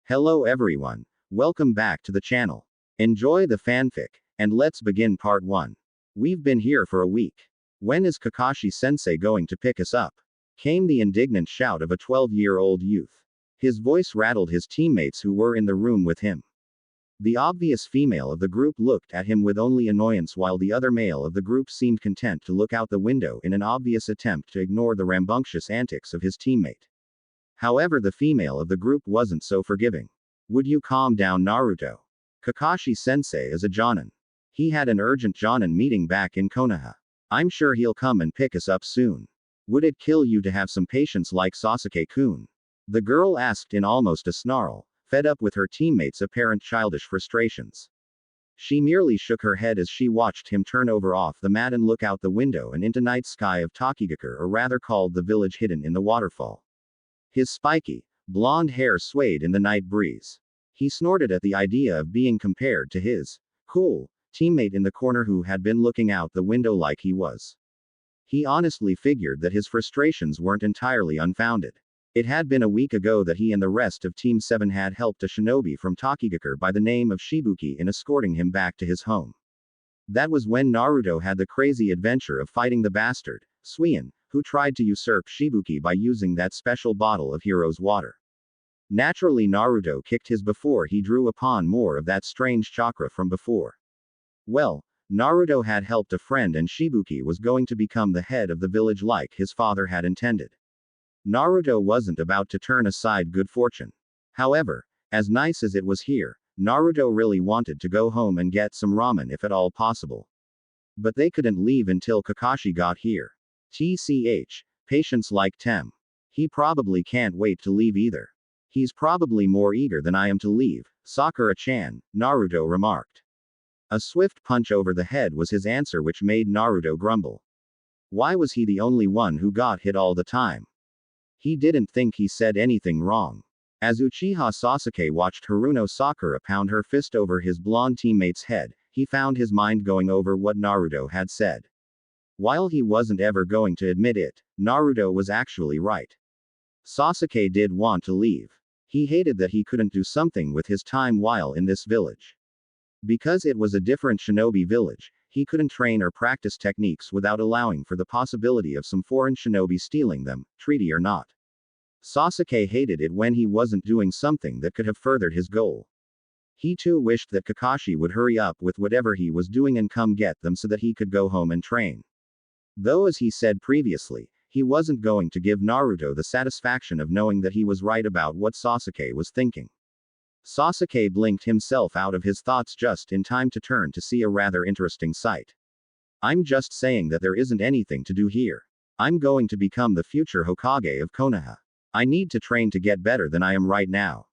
Hello everyone. Welcome back to the channel. Enjoy the fanfic, and let's begin part 1. We've been here for a week. When is Kakashi-sensei going to pick us up? Came the indignant shout of a 12-year-old youth. His voice rattled his teammates who were in the room with him. The obvious female of the group looked at him with only annoyance while the other male of the group seemed content to look out the window in an obvious attempt to ignore the rambunctious antics of his teammate. However, the female of the group wasn't so forgiving. Would you calm down, Naruto? Kakashi-sensei is a jonin. He had an urgent jonin meeting back in Konoha. I'm sure he'll come and pick us up soon. Would it kill you to have some patience like Sasuke-kun? The girl asked in almost a snarl, fed up with her teammates' apparent childish frustrations. She merely shook her head as she watched him turn over off the mat and look out the window and into night sky of Takigakure, or rather called the village hidden in the waterfall. His spiky, blonde hair swayed in the night breeze. He snorted at the idea of being compared to his cool teammate in the corner who had been looking out the window like he was. He honestly figured that his frustrations weren't entirely unfounded. It had been a week ago that he and the rest of Team 7 had helped a shinobi from Takigakure by the name of Shibuki in escorting him back to his home. That was when Naruto had the crazy adventure of fighting the bastard, Suion, who tried to usurp Shibuki by using that special bottle of hero's water. Naturally, Naruto kicked his before he drew upon more of that strange chakra from before. Well, Naruto had helped a friend and Shibuki was going to become the head of the village like his father had intended. Naruto wasn't about to turn aside good fortune. However, as nice as it was here, Naruto really wanted to go home and get some ramen if at all possible. But they couldn't leave until Kakashi got here. TCH, patience like Tem. He probably can't wait to leave either. He's probably more eager than I am to leave, Sakura-chan, Naruto remarked. A swift punch over the head was his answer, which made Naruto grumble. Why was he the only one who got hit all the time? He didn't think he said anything wrong. As Uchiha Sasuke watched Haruno Sakura pound her fist over his blonde teammate's head, he found his mind going over what Naruto had said. While he wasn't ever going to admit it, Naruto was actually right. Sasuke did want to leave. He hated that he couldn't do something with his time while in this village. Because it was a different shinobi village, he couldn't train or practice techniques without allowing for the possibility of some foreign shinobi stealing them, treaty or not. Sasuke hated it when he wasn't doing something that could have furthered his goal. He too wished that Kakashi would hurry up with whatever he was doing and come get them so that he could go home and train. Though, as he said previously, he wasn't going to give Naruto the satisfaction of knowing that he was right about what Sasuke was thinking. Sasuke blinked himself out of his thoughts just in time to turn to see a rather interesting sight. I'm just saying that there isn't anything to do here. I'm going to become the future Hokage of Konoha. I need to train to get better than I am right now.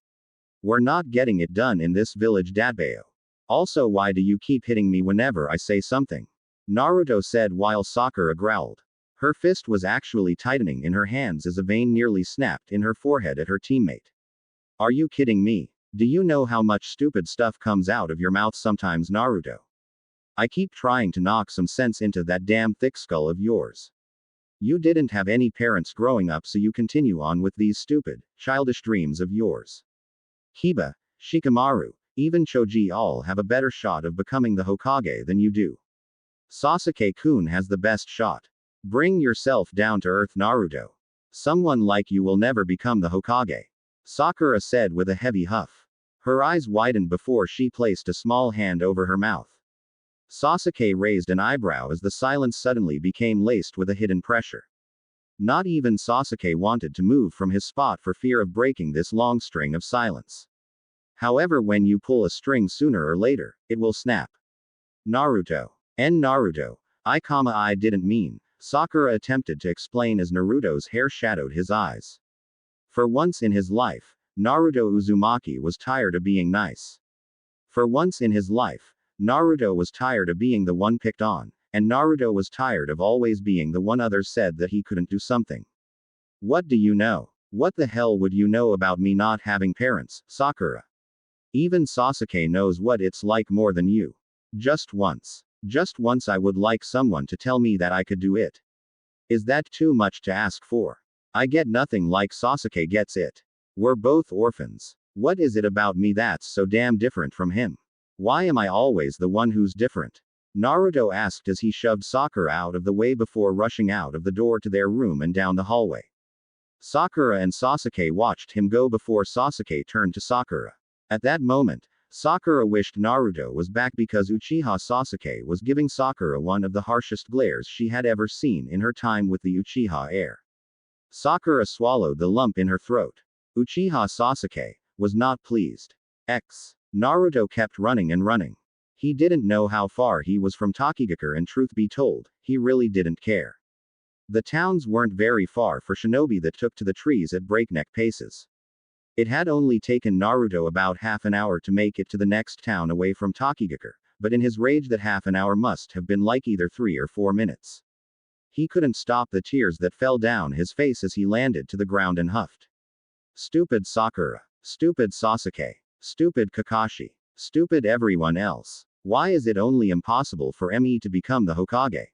We're not getting it done in this village, Dadbeo. Also, why do you keep hitting me whenever I say something? Naruto said while Sakura growled. Her fist was actually tightening in her hands as a vein nearly snapped in her forehead at her teammate. Are you kidding me? Do you know how much stupid stuff comes out of your mouth sometimes, Naruto? I keep trying to knock some sense into that damn thick skull of yours. You didn't have any parents growing up, so you continue on with these stupid, childish dreams of yours. Kiba, Shikamaru, even Choji all have a better shot of becoming the Hokage than you do. Sasuke-kun has the best shot. Bring yourself down to earth, Naruto. Someone like you will never become the Hokage. Sakura said with a heavy huff. Her eyes widened before she placed a small hand over her mouth. Sasuke raised an eyebrow as the silence suddenly became laced with a hidden pressure. Not even Sasuke wanted to move from his spot for fear of breaking this long string of silence. However, when you pull a string, sooner or later, it will snap. Naruto. Naruto. I didn't mean. Sakura attempted to explain as Naruto's hair shadowed his eyes. For once in his life, Naruto Uzumaki was tired of being nice. For once in his life, Naruto was tired of being the one picked on, and Naruto was tired of always being the one others said that he couldn't do something. What do you know? What the hell would you know about me not having parents, Sakura? Even Sasuke knows what it's like more than you. Just once I would like someone to tell me that I could do it. Is that too much to ask for? I get nothing like Sasuke gets it. We're both orphans. What is it about me that's so damn different from him? Why am I always the one who's different? Naruto asked as he shoved Sakura out of the way before rushing out of the door to their room and down the hallway. Sakura and Sasuke watched him go before Sasuke turned to Sakura. At that moment, Sakura wished Naruto was back because Uchiha Sasuke was giving Sakura one of the harshest glares she had ever seen in her time with the Uchiha heir. Sakura swallowed the lump in her throat. Uchiha Sasuke was not pleased. Naruto kept running and running. He didn't know how far he was from Tokigakure, and truth be told, he really didn't care. The towns weren't very far for shinobi that took to the trees at breakneck paces. It had only taken Naruto about half an hour to make it to the next town away from Tokigakure, but in his rage that half an hour must have been like either 3 or 4 minutes. He couldn't stop the tears that fell down his face as he landed to the ground and huffed. Stupid Sakura. Stupid Sasuke. Stupid Kakashi. Stupid everyone else. Why is it only impossible for ME to become the Hokage?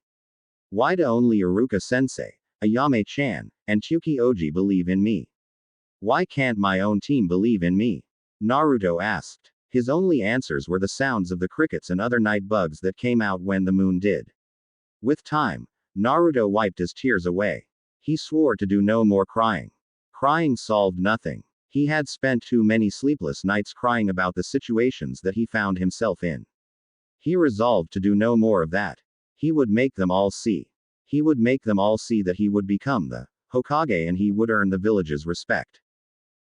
Why do only Iruka-sensei, Ayame-chan, and Chuki-Oji believe in me? Why can't my own team believe in me? Naruto asked. His only answers were the sounds of the crickets and other night bugs that came out when the moon did. With time, Naruto wiped his tears away. He swore to do no more crying. Crying solved nothing. He had spent too many sleepless nights crying about the situations that he found himself in. He resolved to do no more of that. He would make them all see. He would make them all see that he would become the Hokage, and he would earn the village's respect.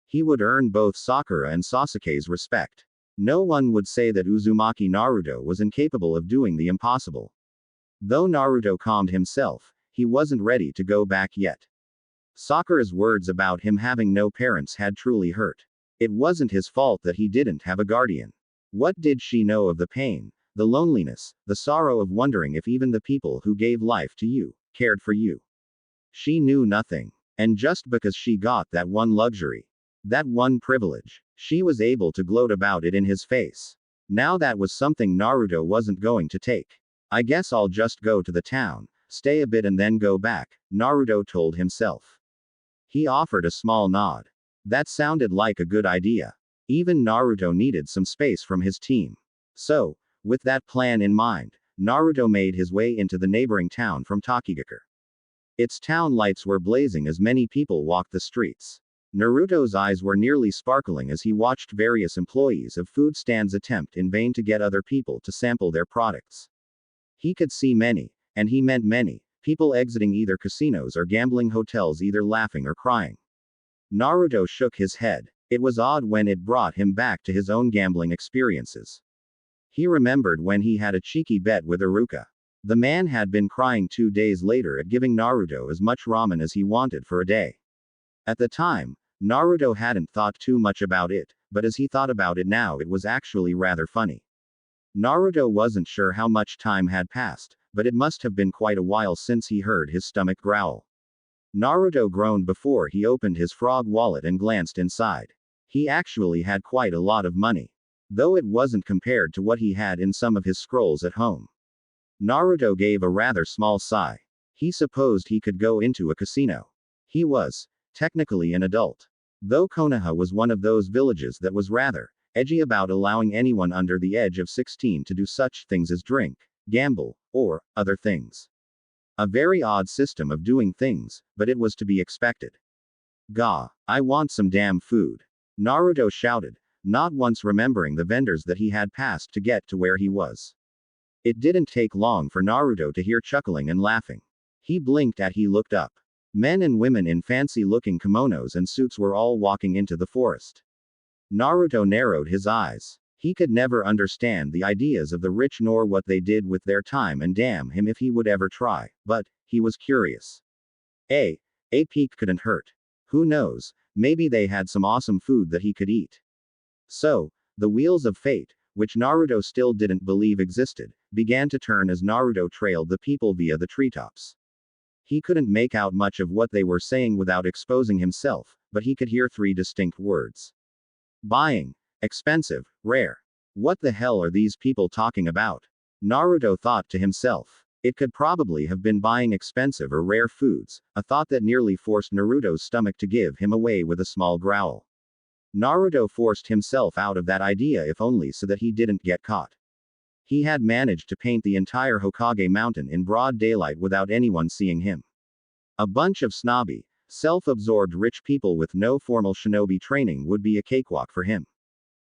He would earn both Sakura and Sasuke's respect. No one would say that Uzumaki Naruto was incapable of doing the impossible. Though Naruto calmed himself, he wasn't ready to go back yet. Sakura's words about him having no parents had truly hurt. It wasn't his fault that he didn't have a guardian. What did she know of the pain, the loneliness, the sorrow of wondering if even the people who gave life to you cared for you? She knew nothing. And just because she got that one luxury, that one privilege, she was able to gloat about it in his face. Now that was something Naruto wasn't going to take. I guess I'll just go to the town, stay a bit and then go back, Naruto told himself. He offered a small nod. That sounded like a good idea. Even Naruto needed some space from his team. So, with that plan in mind, Naruto made his way into the neighboring town from Tokigakure. Its town lights were blazing as many people walked the streets. Naruto's eyes were nearly sparkling as he watched various employees of food stands attempt in vain to get other people to sample their products. He could see many, and he meant many, people exiting either casinos or gambling hotels, either laughing or crying. Naruto shook his head. It was odd when it brought him back to his own gambling experiences. He remembered when he had a cheeky bet with Iruka. The man had been crying 2 days later at giving Naruto as much ramen as he wanted for a day. At the time, Naruto hadn't thought too much about it, but as he thought about it now, it was actually rather funny. Naruto wasn't sure how much time had passed, but it must have been quite a while since he heard his stomach growl. Naruto groaned before he opened his frog wallet and glanced inside. He actually had quite a lot of money, though it wasn't compared to what he had in some of his scrolls at home. Naruto gave a rather small sigh. He supposed he could go into a casino. He was technically an adult, though Konoha was one of those villages that was rather edgy about allowing anyone under the age of 16 to do such things as drink, gamble, or other things. A very odd system of doing things, but it was to be expected. Gah, I want some damn food, Naruto shouted, not once remembering the vendors that he had passed to get to where he was. It didn't take long for Naruto to hear chuckling and laughing. He blinked as he looked up. Men and women in fancy-looking kimonos and suits were all walking into the forest. Naruto narrowed his eyes. He could never understand the ideas of the rich nor what they did with their time, and damn him if he would ever try, but he was curious. A peek couldn't hurt. Who knows, maybe they had some awesome food that he could eat. So, the wheels of fate, which Naruto still didn't believe existed, began to turn as Naruto trailed the people via the treetops. He couldn't make out much of what they were saying without exposing himself, but he could hear 3 distinct words. Buying. Expensive. Rare. What the hell are these people talking about? Naruto thought to himself. It could probably have been buying expensive or rare foods, a thought that nearly forced Naruto's stomach to give him away with a small growl. Naruto forced himself out of that idea if only so that he didn't get caught. He had managed to paint the entire Hokage mountain in broad daylight without anyone seeing him. A bunch of snobby, self-absorbed rich people with no formal shinobi training would be a cakewalk for him.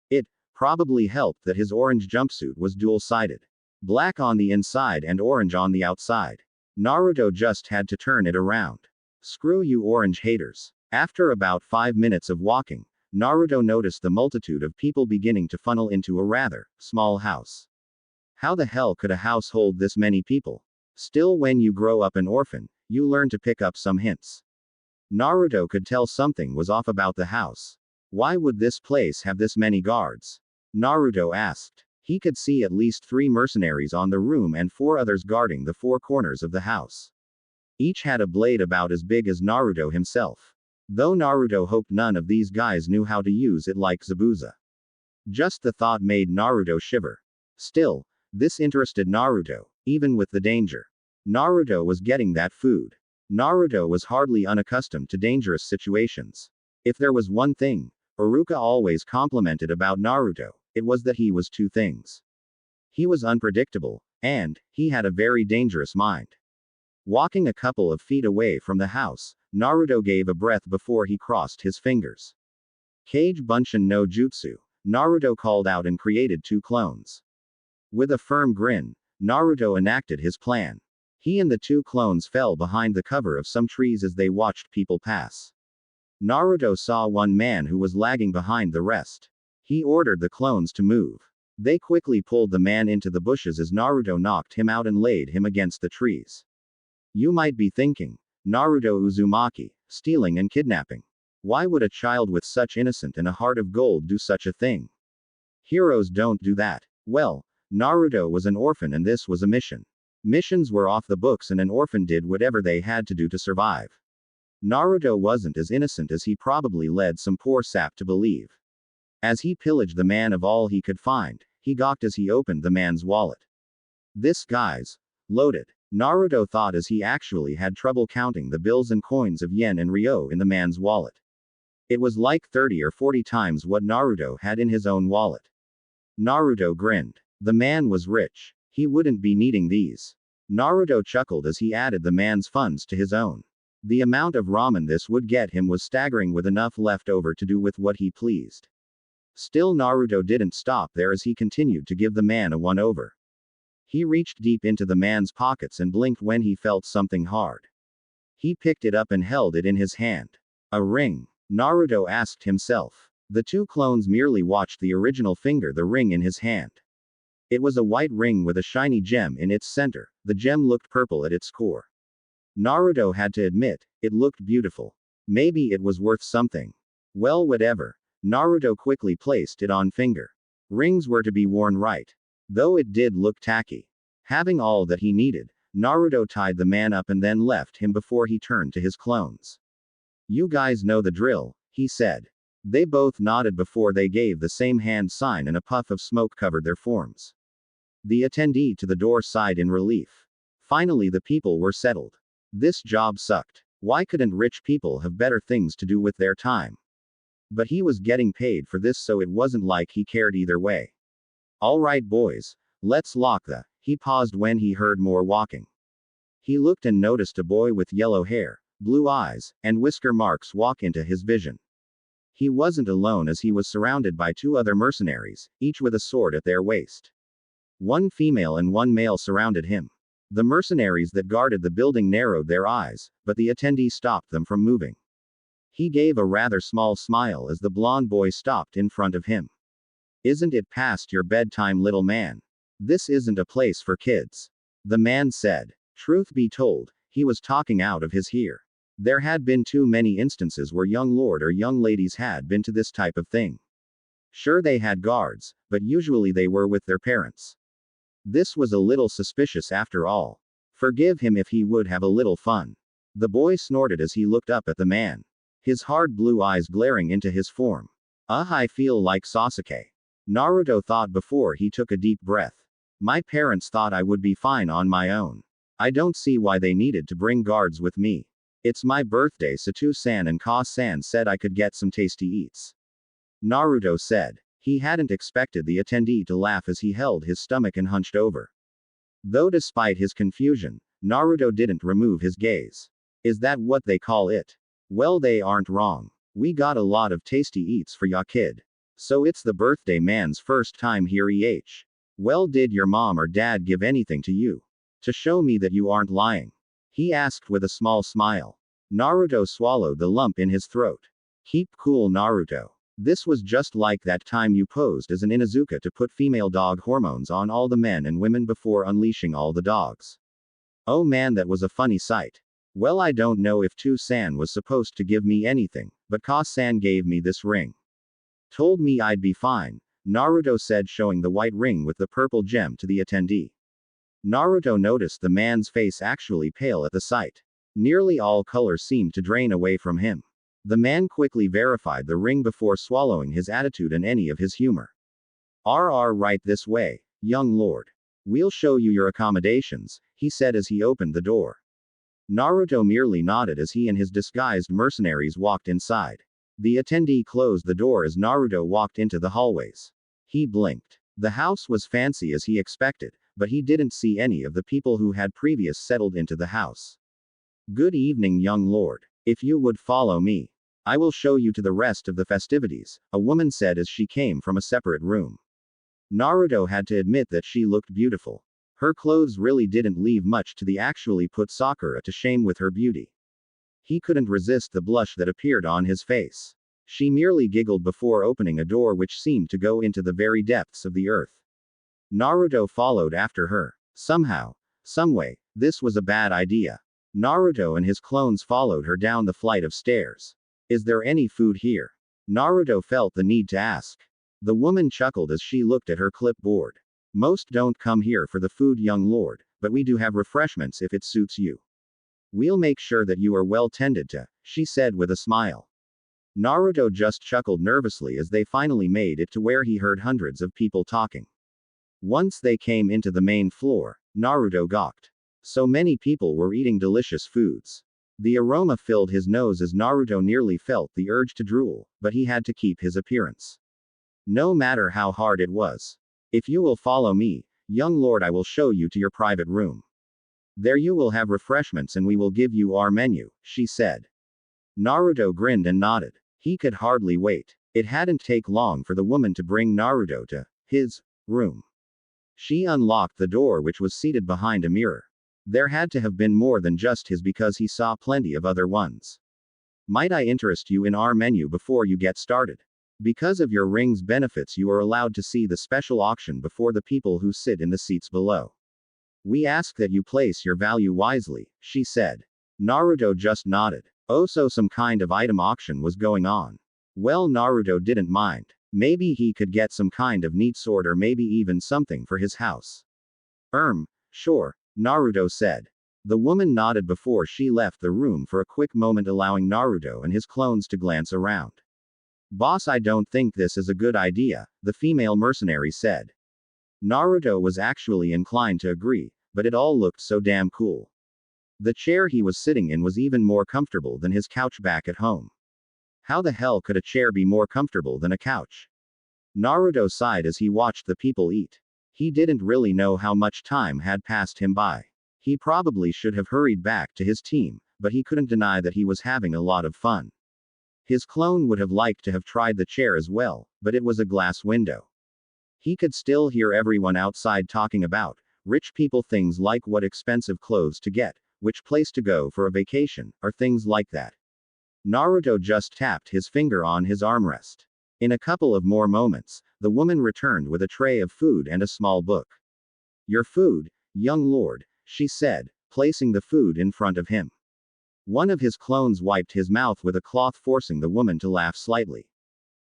It probably helped that his orange jumpsuit was dual-sided. Black on the inside and orange on the outside. Naruto just had to turn it around. Screw you orange haters. After about 5 minutes of walking, Naruto noticed the multitude of people beginning to funnel into a rather small house. How the hell could a house hold this many people? Still, when you grow up an orphan, you learn to pick up some hints. Naruto could tell something was off about the house. Why would this place have this many guards? Naruto asked. He could see at least 3 mercenaries on the room and 4 others guarding the 4 corners of the house. Each had a blade about as big as Naruto himself. Though Naruto hoped none of these guys knew how to use it like Zabuza. Just the thought made Naruto shiver. Still, this interested Naruto, even with the danger. Naruto was getting that food. Naruto was hardly unaccustomed to dangerous situations. If there was one thing Iruka always complimented about Naruto, it was that he was 2 things. He was unpredictable, and he had a very dangerous mind. Walking a couple of feet away from the house, Naruto gave a breath before he crossed his fingers. Kage Bunshin no Jutsu, Naruto called out and created 2 clones. With a firm grin, Naruto enacted his plan. He and the 2 clones fell behind the cover of some trees as they watched people pass. Naruto saw one man who was lagging behind the rest. He ordered the clones to move. They quickly pulled the man into the bushes as Naruto knocked him out and laid him against the trees. You might be thinking, Naruto Uzumaki, stealing and kidnapping. Why would a child with such innocent and a heart of gold do such a thing? Heroes don't do that. Well, Naruto was an orphan and this was a mission. Missions were off the books and an orphan did whatever they had to do to survive. Naruto wasn't as innocent as he probably led some poor sap to believe. As he pillaged the man of all he could find, he gawked as he opened the man's wallet. This guy's loaded. Naruto thought as he actually had trouble counting the bills and coins of yen and ryo in the man's wallet. It was like 30 or 40 times what Naruto had in his own wallet. Naruto grinned. The man was rich. He wouldn't be needing these. Naruto chuckled as he added the man's funds to his own. The amount of ramen this would get him was staggering, with enough left over to do with what he pleased. Still, Naruto didn't stop there as he continued to give the man a one-over. He reached deep into the man's pockets and blinked when he felt something hard. He picked it up and held it in his hand. A ring? Naruto asked himself. The 2 clones merely watched the original finger the ring in his hand. It was a white ring with a shiny gem in its center. The gem looked purple at its core. Naruto had to admit, it looked beautiful. Maybe it was worth something. Well, whatever. Naruto quickly placed it on finger. Rings were to be worn right. Though it did look tacky. Having all that he needed, Naruto tied the man up and then left him before he turned to his clones. You guys know the drill, he said. They both nodded before they gave the same hand sign and a puff of smoke covered their forms. The attendee to the door sighed in relief. Finally, the people were settled. This job sucked. Why couldn't rich people have better things to do with their time? But he was getting paid for this, so it wasn't like he cared either way. All right, boys. Let's lock the. He paused when he heard more walking. He looked and noticed a boy with yellow hair, blue eyes, and whisker marks walk into his vision. He wasn't alone as he was surrounded by 2 other mercenaries, each with a sword at their waist. 1 female and 1 male surrounded him. The mercenaries that guarded the building narrowed their eyes, but the attendee stopped them from moving. He gave a rather small smile as the blonde boy stopped in front of him. Isn't it past your bedtime, little man? This isn't a place for kids. The man said. Truth be told, he was talking out of his ear. There had been too many instances where young lord or young ladies had been to this type of thing. Sure, they had guards, but usually they were with their parents. This was a little suspicious after all. Forgive him if he would have a little fun. The boy snorted as he looked up at the man. His hard blue eyes glaring into his form. I feel like Sasuke. Naruto thought before he took a deep breath. My parents thought I would be fine on my own. I don't see why they needed to bring guards with me. It's my birthday, Satu-san and Ka-san said I could get some tasty eats. Naruto said. He hadn't expected the attendee to laugh as he held his stomach and hunched over. Though despite his confusion, Naruto didn't remove his gaze. Is that what they call it? Well, they aren't wrong. We got a lot of tasty eats for ya kid. So it's the birthday man's first time here Well, did your mom or dad give anything to you? To show me that you aren't lying? He asked with a small smile. Naruto swallowed the lump in his throat. Keep cool, Naruto. This was just like that time you posed as an Inuzuka to put female dog hormones on all the men and women before unleashing all the dogs. Oh man, that was a funny sight. Well, I don't know if Tu-san was supposed to give me anything, but Ka-san gave me this ring. Told me I'd be fine, Naruto said, showing the white ring with the purple gem to the attendee. Naruto noticed the man's face actually pale at the sight. Nearly all color seemed to drain away from him. The man quickly verified the ring before swallowing his attitude and any of his humor. Right this way, young lord. We'll show you your accommodations, he said as he opened the door. Naruto merely nodded as he and his disguised mercenaries walked inside. The attendee closed the door as Naruto walked into the hallways. He blinked. The house was fancy as he expected, but he didn't see any of the people who had previously settled into the house. Good evening, young lord. If you would follow me, I will show you to the rest of the festivities, a woman said as she came from a separate room. Naruto had to admit that she looked beautiful. Her clothes really didn't leave much to the actually put Sakura to shame with her beauty. He couldn't resist the blush that appeared on his face. She merely giggled before opening a door which seemed to go into the very depths of the earth. Naruto followed after her. Somehow, someway, this was a bad idea. Naruto and his clones followed her down the flight of stairs. Is there any food here? Naruto felt the need to ask. The woman chuckled as she looked at her clipboard. Most don't come here for the food, young lord, but we do have refreshments if it suits you. We'll make sure that you are well tended to, she said with a smile. Naruto just chuckled nervously as they finally made it to where he heard hundreds of people talking. Once they came into the main floor, Naruto gawked. So many people were eating delicious foods. The aroma filled his nose as Naruto nearly felt the urge to drool, but he had to keep his appearance. No matter how hard it was. If you will follow me, young lord, I will show you to your private room. There you will have refreshments and we will give you our menu, she said. Naruto grinned and nodded. He could hardly wait. It hadn't taken long for the woman to bring Naruto to his room. She unlocked the door which was seated behind a mirror. There had to have been more than just his because he saw plenty of other ones. Might I interest you in our menu before you get started? Because of your ring's benefits you are allowed to see the special auction before the people who sit in the seats below. We ask that you place your value wisely, she said. Naruto just nodded. Oh, so some kind of item auction was going on. Well, Naruto didn't mind. Maybe he could get some kind of neat sword or maybe even something for his house. Sure, Naruto said. The woman nodded before she left the room for a quick moment, allowing Naruto and his clones to glance around. Boss, I don't think this is a good idea, the female mercenary said. Naruto was actually inclined to agree, but it all looked so damn cool. The chair he was sitting in was even more comfortable than his couch back at home. How the hell could a chair be more comfortable than a couch? Naruto sighed as he watched the people eat. He didn't really know how much time had passed him by. He probably should have hurried back to his team, but he couldn't deny that he was having a lot of fun. His clone would have liked to have tried the chair as well, but it was a glass window. He could still hear everyone outside talking about rich people things like what expensive clothes to get, which place to go for a vacation, or things like that. Naruto just tapped his finger on his armrest. In a couple of more moments, the woman returned with a tray of food and a small book. Your food, young lord, she said, placing the food in front of him. One of his clones wiped his mouth with a cloth, forcing the woman to laugh slightly.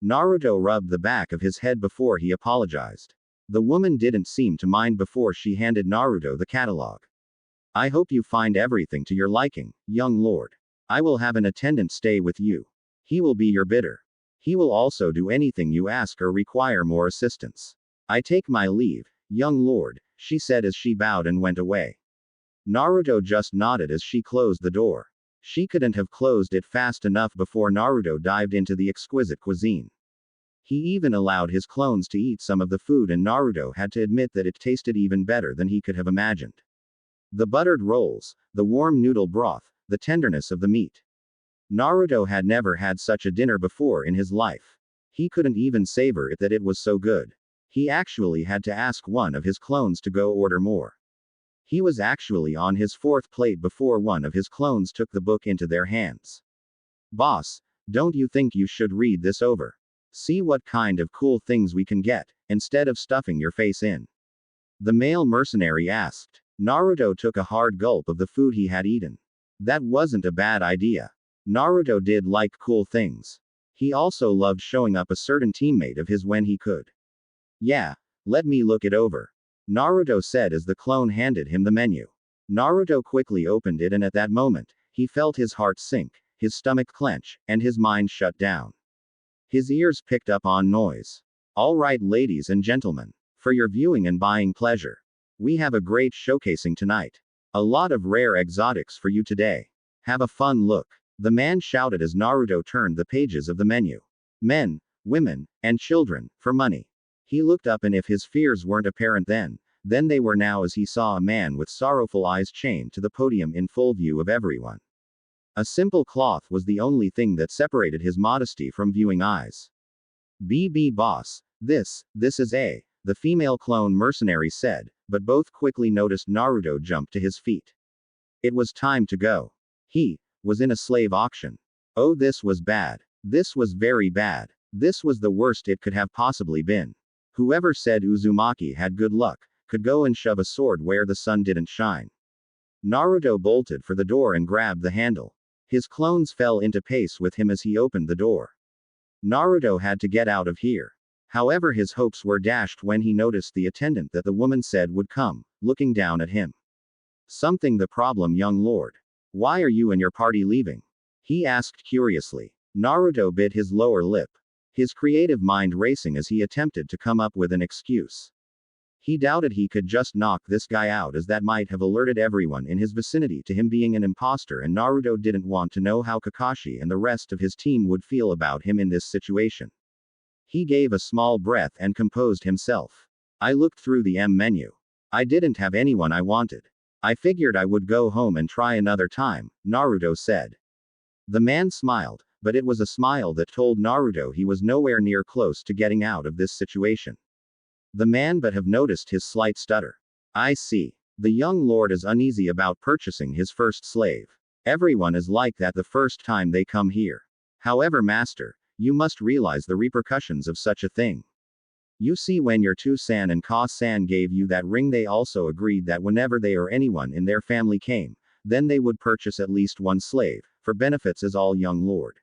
Naruto rubbed the back of his head before he apologized. The woman didn't seem to mind before she handed Naruto the catalog. I hope you find everything to your liking, young lord. I will have an attendant stay with you. He will be your bidder. He will also do anything you ask or require more assistance. I take my leave, young lord, she said as she bowed and went away. Naruto just nodded as she closed the door. She couldn't have closed it fast enough before Naruto dived into the exquisite cuisine. He even allowed his clones to eat some of the food, and Naruto had to admit that it tasted even better than he could have imagined. The buttered rolls, the warm noodle broth, the tenderness of the meat. Naruto had never had such a dinner before in his life. He couldn't even savor it that it was so good. He actually had to ask one of his clones to go order more. He was actually on his fourth plate before one of his clones took the book into their hands. "Boss, don't you think you should read this over? See what kind of cool things we can get, instead of stuffing your face in?" the male mercenary asked. Naruto took a hard gulp of the food he had eaten. That wasn't a bad idea. Naruto did like cool things. He also loved showing up a certain teammate of his when he could. "Yeah, let me look it over," Naruto said as the clone handed him the menu. Naruto quickly opened it, and at that moment, he felt his heart sink, his stomach clench, and his mind shut down. His ears picked up on noise. "All right, ladies and gentlemen. For your viewing and buying pleasure, we have a great showcasing tonight. A lot of rare exotics for you today. Have a fun look," the man shouted as Naruto turned the pages of the menu. Men, women, and children, for money. He looked up, and if his fears weren't apparent then they were now as he saw a man with sorrowful eyes chained to the podium in full view of everyone. A simple cloth was the only thing that separated his modesty from viewing eyes. "BB boss, this is the female clone mercenary said, but both quickly noticed Naruto jump to his feet. It was time to go. He was in a slave auction. Oh, this was bad. This was very bad. This was the worst it could have possibly been. Whoever said Uzumaki had good luck could go and shove a sword where the sun didn't shine." Naruto bolted for the door and grabbed the handle. His clones fell into pace with him as he opened the door. Naruto had to get out of here. However, his hopes were dashed when he noticed the attendant that the woman said would come, looking down at him. "Something the problem, young lord? Why are you and your party leaving?" he asked curiously. Naruto bit his lower lip, his creative mind racing as he attempted to come up with an excuse. He doubted he could just knock this guy out, as that might have alerted everyone in his vicinity to him being an imposter, and Naruto didn't want to know how Kakashi and the rest of his team would feel about him in this situation. He gave a small breath and composed himself. "I looked through the menu. I didn't have anyone I wanted. I figured I would go home and try another time," Naruto said. The man smiled, but it was a smile that told Naruto he was nowhere near close to getting out of this situation. The man but have noticed his slight stutter. "I see. The young lord is uneasy about purchasing his first slave. Everyone is like that the first time they come here. However, master, you must realize the repercussions of such a thing. You see, when your Tu-san and Ka-san gave you that ring, they also agreed that whenever they or anyone in their family came, then they would purchase at least one slave, for benefits as all young lord.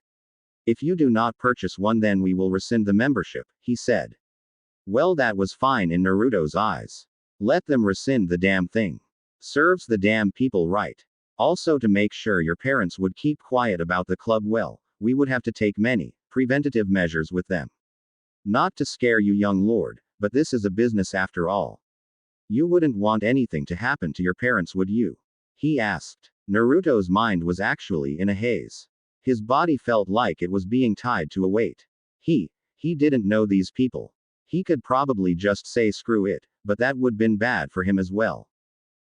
If you do not purchase one, then we will rescind the membership," he said. Well, that was fine in Naruto's eyes. Let them rescind the damn thing. Serves the damn people right. Also, to make sure your parents would keep quiet about the club, well, we would have to take many preventative measures with them. Not to scare you, young lord, but this is a business after all. You wouldn't want anything to happen to your parents, would you? He asked. Naruto's mind was actually in a haze. His body felt like it was being tied to a weight. He didn't know these people. He could probably just say screw it, but that would been bad for him as well.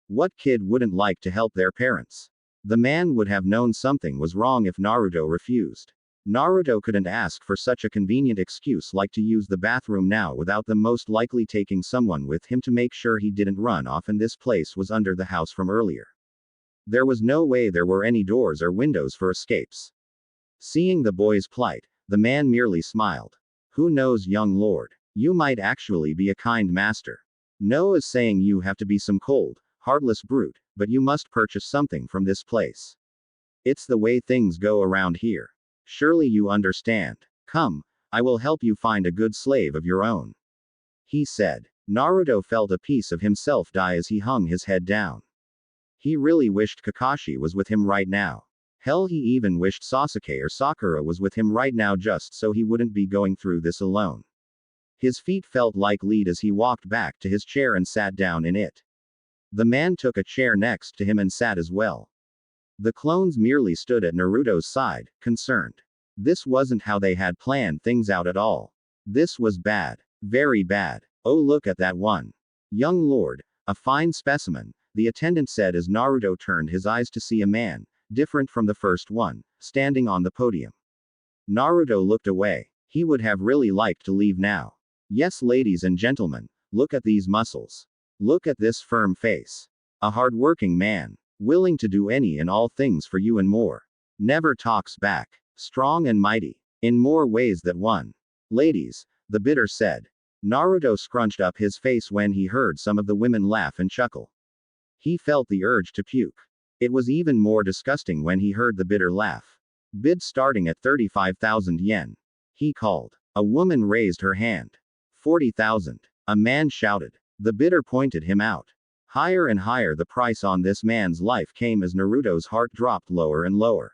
What kid wouldn't like to help their parents? The man would have known something was wrong if Naruto refused. Naruto couldn't ask for such a convenient excuse like to use the bathroom now without them most likely taking someone with him to make sure he didn't run off, and this place was under the house from earlier. There was no way there were any doors or windows for escapes. Seeing the boy's plight, the man merely smiled. Who knows, young lord? You might actually be a kind master. No is saying you have to be some cold, heartless brute, but you must purchase something from this place. It's the way things go around here. Surely you understand. Come, I will help you find a good slave of your own," he said. Naruto felt a piece of himself die as he hung his head down. He really wished Kakashi was with him right now. Hell, he even wished Sasuke or Sakura was with him right now, just so he wouldn't be going through this alone. His feet felt like lead as he walked back to his chair and sat down in it. The man took a chair next to him and sat as well. The clones merely stood at Naruto's side, concerned. This wasn't how they had planned things out at all. This was bad. Very bad. Oh, look at that one. Young lord. A fine specimen, the attendant said as Naruto turned his eyes to see a man, different from the first one, standing on the podium. Naruto looked away. He would have really liked to leave now. Yes, ladies and gentlemen, look at these muscles. Look at this firm face. A hard-working man, willing to do any and all things for you and more. Never talks back. Strong and mighty. In more ways than one. Ladies, the bidder said. Naruto scrunched up his face when he heard some of the women laugh and chuckle. He felt the urge to puke. It was even more disgusting when he heard the bidder laugh. Bid starting at 35,000 yen. He called. A woman raised her hand. 40,000. A man shouted. The bidder pointed him out. Higher and higher the price on this man's life came as Naruto's heart dropped lower and lower.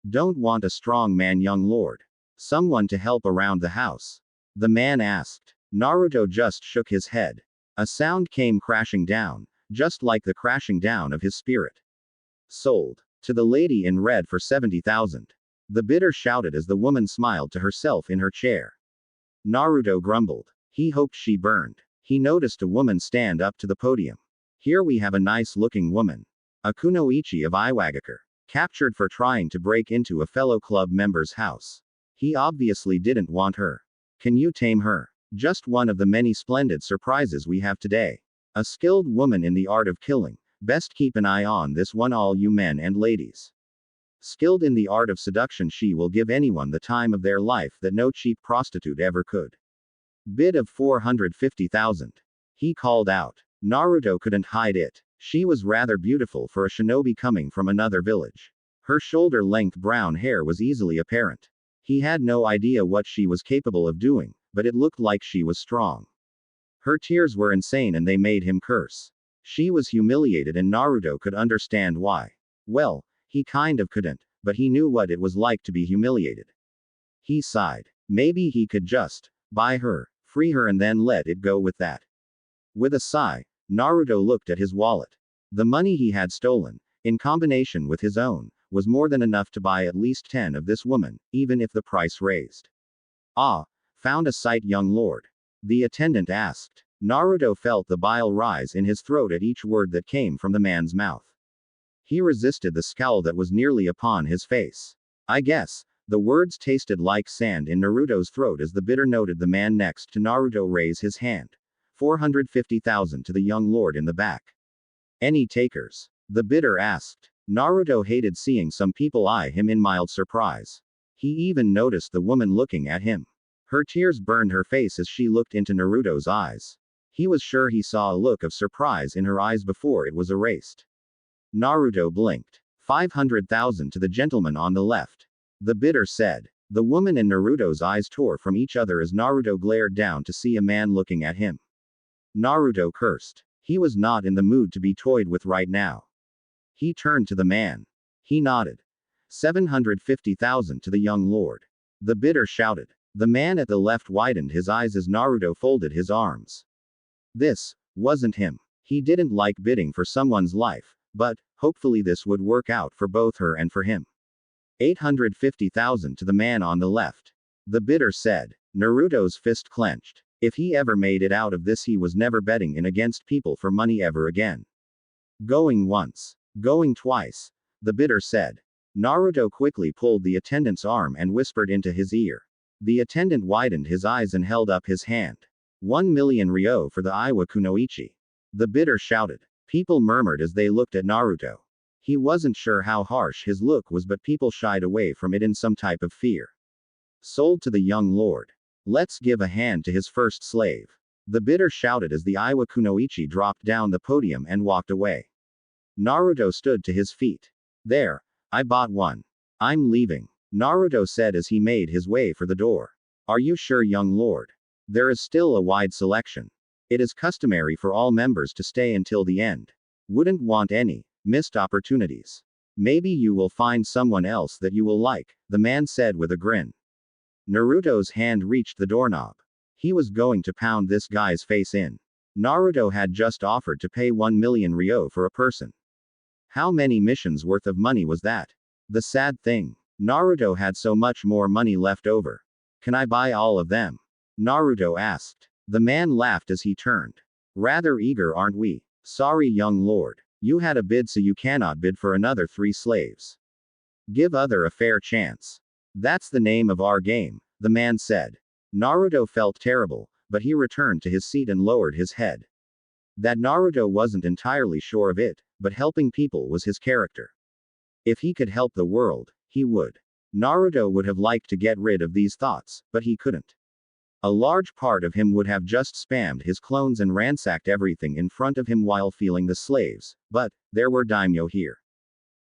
Don't want a strong man, young lord. Someone to help around the house? The man asked. Naruto just shook his head. A sound came crashing down, just like the crashing down of his spirit. Sold. To the lady in red for 70,000. The bidder shouted as the woman smiled to herself in her chair. Naruto grumbled. He hoped she burned. He noticed a woman stand up to the podium. Here we have a nice-looking woman. A kunoichi of Iwagakure. Captured for trying to break into a fellow club member's house. He obviously didn't want her. Can you tame her? Just one of the many splendid surprises we have today. A skilled woman in the art of killing. Best keep an eye on this one, all you men and ladies. Skilled in the art of seduction, she will give anyone the time of their life that no cheap prostitute ever could. Bid of 450,000. He called out. Naruto couldn't hide it. She was rather beautiful for a shinobi coming from another village. Her shoulder-length brown hair was easily apparent. He had no idea what she was capable of doing, but it looked like she was strong. Her tears were insane and they made him curse. She was humiliated and Naruto could understand why. Well, he kind of couldn't, but he knew what it was like to be humiliated. He sighed. Maybe he could just buy her, free her, and then let it go with that. With a sigh, Naruto looked at his wallet. The money he had stolen, in combination with his own, was more than enough to buy at least 10 of this woman, even if the price raised. Ah, found a sight, young lord? The attendant asked. Naruto felt the bile rise in his throat at each word that came from the man's mouth. He resisted the scowl that was nearly upon his face. I guess. The words tasted like sand in Naruto's throat as the bidder noted the man next to Naruto raise his hand. 450,000 to the young lord in the back. Any takers? The bidder asked. Naruto hated seeing some people eye him in mild surprise. He even noticed the woman looking at him. Her tears burned her face as she looked into Naruto's eyes. He was sure he saw a look of surprise in her eyes before it was erased. Naruto blinked. 500,000 to the gentleman on the left. The bidder said. The woman and Naruto's eyes tore from each other as Naruto glared down to see a man looking at him. Naruto cursed. He was not in the mood to be toyed with right now. He turned to the man. He nodded. 750,000 to the young lord. The bidder shouted. The man at the left widened his eyes as Naruto folded his arms. This wasn't him. He didn't like bidding for someone's life, but hopefully this would work out for both her and for him. 850,000 to the man on the left. The bidder said. Naruto's fist clenched. If he ever made it out of this, he was never betting in against people for money ever again. Going once. Going twice. The bidder said. Naruto quickly pulled the attendant's arm and whispered into his ear. The attendant widened his eyes and held up his hand. 1 million ryo for the Iwa kunoichi. The bidder shouted. People murmured as they looked at Naruto. He wasn't sure how harsh his look was, but people shied away from it in some type of fear. Sold to the young lord. Let's give a hand to his first slave. The bidder shouted as the Iwa kunoichi dropped down the podium and walked away. Naruto stood to his feet. There. I bought one. I'm leaving. Naruto said as he made his way for the door. Are you sure, young lord? There is still a wide selection. It is customary for all members to stay until the end. Wouldn't want any missed opportunities. Maybe you will find someone else that you will like, the man said with a grin. Naruto's hand reached the doorknob. He was going to pound this guy's face in. Naruto had just offered to pay 1 million ryo for a person. How many missions worth of money was that? The sad thing. Naruto had so much more money left over. Can I buy all of them? Naruto asked. The man laughed as he turned. Rather eager, aren't we? Sorry, young lord. You had a bid, so you cannot bid for another 3 slaves. Give other a fair chance. That's the name of our game, the man said. Naruto felt terrible, but he returned to his seat and lowered his head. That Naruto wasn't entirely sure of it, but helping people was his character. If he could help the world, he would. Naruto would have liked to get rid of these thoughts, but he couldn't. A large part of him would have just spammed his clones and ransacked everything in front of him while feeling the slaves, but there were daimyo here.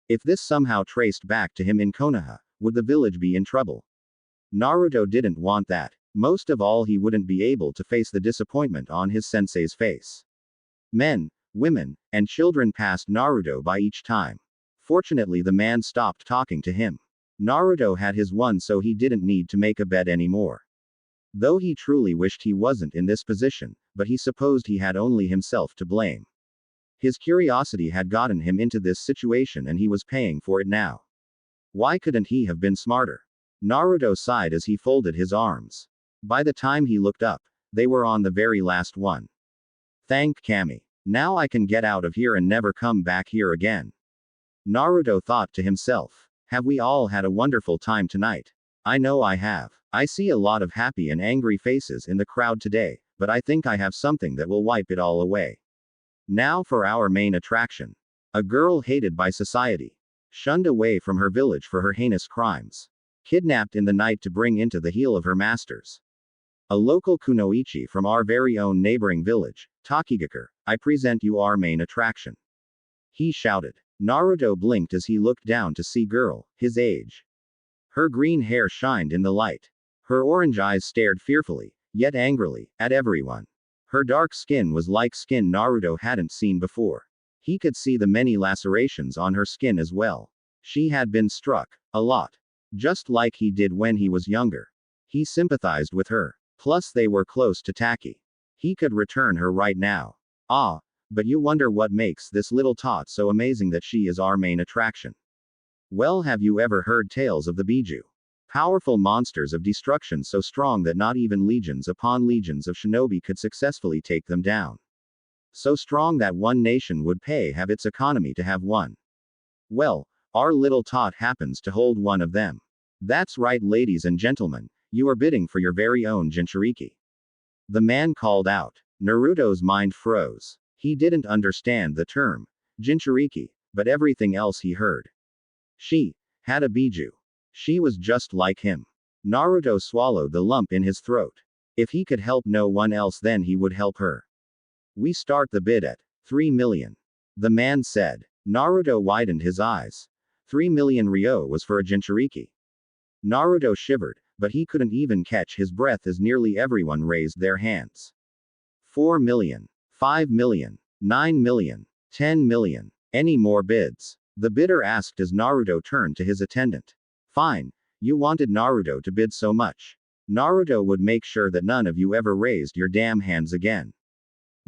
If this somehow traced back to him in Konoha, would the village be in trouble? Naruto didn't want that. Most of all, he wouldn't be able to face the disappointment on his sensei's face. Men, women, and children passed Naruto by each time. Fortunately, the man stopped talking to him. Naruto had his one, so he didn't need to make a bet anymore. Though he truly wished he wasn't in this position, but he supposed he had only himself to blame. His curiosity had gotten him into this situation and he was paying for it now. Why couldn't he have been smarter? Naruto sighed as he folded his arms. By the time he looked up, they were on the very last one. Thank Kami. Now I can get out of here and never come back here again. Naruto thought to himself. Have we all had a wonderful time tonight? I know I have. I see a lot of happy and angry faces in the crowd today, but I think I have something that will wipe it all away. Now for our main attraction. A girl hated by society. Shunned away from her village for her heinous crimes. Kidnapped in the night to bring into the heel of her masters. A local kunoichi from our very own neighboring village, Takigakure, I present you our main attraction. He shouted. Naruto blinked as he looked down to see girl, his age. Her green hair shined in the light. Her orange eyes stared fearfully, yet angrily, at everyone. Her dark skin was like skin Naruto hadn't seen before. He could see the many lacerations on her skin as well. She had been struck. A lot. Just like he did when he was younger. He sympathized with her. Plus they were close to Taki. He could return her right now. Ah, but you wonder what makes this little tot so amazing that she is our main attraction. Well, have you ever heard tales of the Biju? Powerful monsters of destruction so strong that not even legions upon legions of shinobi could successfully take them down. So strong that one nation would pay half its economy to have one. Well, our little tot happens to hold one of them. That's right, ladies and gentlemen, you are bidding for your very own Jinchuriki. The man called out. Naruto's mind froze. He didn't understand the term, Jinchuriki, but everything else he heard. She had a Biju. She was just like him. Naruto swallowed the lump in his throat. If he could help no one else, then he would help her. We start the bid at 3 million. The man said. Naruto widened his eyes. 3 million ryo was for a Jinchuriki. Naruto shivered, but he couldn't even catch his breath as nearly everyone raised their hands. 4 million. 5 million. 9 million. 10 million. Any more bids? The bidder asked as Naruto turned to his attendant. Fine. You wanted Naruto to bid so much. Naruto would make sure that none of you ever raised your damn hands again.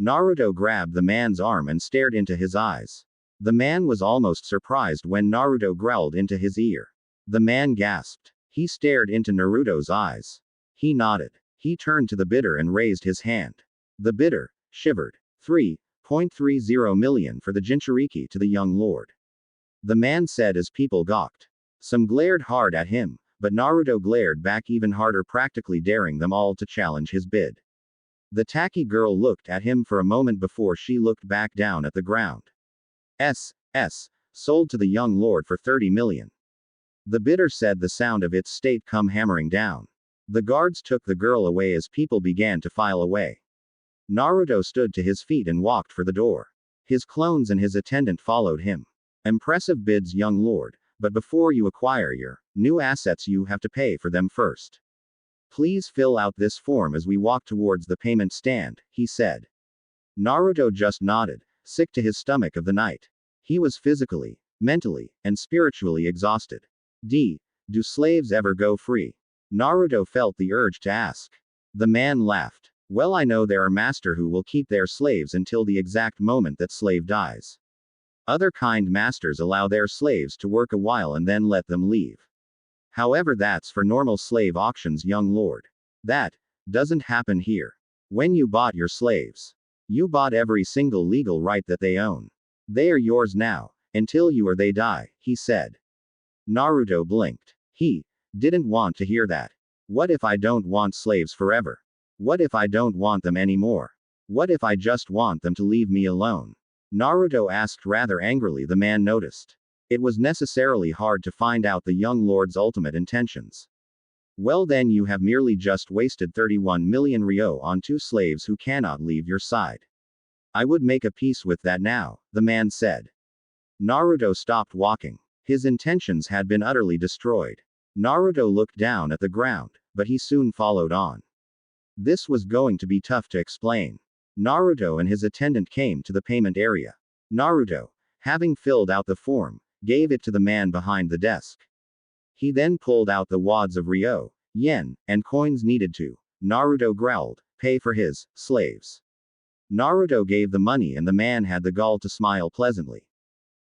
Naruto grabbed the man's arm and stared into his eyes. The man was almost surprised when Naruto growled into his ear. The man gasped. He stared into Naruto's eyes. He nodded. He turned to the bidder and raised his hand. The bidder shivered. 3.30 million for the Jinchuriki to the young lord. The man said as people gawked. Some glared hard at him, but Naruto glared back even harder, practically daring them all to challenge his bid. The tacky girl looked at him for a moment before she looked back down at the ground. Sold to the young lord for 30 million. The bidder said, the sound of its state come hammering down. The guards took the girl away as people began to file away. Naruto stood to his feet and walked for the door. His clones and his attendant followed him. Impressive bids, young lord, but before you acquire your new assets you have to pay for them first. Please fill out this form as we walk towards the payment stand, he said. Naruto just nodded, sick to his stomach of the night. He was physically, mentally, and spiritually exhausted. Do slaves ever go free? Naruto felt the urge to ask. The man laughed. Well, I know there are masters who will keep their slaves until the exact moment that slave dies. Other kind masters allow their slaves to work a while and then let them leave. However, that's for normal slave auctions, young lord. That doesn't happen here. When you bought your slaves, you bought every single legal right that they own. They are yours now, until you or they die, he said. Naruto blinked. He didn't want to hear that. What if I don't want slaves forever? What if I don't want them anymore? What if I just want them to leave me alone? Naruto asked rather angrily. The man noticed. It was necessarily hard to find out the young lord's ultimate intentions. Well then you have merely just wasted 31 million ryo on 2 slaves who cannot leave your side. I would make a peace with that now, the man said. Naruto stopped walking. His intentions had been utterly destroyed. Naruto looked down at the ground, but he soon followed on. This was going to be tough to explain. Naruto and his attendant came to the payment area. Naruto, having filled out the form, gave it to the man behind the desk. He then pulled out the wads of ryo, yen, and coins needed to, Naruto growled, pay for his slaves. Naruto gave the money and the man had the gall to smile pleasantly.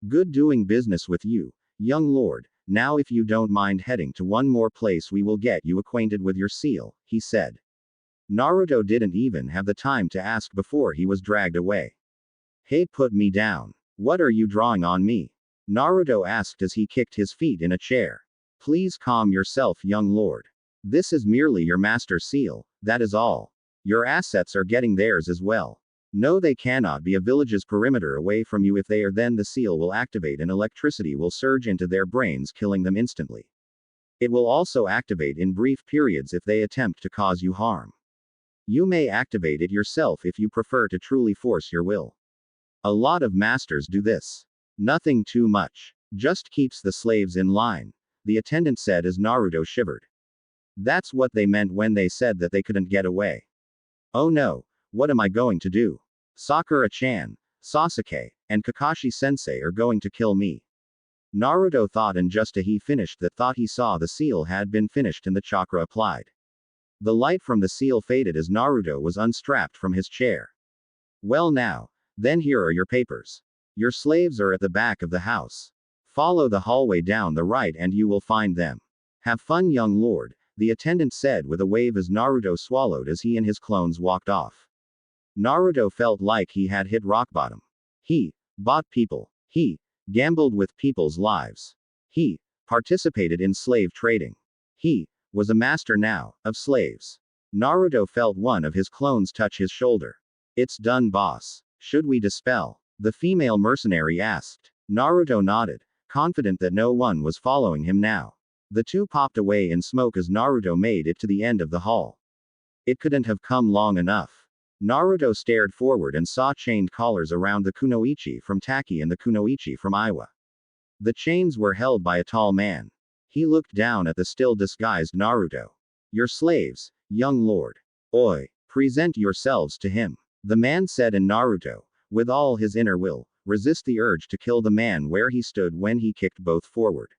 Good doing business with you, young lord. Now if you don't mind heading to one more place we will get you acquainted with your seal, he said. Naruto didn't even have the time to ask before he was dragged away. Hey, put me down. What are you drawing on me? Naruto asked as he kicked his feet in a chair. Please calm yourself, young lord. This is merely your master seal, that is all. Your assets are getting theirs as well. No, they cannot be a village's perimeter away from you. If they are, then the seal will activate and electricity will surge into their brains, killing them instantly. It will also activate in brief periods if they attempt to cause you harm. You may activate it yourself if you prefer to truly force your will. A lot of masters do this. Nothing too much. Just keeps the slaves in line, the attendant said as Naruto shivered. That's what they meant when they said that they couldn't get away. Oh no, what am I going to do? Sakura-chan, Sasuke, and Kakashi-sensei are going to kill me. Naruto thought, and just as he finished that thought he saw the seal had been finished and the chakra applied. The light from the seal faded as Naruto was unstrapped from his chair. Well now, then here are your papers. Your slaves are at the back of the house. Follow the hallway down the right and you will find them. Have fun, young lord, the attendant said with a wave as Naruto swallowed as he and his clones walked off. Naruto felt like he had hit rock bottom. He bought people. He gambled with people's lives. He participated in slave trading. He was a master now, of slaves. Naruto felt one of his clones touch his shoulder. It's done, boss. Should we dispel? The female mercenary asked. Naruto nodded, confident that no one was following him now. The two popped away in smoke as Naruto made it to the end of the hall. It couldn't have come long enough. Naruto stared forward and saw chained collars around the kunoichi from Taki and the kunoichi from Iwa. The chains were held by a tall man. He looked down at the still disguised Naruto. Your slaves, young lord. Oi, present yourselves to him. The man said, and Naruto, with all his inner will, resist the urge to kill the man where he stood when he kicked both forward.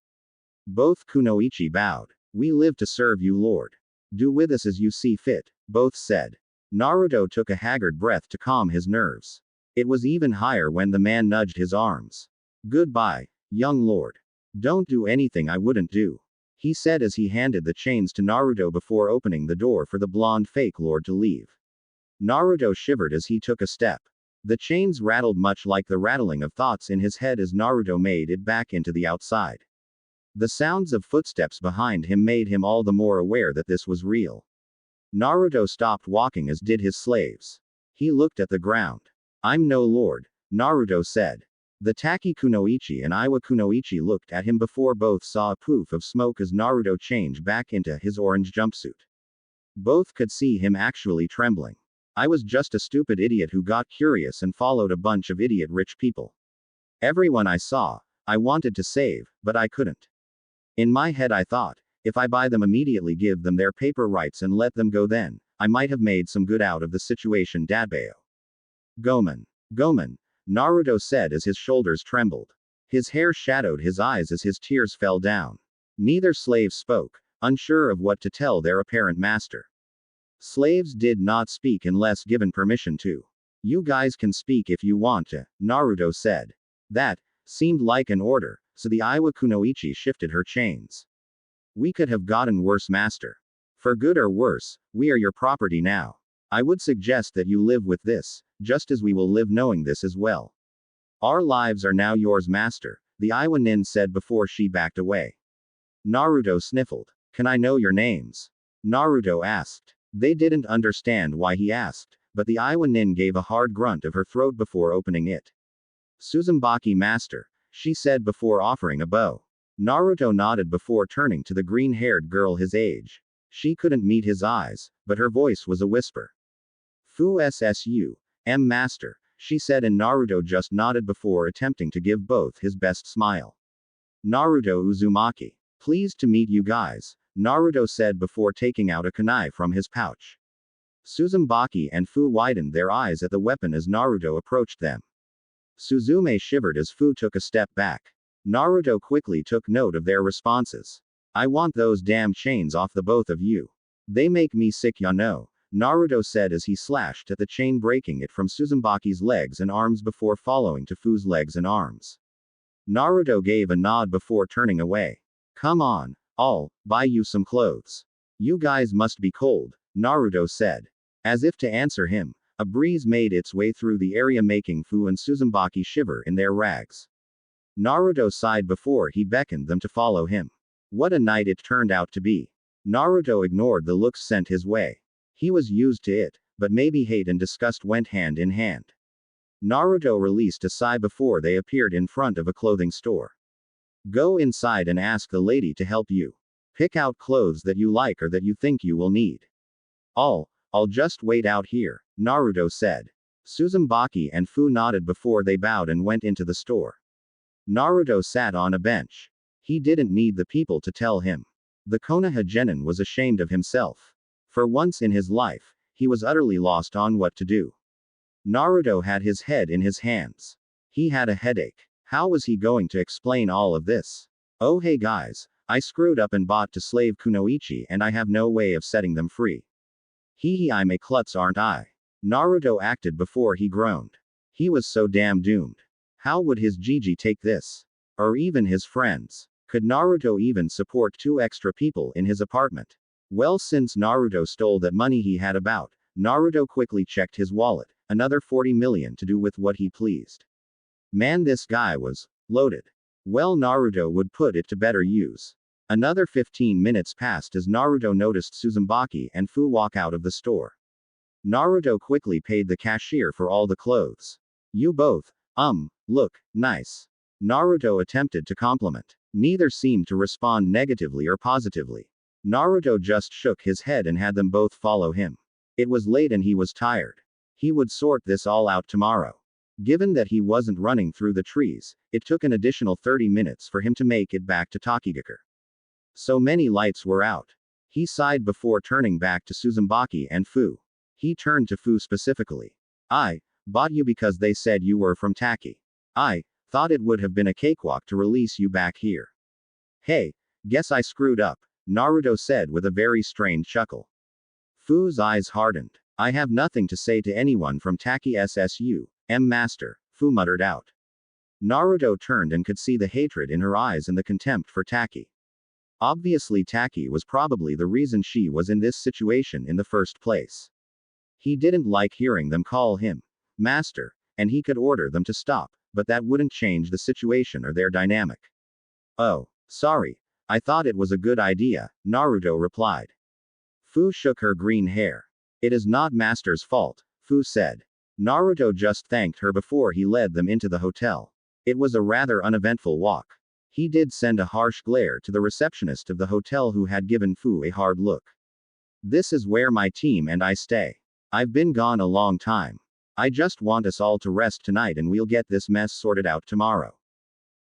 Both kunoichi bowed. We live to serve you, lord. Do with us as you see fit, both said. Naruto took a haggard breath to calm his nerves. It was even higher when the man nudged his arms. Goodbye, young lord. Don't do anything I wouldn't do, he said as he handed the chains to Naruto before opening the door for the blonde fake lord to leave. Naruto shivered as he took a step. The chains rattled much like the rattling of thoughts in his head as Naruto made it back into the outside. The sounds of footsteps behind him made him all the more aware that this was real. Naruto stopped walking as did his slaves. He looked at the ground. I'm no lord, Naruto said. The Taki kunoichi and Iwa kunoichi looked at him before both saw a poof of smoke as Naruto changed back into his orange jumpsuit. Both could see him actually trembling. I was just a stupid idiot who got curious and followed a bunch of idiot rich people. Everyone I saw, I wanted to save, but I couldn't. In my head I thought, if I buy them immediately, give them their paper rights and let them go, then I might have made some good out of the situation. Dadbayo. Gomen. Gomen, Naruto said as his shoulders trembled. His hair shadowed his eyes as his tears fell down. Neither slave spoke, unsure of what to tell their apparent master. Slaves did not speak unless given permission to. You guys can speak if you want to, Naruto said. That seemed like an order, so the Iwa kunoichi shifted her chains. We could have gotten worse, master. For good or worse, we are your property now. I would suggest that you live with this, just as we will live knowing this as well. Our lives are now yours, master, the Iwa Nin said before she backed away. Naruto sniffled. Can I know your names? Naruto asked. They didn't understand why he asked, but the Iwa Nin gave a hard grunt of her throat before opening it. Uzumaki master, she said before offering a bow. Naruto nodded before turning to the green-haired girl his age. She couldn't meet his eyes, but her voice was a whisper. Fu SSU, M master, she said, and Naruto just nodded before attempting to give both his best smile. Naruto Uzumaki. Pleased to meet you guys, Naruto said before taking out a kunai from his pouch. Uzumaki and Fu widened their eyes at the weapon as Naruto approached them. Suzume shivered as Fu took a step back. Naruto quickly took note of their responses. I want those damn chains off the both of you. They make me sick, ya know, Naruto said as he slashed at the chain, breaking it from Uzumbaki's legs and arms before following to Fu's legs and arms. Naruto gave a nod before turning away. Come on, I'll buy you some clothes. You guys must be cold, Naruto said. As if to answer him, a breeze made its way through the area, making Fu and Uzumaki shiver in their rags. Naruto sighed before he beckoned them to follow him. What a night it turned out to be. Naruto ignored the looks sent his way. He was used to it, but maybe hate and disgust went hand in hand. Naruto released a sigh before they appeared in front of a clothing store. Go inside and ask the lady to help you. Pick out clothes that you like or that you think you will need. I'll just wait out here, Naruto said. Uzumaki and Fu nodded before they bowed and went into the store. Naruto sat on a bench. He didn't need the people to tell him. The Konoha genin was ashamed of himself. For once in his life, he was utterly lost on what to do. Naruto had his head in his hands. He had a headache. How was he going to explain all of this? Oh hey guys, I screwed up and bought to slave Kunoichi and I have no way of setting them free. Hee I'm a klutz, aren't I? Naruto acted before he groaned. He was so damn doomed. How would his Gigi take this? Or even his friends? Could Naruto even support 2 extra people in his apartment? Well, since Naruto stole that money he had about, Naruto quickly checked his wallet, another 40 million to do with what he pleased. Man, this guy was loaded. Well, Naruto would put it to better use. Another 15 minutes passed as Naruto noticed Uzumaki and Fu walk out of the store. Naruto quickly paid the cashier for all the clothes. You both, look nice. Naruto attempted to compliment. Neither seemed to respond negatively or positively. Naruto just shook his head and had them both follow him. It was late and he was tired. He would sort this all out tomorrow. Given that he wasn't running through the trees, it took an additional 30 minutes for him to make it back to Tokigakure. So many lights were out. He sighed before turning back to Uzumaki and Fu. He turned to Fu specifically. I bought you because they said you were from Taki. I thought it would have been a cakewalk to release you back here. Hey, guess I screwed up, Naruto said with a very strange chuckle. Fu's eyes hardened. I have nothing to say to anyone from Taki SSU, M master, Fu muttered out. Naruto turned and could see the hatred in her eyes and the contempt for Taki. Obviously Taki was probably the reason she was in this situation in the first place. He didn't like hearing them call him master, and he could order them to stop, but that wouldn't change the situation or their dynamic. Oh, sorry. I thought it was a good idea, Naruto replied. Fu shook her green hair. It is not master's fault, Fu said. Naruto just thanked her before he led them into the hotel. It was a rather uneventful walk. He did send a harsh glare to the receptionist of the hotel who had given Fu a hard look. This is where my team and I stay. I've been gone a long time. I just want us all to rest tonight and we'll get this mess sorted out tomorrow.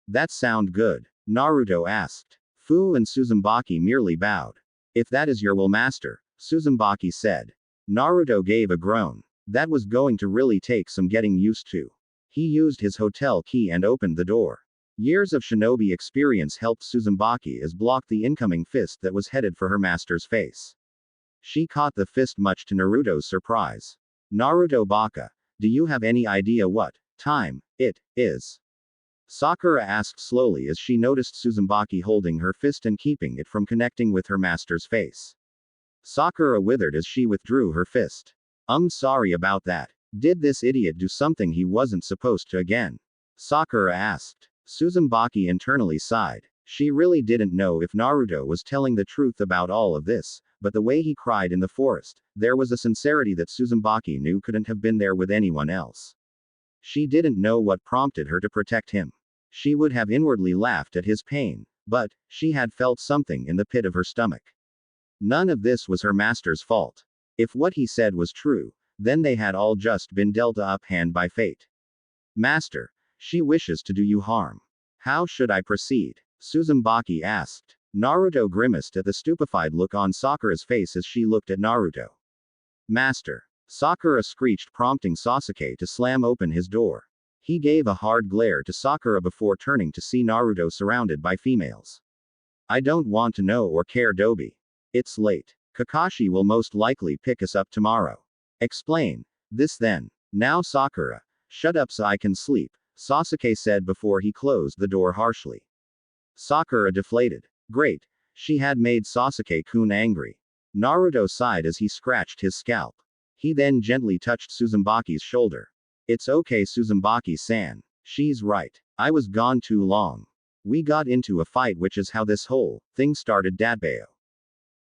That sound good? Naruto asked. Fu and Uzumaki merely bowed. If that is your will, master, Uzumaki said. Naruto gave a groan. That was going to really take some getting used to. He used his hotel key and opened the door. Years of shinobi experience helped Uzumaki as blocked the incoming fist that was headed for her master's face. She caught the fist much to Naruto's surprise. Naruto baka, do you have any idea what time it is? Sakura asked slowly as she noticed Uzumaki holding her fist and keeping it from connecting with her master's face. Sakura withered as she withdrew her fist. Sorry about that. Did this idiot do something he wasn't supposed to again? Sakura asked. Uzumaki internally sighed. She really didn't know if Naruto was telling the truth about all of this, but the way he cried in the forest, there was a sincerity that Uzumaki knew couldn't have been there with anyone else. She didn't know what prompted her to protect him. She would have inwardly laughed at his pain, but she had felt something in the pit of her stomach. None of this was her master's fault. If what he said was true, then they had all just been dealt a hand by fate. Master, she wishes to do you harm. How should I proceed? Uzumaki asked. Naruto grimaced at the stupefied look on Sakura's face as she looked at Naruto. Master. Sakura screeched, prompting Sasuke to slam open his door. He gave a hard glare to Sakura before turning to see Naruto surrounded by females. I don't want to know or care, Dobi. It's late. Kakashi will most likely pick us up tomorrow. Explain this then. Now Sakura. Shut up so I can sleep, Sasuke said before he closed the door harshly. Sakura deflated. Great. She had made Sasuke-kun angry. Naruto sighed as he scratched his scalp. He then gently touched Uzumbaki's shoulder. It's okay, Uzumaki-san. She's right. I was gone too long. We got into a fight, which is how this whole thing started, Dadbao.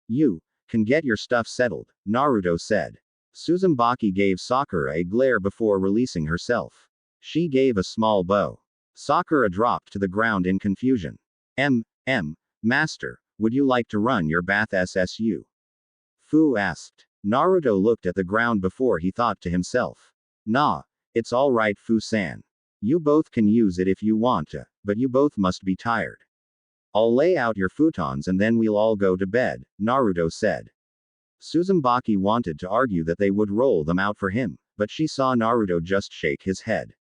You can get your stuff settled, Naruto said. Uzumaki gave Sakura a glare before releasing herself. She gave a small bow. Sakura dropped to the ground in confusion. Master, would you like to run your bath xSuzumebachi? Asked. Naruto looked at the ground before he thought to himself. Nah, it's alright, Fu-san. You both can use it if you want to, but you both must be tired. I'll lay out your futons and then we'll all go to bed, Naruto said. Uzumaki wanted to argue that they would roll them out for him, but she saw Naruto just shake his head.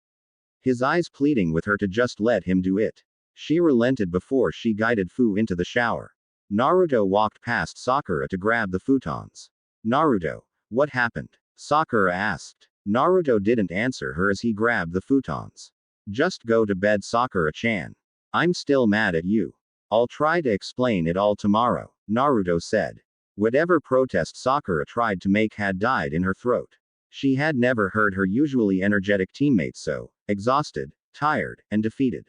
His eyes pleading with her to just let him do it. She relented before she guided Fu into the shower. Naruto walked past Sakura to grab the futons. Naruto, what happened? Sakura asked. Naruto didn't answer her as he grabbed the futons. Just go to bed, Sakura-chan. I'm still mad at you. I'll try to explain it all tomorrow, Naruto said. Whatever protest Sakura tried to make had died in her throat. She had never heard her usually energetic teammates so exhausted, tired, and defeated.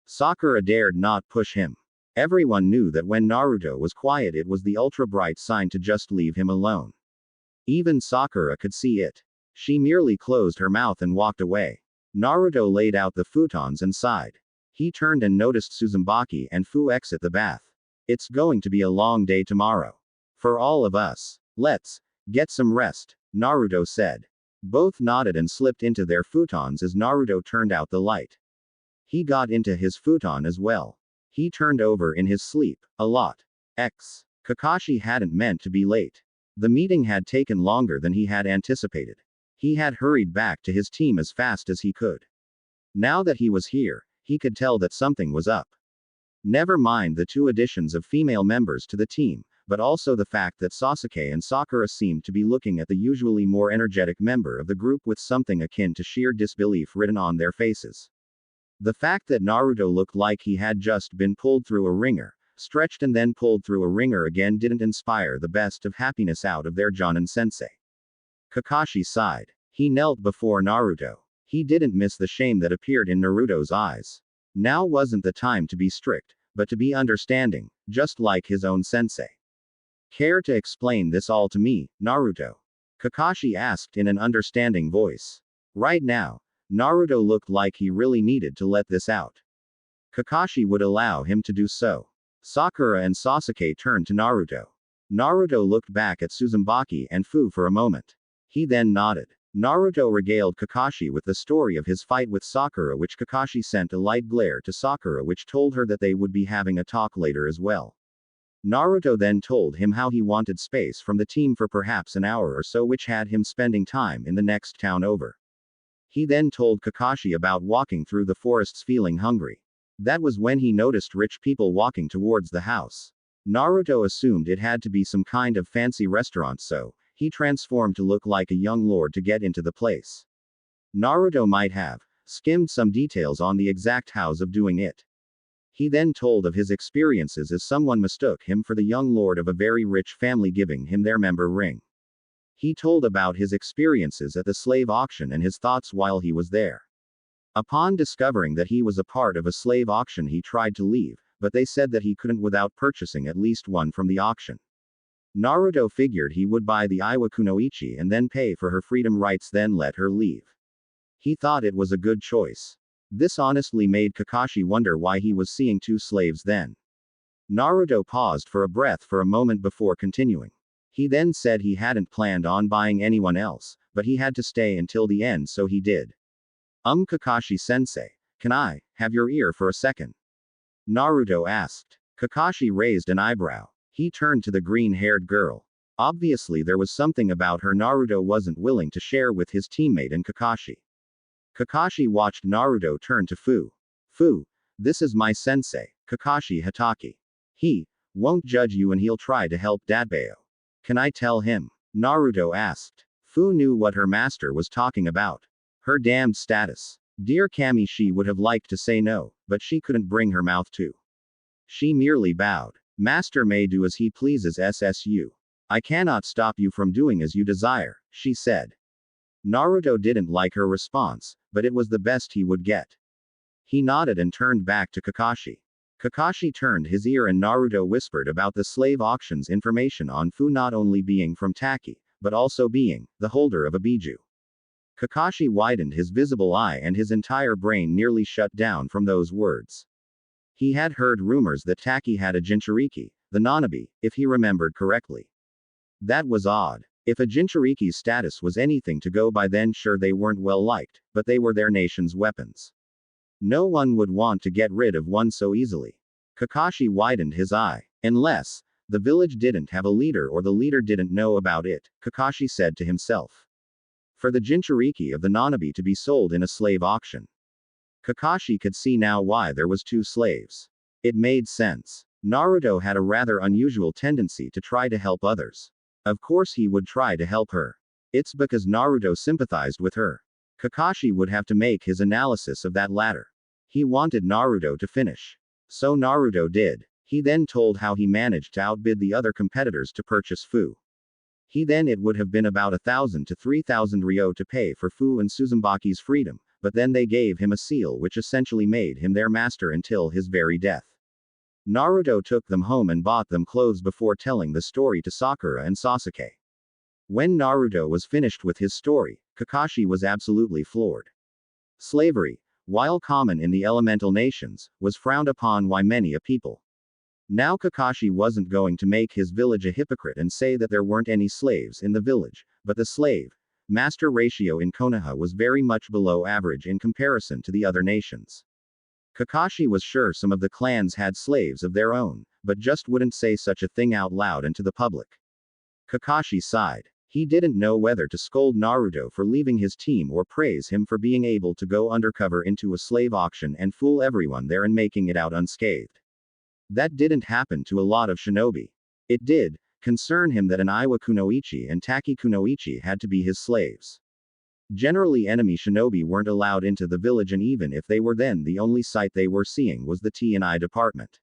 Sakura dared not push him. Everyone knew that when Naruto was quiet, it was the ultra-bright sign to just leave him alone. Even Sakura could see it. She merely closed her mouth and walked away. Naruto laid out the futons and sighed. He turned and noticed Uzumaki and Fu exit the bath. It's going to be a long day tomorrow. For all of us. Let's get some rest, Naruto said. Both nodded and slipped into their futons as Naruto turned out the light. He got into his futon as well. He turned over in his sleep, a lot. Kakashi hadn't meant to be late. The meeting had taken longer than he had anticipated. He had hurried back to his team as fast as he could. Now that he was here, he could tell that something was up. Never mind the 2 additions of female members to the team, but also the fact that Sasuke and Sakura seemed to be looking at the usually more energetic member of the group with something akin to sheer disbelief written on their faces. The fact that Naruto looked like he had just been pulled through a ringer, stretched and then pulled through a ringer again didn't inspire the best of happiness out of their Jonin-sensei. Kakashi sighed. He knelt before Naruto. He didn't miss the shame that appeared in Naruto's eyes. Now wasn't the time to be strict, but to be understanding, just like his own sensei. Care to explain this all to me, Naruto? Kakashi asked in an understanding voice. Right now, Naruto looked like he really needed to let this out. Kakashi would allow him to do so. Sakura and Sasuke turned to Naruto. Naruto looked back at Uzumaki and Fu for a moment. He then nodded. Naruto regaled Kakashi with the story of his fight with Sakura, which Kakashi sent a light glare to Sakura, which told her that they would be having a talk later as well. Naruto then told him how he wanted space from the team for perhaps an hour or so, which had him spending time in the next town over. He then told Kakashi about walking through the forests feeling hungry. That was when he noticed rich people walking towards the house. Naruto assumed it had to be some kind of fancy restaurant, so he transformed to look like a young lord to get into the place. Naruto might have skimmed some details on the exact hows of doing it. He then told of his experiences as someone mistook him for the young lord of a very rich family, giving him their member ring. He told about his experiences at the slave auction and his thoughts while he was there. Upon discovering that he was a part of a slave auction, he tried to leave, but they said that he couldn't without purchasing at least one from the auction. Naruto figured he would buy the Iwakunoichi and then pay for her freedom rights, then let her leave. He thought it was a good choice. This honestly made Kakashi wonder why he was seeing two slaves then. Naruto paused for a breath for a moment before continuing. He then said he hadn't planned on buying anyone else, but he had to stay until the end, so he did. Kakashi-sensei, can I have your ear for a second? Naruto asked. Kakashi raised an eyebrow. He turned to the green-haired girl. Obviously there was something about her Naruto wasn't willing to share with his teammate and Kakashi. Kakashi watched Naruto turn to Fu. Fu, this is my sensei, Kakashi Hatake. He won't judge you and he'll try to help Datbeo. Can I tell him? Naruto asked. Fu knew what her master was talking about. Her damned status. Dear Kami, she would have liked to say no, but she couldn't bring her mouth to. She merely bowed. Master may do as he pleases, SSU. I cannot stop you from doing as you desire, she said. Naruto didn't like her response, but it was the best he would get. He nodded and turned back to Kakashi. Kakashi turned his ear and Naruto whispered about the slave auction's information on Fu not only being from Taki, but also being the holder of a biju. Kakashi widened his visible eye and his entire brain nearly shut down from those words. He had heard rumors that Taki had a Jinchuriki, the Nanabi, if he remembered correctly. That was odd. If a Jinchuriki's status was anything to go by, then sure they weren't well liked, but they were their nation's weapons. No one would want to get rid of one so easily. Kakashi widened his eye. Unless the village didn't have a leader or the leader didn't know about it, Kakashi said to himself. For the Jinchuriki of the Nanabi to be sold in a slave auction. Kakashi could see now why there was two slaves. It made sense. Naruto had a rather unusual tendency to try to help others. Of course he would try to help her. It's because Naruto sympathized with her. Kakashi would have to make his analysis of that latter. He wanted Naruto to finish. So Naruto did. He then told how he managed to outbid the other competitors to purchase Fu. It would have been about 1,000 to 3,000 ryo to pay for Fu and Suzumebachi's freedom, but then they gave him a seal which essentially made him their master until his very death. Naruto took them home and bought them clothes before telling the story to Sakura and Sasuke. When Naruto was finished with his story, Kakashi was absolutely floored. Slavery, while common in the elemental nations, was frowned upon by many a people. Now Kakashi wasn't going to make his village a hypocrite and say that there weren't any slaves in the village, but the slave master ratio in Konoha was very much below average in comparison to the other nations. Kakashi was sure some of the clans had slaves of their own, but just wouldn't say such a thing out loud and to the public. Kakashi sighed. He didn't know whether to scold Naruto for leaving his team or praise him for being able to go undercover into a slave auction and fool everyone there and making it out unscathed. That didn't happen to a lot of shinobi. It did concern him that an Iwakunoichi and Takikunoichi had to be his slaves. Generally enemy shinobi weren't allowed into the village, and even if they were, then the only sight they were seeing was the T&I department.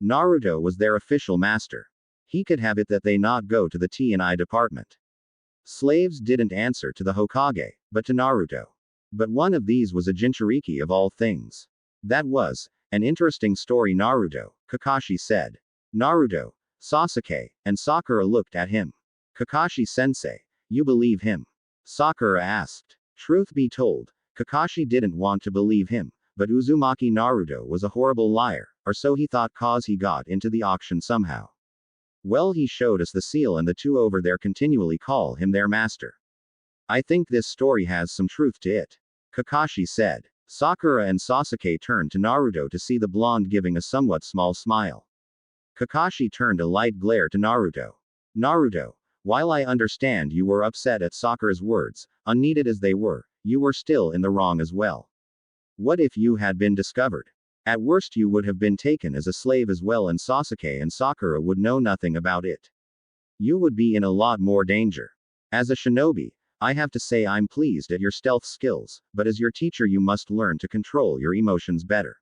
Naruto was their official master. He could have it that they not go to the T&I department. Slaves didn't answer to the Hokage, but to Naruto. But one of these was a Jinchuriki of all things. That was an interesting story, Naruto, Kakashi said. Naruto, Sasuke, and Sakura looked at him. Kakashi-sensei, you believe him? Sakura asked. Truth be told, Kakashi didn't want to believe him, but Uzumaki Naruto was a horrible liar, or so he thought, cause he got into the auction somehow. Well, he showed us the seal and the two over there continually call him their master. I think this story has some truth to it, Kakashi said. Sakura and Sasuke turned to Naruto to see the blonde giving a somewhat small smile. Kakashi turned a light glare to Naruto. Naruto, while I understand you were upset at Sakura's words, unneeded as they were, you were still in the wrong as well. What if you had been discovered? At worst you would have been taken as a slave as well, and Sasuke and Sakura would know nothing about it. You would be in a lot more danger. As a shinobi, I have to say I'm pleased at your stealth skills, but as your teacher you must learn to control your emotions better.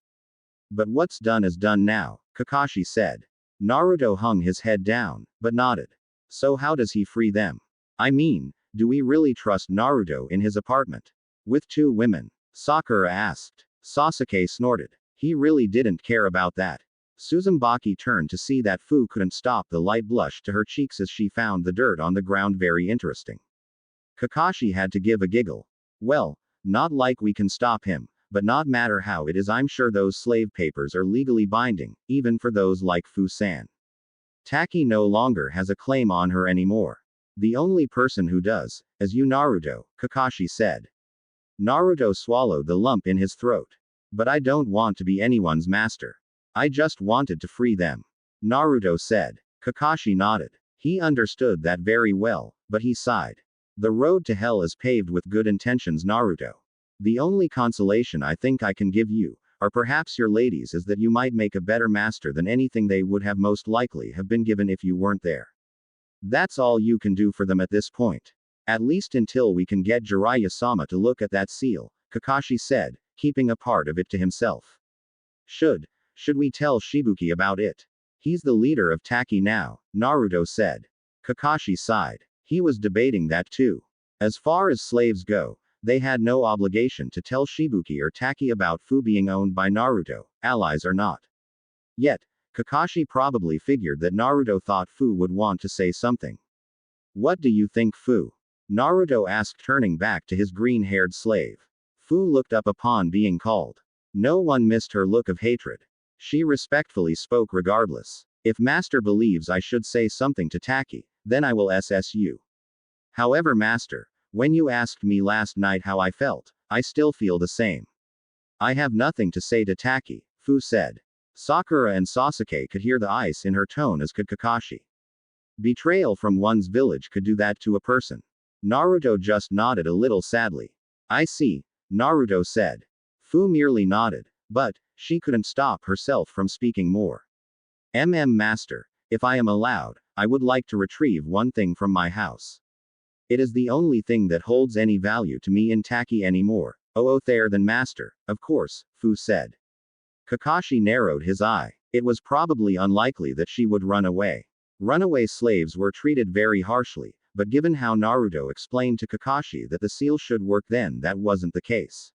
But what's done is done now, Kakashi said. Naruto hung his head down, but nodded. So how does he free them? I mean, do we really trust Naruto in his apartment? With two women? Sakura asked. Sasuke snorted. He really didn't care about that. Uzumaki turned to see that Fu couldn't stop the light blush to her cheeks as she found the dirt on the ground very interesting. Kakashi had to give a giggle. Well, not like we can stop him, but not matter how it is, I'm sure those slave papers are legally binding, even for those like Fu-san. Taki no longer has a claim on her anymore. The only person who does, is you Naruto, Kakashi said. Naruto swallowed the lump in his throat. But I don't want to be anyone's master. I just wanted to free them. Naruto said. Kakashi nodded. He understood that very well, but he sighed. The road to hell is paved with good intentions, Naruto. The only consolation I think I can give you, or perhaps your ladies, is that you might make a better master than anything they would have most likely have been given if you weren't there. That's all you can do for them at this point. At least until we can get Jiraiya-sama to look at that seal, Kakashi said, keeping a part of it to himself. Should we tell Shibuki about it? He's the leader of Taki now, Naruto said. Kakashi sighed. He was debating that too. As far as slaves go, they had no obligation to tell Shibuki or Taki about Fu being owned by Naruto, allies or not. Yet, Kakashi probably figured that Naruto thought Fu would want to say something. What do you think, Fu? Naruto asked, turning back to his green-haired slave. Fu looked up upon being called. No one missed her look of hatred. She respectfully spoke regardless. If Master believes I should say something to Taki, then I will SSU. However, Master, when you asked me last night how I felt, I still feel the same. I have nothing to say to Taki, Fu said. Sakura and Sasuke could hear the ice in her tone, as could Kakashi. Betrayal from one's village could do that to a person. Naruto just nodded a little sadly. I see, Naruto said. Fu merely nodded, but she couldn't stop herself from speaking more. Master, if I am allowed, I would like to retrieve one thing from my house. It is the only thing that holds any value to me in Taki anymore. Oh, there then, Master, of course, Fu said. Kakashi narrowed his eye. It was probably unlikely that she would run away. Runaway slaves were treated very harshly, but given how Naruto explained to Kakashi that the seal should work, then that wasn't the case.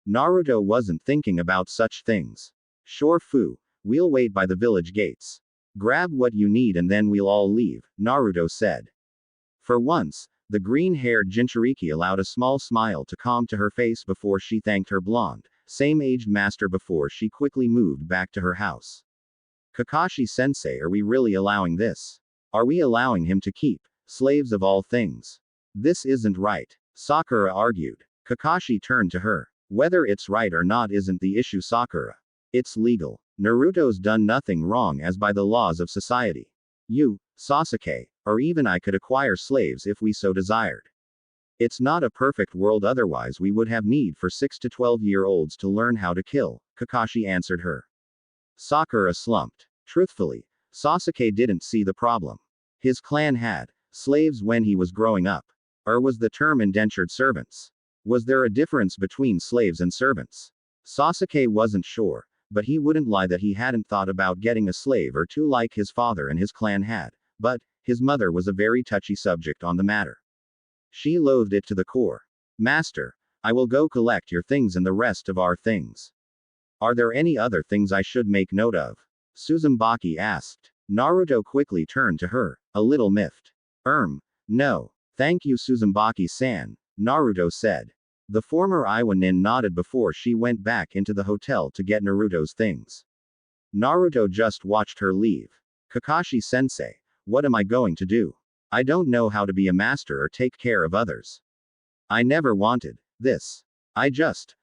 Naruto wasn't thinking about such things. Sure, Fu, we'll wait by the village gates. Grab what you need and then we'll all leave, Naruto said. For once, the green-haired Jinchuriki allowed a small smile to come to her face before she thanked her blonde, same-aged master before she quickly moved back to her house. Kakashi-sensei, are we really allowing this? Are we allowing him to keep slaves of all things? This isn't right, Sakura argued. Kakashi turned to her. Whether it's right or not isn't the issue, Sakura. It's legal. Naruto's done nothing wrong as by the laws of society. You, Sasuke, or even I could acquire slaves if we so desired. It's not a perfect world, otherwise we would have need for 6 to 12-year-olds to learn how to kill, Kakashi answered her. Sakura slumped. Truthfully, Sasuke didn't see the problem. His clan had slaves when he was growing up. Or was the term indentured servants? Was there a difference between slaves and servants? Sasuke wasn't sure, but he wouldn't lie that he hadn't thought about getting a slave or two like his father and his clan had. But his mother was a very touchy subject on the matter. She loathed it to the core. Master, I will go collect your things and the rest of our things. Are there any other things I should make note of? Uzumaki asked. Naruto quickly turned to her, a little miffed. No. Thank you, Uzumaki-san, Naruto said. The former Iwanin nodded before she went back into the hotel to get Naruto's things. Naruto just watched her leave. Kakashi-sensei, what am I going to do? I don't know how to be a master or take care of others. I never wanted this. I just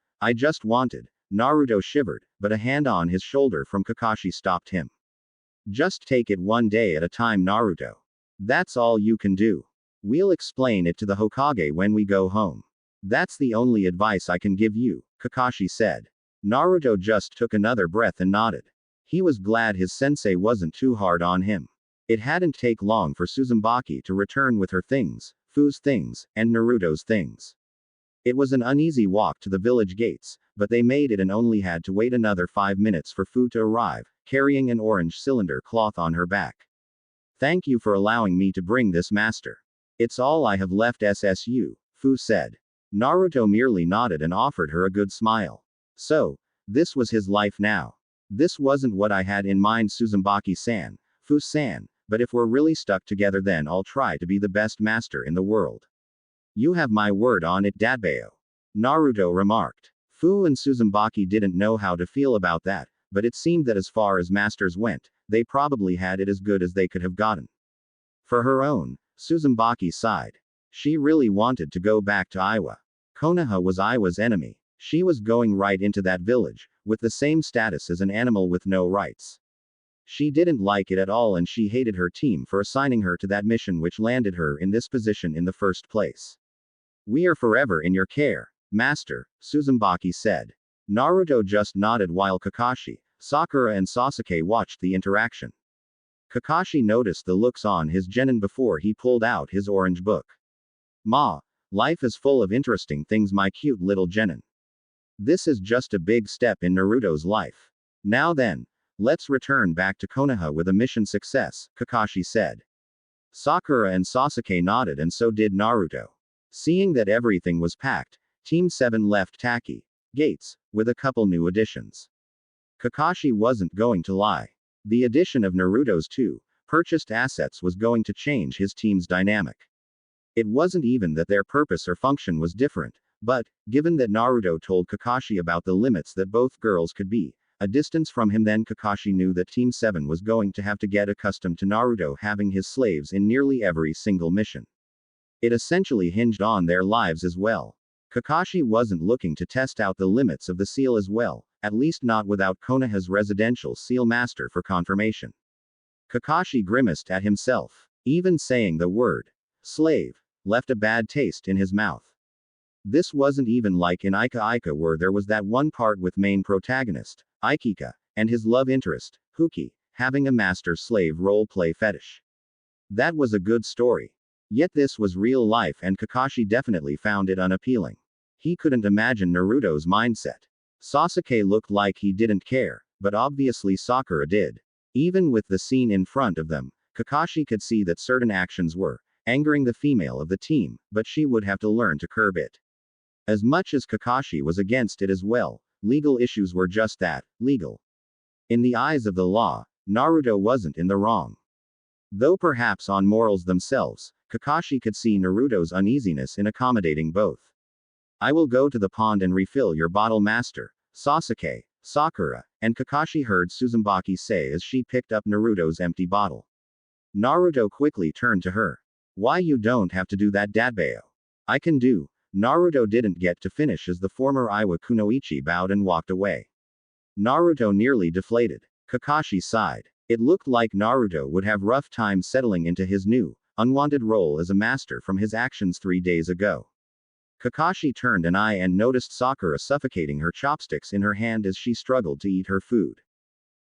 wanted. Naruto shivered, but a hand on his shoulder from Kakashi stopped him. Just take it one day at a time, Naruto. That's all you can do. We'll explain it to the Hokage when we go home. That's the only advice I can give you, Kakashi said. Naruto just took another breath and nodded. He was glad his sensei wasn't too hard on him. It hadn't taken long for Uzumaki to return with her things, Fu's things, and Naruto's things. It was an uneasy walk to the village gates, but they made it and only had to wait another 5 minutes for Fu to arrive, carrying an orange cylinder cloth on her back. Thank you for allowing me to bring this, master. It's all I have left, SSU, Fu said. Naruto merely nodded and offered her a good smile. So, this was his life now. This wasn't what I had in mind, Uzumaki-san, Fu-san, but if we're really stuck together then I'll try to be the best master in the world. You have my word on it, Dadbao. Naruto remarked. Fu and Uzumaki didn't know how to feel about that, but it seemed that as far as masters went, they probably had it as good as they could have gotten. For her own, Uzumaki sighed. She really wanted to go back to Iwa. Konoha was Iwa's enemy. She was going right into that village, with the same status as an animal with no rights. She didn't like it at all and she hated her team for assigning her to that mission which landed her in this position in the first place. We are forever in your care, master, Uzumaki said. Naruto just nodded while Kakashi, Sakura and Sasuke watched the interaction. Kakashi noticed the looks on his genin before he pulled out his orange book. Ma, life is full of interesting things, my cute little genin. This is just a big step in Naruto's life. Now then, let's return back to Konoha with a mission success, Kakashi said. Sakura and Sasuke nodded and so did Naruto. Seeing that everything was packed, Team 7 left Taki gates, with a couple new additions. Kakashi wasn't going to lie. The addition of Naruto's 2 purchased assets was going to change his team's dynamic. It wasn't even that their purpose or function was different, but, given that Naruto told Kakashi about the limits that both girls could be, a distance from him, then Kakashi knew that Team 7 was going to have to get accustomed to Naruto having his slaves in nearly every single mission. It essentially hinged on their lives as well. Kakashi wasn't looking to test out the limits of the seal as well, at least not without Konoha's residential seal master for confirmation. Kakashi grimaced at himself. Even saying the word slave left a bad taste in his mouth. This wasn't even like in Ika Ika, where there was that one part with main protagonist, Ikika, and his love interest, Huki, having a master-slave role-play fetish. That was a good story. Yet this was real life and Kakashi definitely found it unappealing. He couldn't imagine Naruto's mindset. Sasuke looked like he didn't care, but obviously Sakura did. Even with the scene in front of them, Kakashi could see that certain actions were angering the female of the team, but she would have to learn to curb it. As much as Kakashi was against it as well, legal issues were just that, legal. In the eyes of the law, Naruto wasn't in the wrong. Though perhaps on morals themselves, Kakashi could see Naruto's uneasiness in accommodating both. I will go to the pond and refill your bottle, master, Sasuke, Sakura, and Kakashi heard Uzumaki say as she picked up Naruto's empty bottle. Naruto quickly turned to her. Why, you don't have to do that, Dadbao. I can do. Naruto didn't get to finish as the former Iwa Kunoichi bowed and walked away. Naruto nearly deflated. Kakashi sighed. It looked like Naruto would have rough time settling into his new, unwanted role as a master from his actions 3 days ago. Kakashi turned an eye and noticed Sakura suffocating her chopsticks in her hand as she struggled to eat her food.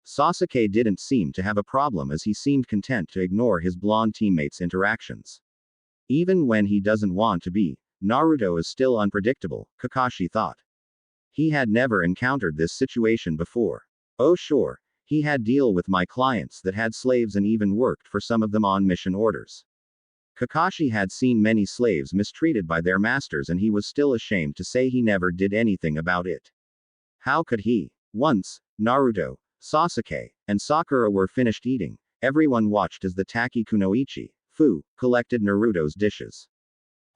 Sasuke didn't seem to have a problem as he seemed content to ignore his blonde teammates' interactions. Even when he doesn't want to be, Naruto is still unpredictable, Kakashi thought. He had never encountered this situation before. Oh sure, he had deal with my clients that had slaves and even worked for some of them on mission orders. Kakashi had seen many slaves mistreated by their masters and he was still ashamed to say he never did anything about it. How could he? Once, Naruto, Sasuke, and Sakura were finished eating, everyone watched as the Taki Kunoichi, Fu, collected Naruto's dishes.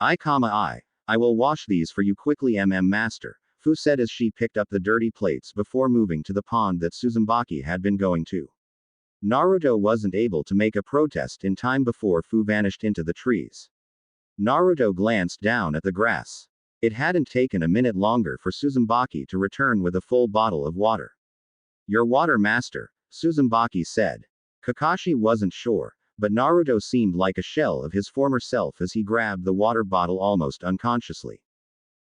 I will wash these for you quickly, master, Fu said as she picked up the dirty plates before moving to the pond that Uzumaki had been going to. Naruto wasn't able to make a protest in time before Fu vanished into the trees. Naruto glanced down at the grass. It hadn't taken a minute longer for Uzumaki to return with a full bottle of water. Your water, master, Uzumaki said. Kakashi wasn't sure, but Naruto seemed like a shell of his former self as he grabbed the water bottle almost unconsciously.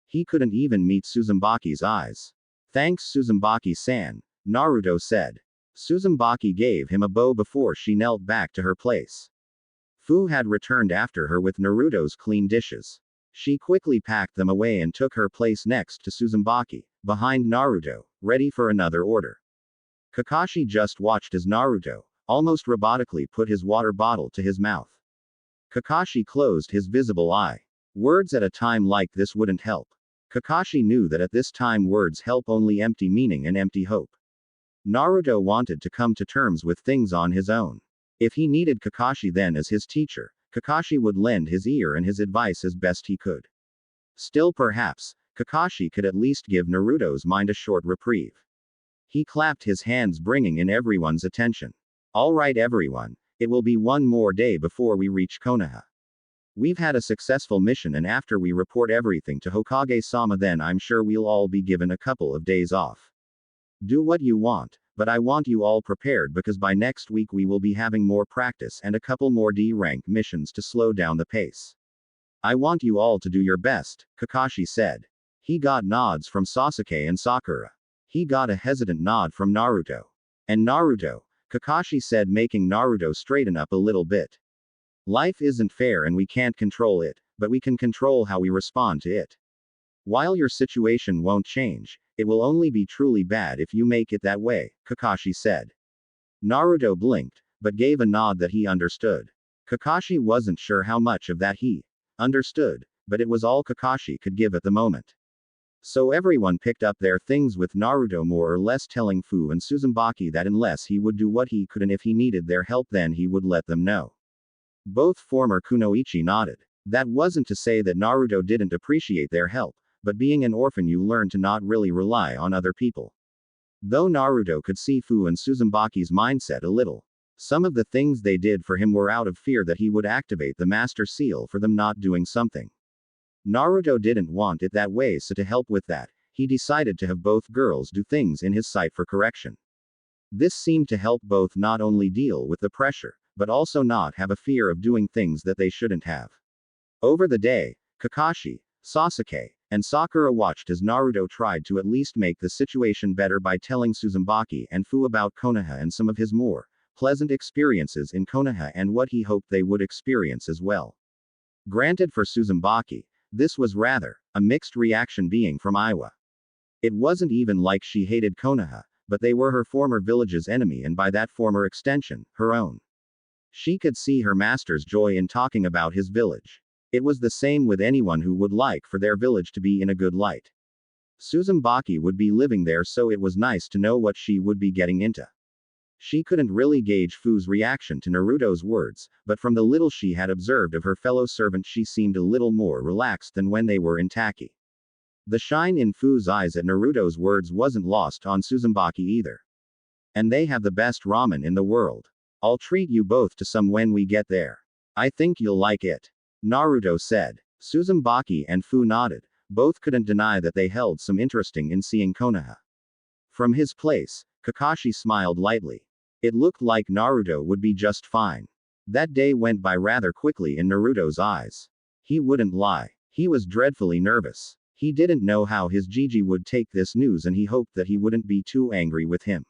He couldn't even meet Uzumbaki's eyes. Thanks, Uzumaki-san, Naruto said. Uzumaki gave him a bow before she knelt back to her place. Fu had returned after her with Naruto's clean dishes. She quickly packed them away and took her place next to Uzumaki, behind Naruto, ready for another order. Kakashi just watched as Naruto, almost robotically, put his water bottle to his mouth. Kakashi closed his visible eye. Words at a time like this wouldn't help. Kakashi knew that at this time words help only empty meaning and empty hope. Naruto wanted to come to terms with things on his own. If he needed Kakashi then as his teacher, Kakashi would lend his ear and his advice as best he could. Still, perhaps, Kakashi could at least give Naruto's mind a short reprieve. He clapped his hands, bringing in everyone's attention. All right, everyone, it will be one more day before we reach Konoha. We've had a successful mission, and after we report everything to Hokage-sama, then I'm sure we'll all be given a couple of days off. Do what you want, but I want you all prepared because by next week we will be having more practice and a couple more D-rank missions to slow down the pace. I want you all to do your best, Kakashi said. He got nods from Sasuke and Sakura. He got a hesitant nod from Naruto. And Naruto, Kakashi said, making Naruto straighten up a little bit. Life isn't fair and we can't control it, but we can control how we respond to it. While your situation won't change, it will only be truly bad if you make it that way, Kakashi said. Naruto blinked, but gave a nod that he understood. Kakashi wasn't sure how much of that he understood, but it was all Kakashi could give at the moment. So everyone picked up their things, with Naruto more or less telling Fu and Uzumaki that unless he would do what he could and if he needed their help then he would let them know. Both former kunoichi nodded. That wasn't to say that Naruto didn't appreciate their help, but being an orphan you learn to not really rely on other people. Though Naruto could see Fu and Uzumbaki's mindset a little. Some of the things they did for him were out of fear that he would activate the Master Seal for them not doing something. Naruto didn't want it that way, so to help with that, he decided to have both girls do things in his sight for correction. This seemed to help both not only deal with the pressure, but also not have a fear of doing things that they shouldn't have. Over the day, Kakashi, Sasuke, and Sakura watched as Naruto tried to at least make the situation better by telling Uzumaki and Fu about Konoha and some of his more pleasant experiences in Konoha and what he hoped they would experience as well. Granted, for Uzumaki, this was rather a mixed reaction, being from Iowa. It wasn't even like she hated Konoha, but they were her former village's enemy and by that former extension, her own. She could see her master's joy in talking about his village. It was the same with anyone who would like for their village to be in a good light. Uzumaki would be living there, so it was nice to know what she would be getting into. She couldn't really gauge Fu's reaction to Naruto's words, but from the little she had observed of her fellow servant she seemed a little more relaxed than when they were in Taki. The shine in Fu's eyes at Naruto's words wasn't lost on Uzumaki either. And they have the best ramen in the world. I'll treat you both to some when we get there. I think you'll like it, Naruto said. Uzumaki and Fu nodded. Both couldn't deny that they held some interesting in seeing Konoha. From his place, Kakashi smiled lightly. It looked like Naruto would be just fine. That day went by rather quickly in Naruto's eyes. He wouldn't lie. He was dreadfully nervous. He didn't know how his Gigi would take this news and he hoped that he wouldn't be too angry with him.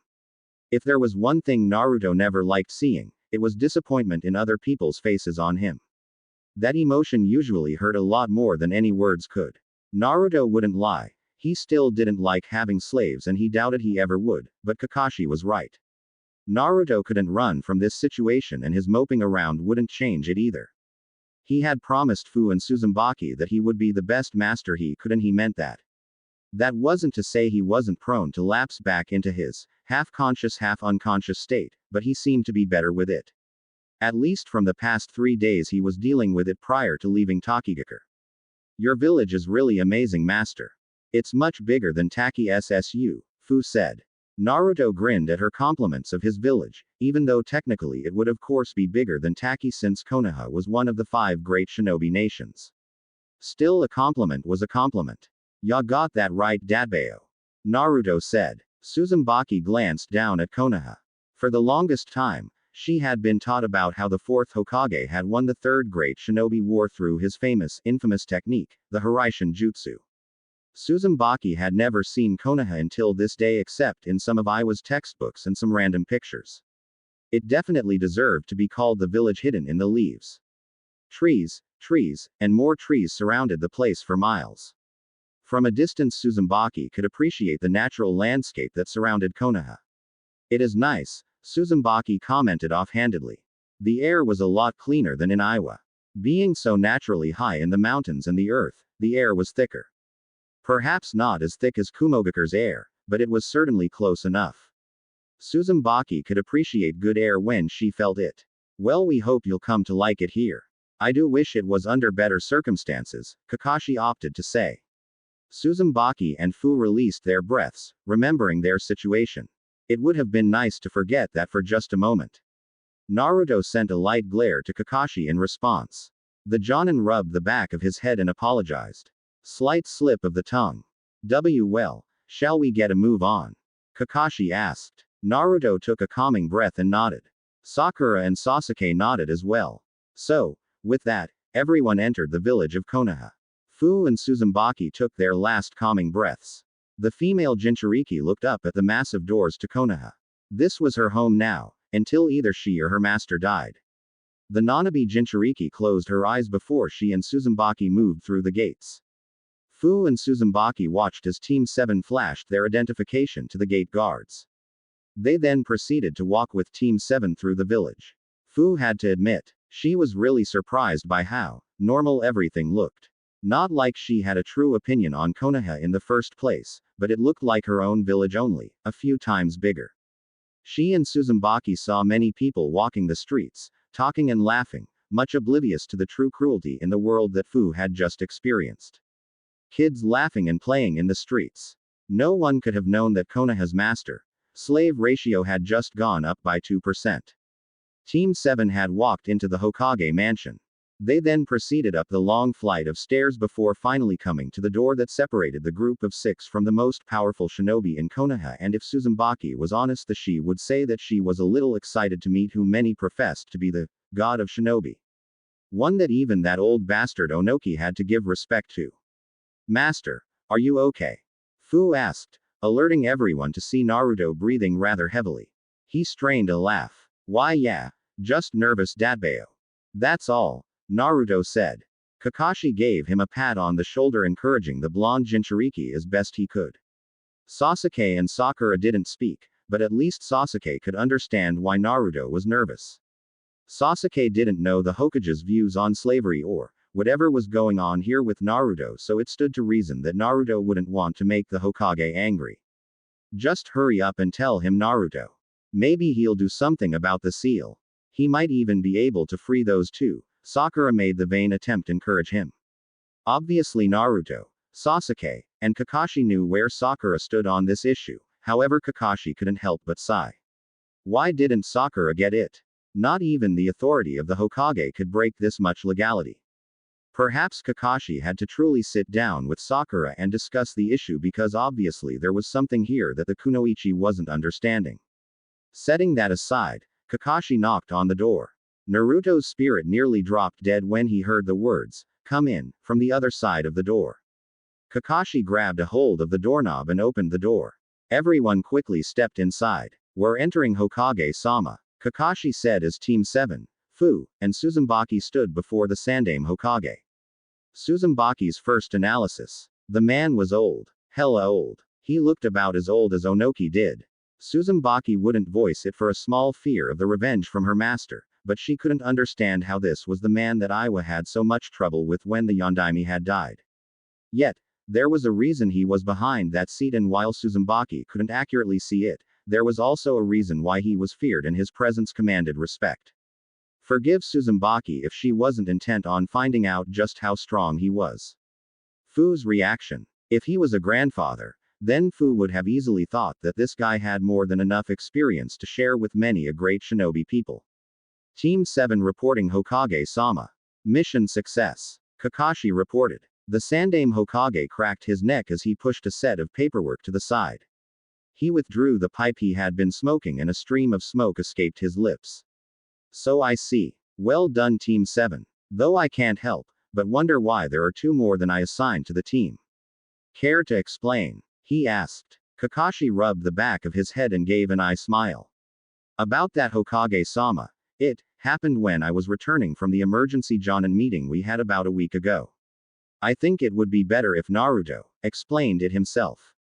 If there was one thing Naruto never liked seeing, it was disappointment in other people's faces on him. That emotion usually hurt a lot more than any words could. Naruto wouldn't lie. He still didn't like having slaves and he doubted he ever would, but Kakashi was right. Naruto couldn't run from this situation and his moping around wouldn't change it either. He had promised Fu and Uzumaki that he would be the best master he could and he meant that. That wasn't to say he wasn't prone to lapse back into his half-conscious half-unconscious state, but he seemed to be better with it. At least from the past 3 days he was dealing with it prior to leaving Takigakure. Your village is really amazing, master. It's much bigger than Taki SSU, Fu said. Naruto grinned at her compliments of his village, even though technically it would of course be bigger than Taki since Konoha was one of the 5 great shinobi nations. Still, a compliment was a compliment. Ya got that right, Dadbao, Naruto said. Uzumaki glanced down at Konoha. For the longest time, she had been taught about how the 4th Hokage had won the 3rd great shinobi war through his infamous technique, the Hiraishin Jutsu. Uzumaki had never seen Konoha until this day except in some of Iwa's textbooks and some random pictures. It definitely deserved to be called the village hidden in the leaves. Trees, Trees, and more trees surrounded the place for miles. From a distance, Uzumaki could appreciate the natural landscape that surrounded Konoha. It is nice, Uzumaki commented offhandedly. The air was a lot cleaner than in Iowa. Being so naturally high in the mountains and the earth, the air was thicker. Perhaps not as thick as Kumogakure's air, but it was certainly close enough. Uzumaki could appreciate good air when she felt it. Well, we hope you'll come to like it here. I do wish it was under better circumstances, Kakashi opted to say. Uzumaki and Fu released their breaths, remembering their situation. It would have been nice to forget that for just a moment. Naruto sent a light glare to Kakashi in response. The Jonin rubbed the back of his head and apologized. Slight slip of the tongue. Well, shall we get a move on? Kakashi asked. Naruto took a calming breath and nodded. Sakura and Sasuke nodded as well. So, with that, everyone entered the village of Konoha. Fu and Uzumaki took their last calming breaths. The female Jinchuriki looked up at the massive doors to Konoha. This was her home now, until either she or her master died. The Nanabe Jinchuriki closed her eyes before she and Uzumaki moved through the gates. Fu and Uzumaki watched as Team 7 flashed their identification to the gate guards. They then proceeded to walk with Team 7 through the village. Fu had to admit, she was really surprised by how normal everything looked. Not like she had a true opinion on Konoha in the first place, but it looked like her own village only, a few times bigger. She and Uzumaki saw many people walking the streets, talking and laughing, much oblivious to the true cruelty in the world that Fu had just experienced. Kids laughing and playing in the streets. No one could have known that Konoha's master-slave ratio had just gone up by 2%. Team 7 had walked into the Hokage mansion. They then proceeded up the long flight of stairs before finally coming to the door that separated the group of 6 from the most powerful shinobi in Konoha, and if Uzumaki was honest, she would say that she was a little excited to meet who many professed to be the god of shinobi. One that even that old bastard Onoki had to give respect to. Master, are you okay? Fu asked, alerting everyone to see Naruto breathing rather heavily. He strained a laugh. Why yeah, just nervous datbayo. That's all, Naruto said. Kakashi gave him a pat on the shoulder, encouraging the blonde Jinchuriki as best he could. Sasuke and Sakura didn't speak, but at least Sasuke could understand why Naruto was nervous. Sasuke didn't know the Hokage's views on slavery or whatever was going on here with Naruto, so it stood to reason that Naruto wouldn't want to make the Hokage angry. Just hurry up and tell him, Naruto. Maybe he'll do something about the seal. He might even be able to free those two. Sakura made the vain attempt to encourage him. Obviously Naruto, Sasuke, and Kakashi knew where Sakura stood on this issue, however Kakashi couldn't help but sigh. Why didn't Sakura get it? Not even the authority of the Hokage could break this much legality. Perhaps Kakashi had to truly sit down with Sakura and discuss the issue, because obviously there was something here that the Kunoichi wasn't understanding. Setting that aside, Kakashi knocked on the door. Naruto's spirit nearly dropped dead when he heard the words, "Come in," from the other side of the door. Kakashi grabbed a hold of the doorknob and opened the door. Everyone quickly stepped inside. We're entering Hokage-sama, Kakashi said as Team 7, Fu, and Uzumaki stood before the Sandaime Hokage. Uzumbaki's first analysis. The man was old. Hella old. He looked about as old as Onoki did. Uzumaki wouldn't voice it for a small fear of the revenge from her master, but she couldn't understand how this was the man that Iwa had so much trouble with when the Yondaime had died. Yet, there was a reason he was behind that seat, and while Uzumaki couldn't accurately see it, there was also a reason why he was feared and his presence commanded respect. Forgive Uzumaki if she wasn't intent on finding out just how strong he was. Fu's reaction. If he was a grandfather, then Fu would have easily thought that this guy had more than enough experience to share with many a great shinobi people. Team 7 reporting Hokage-sama. Mission success. Kakashi reported. The Sandaime Hokage cracked his neck as he pushed a set of paperwork to the side. He withdrew the pipe he had been smoking and a stream of smoke escaped his lips. So I see. Well done Team 7. Though I can't help but wonder why there are 2 more than I assigned to the team. Care to explain? He asked. Kakashi rubbed the back of his head and gave an eye smile. About that Hokage-sama. It happened when I was returning from the emergency Jonin meeting we had about a week ago. I think it would be better if Naruto explained it himself.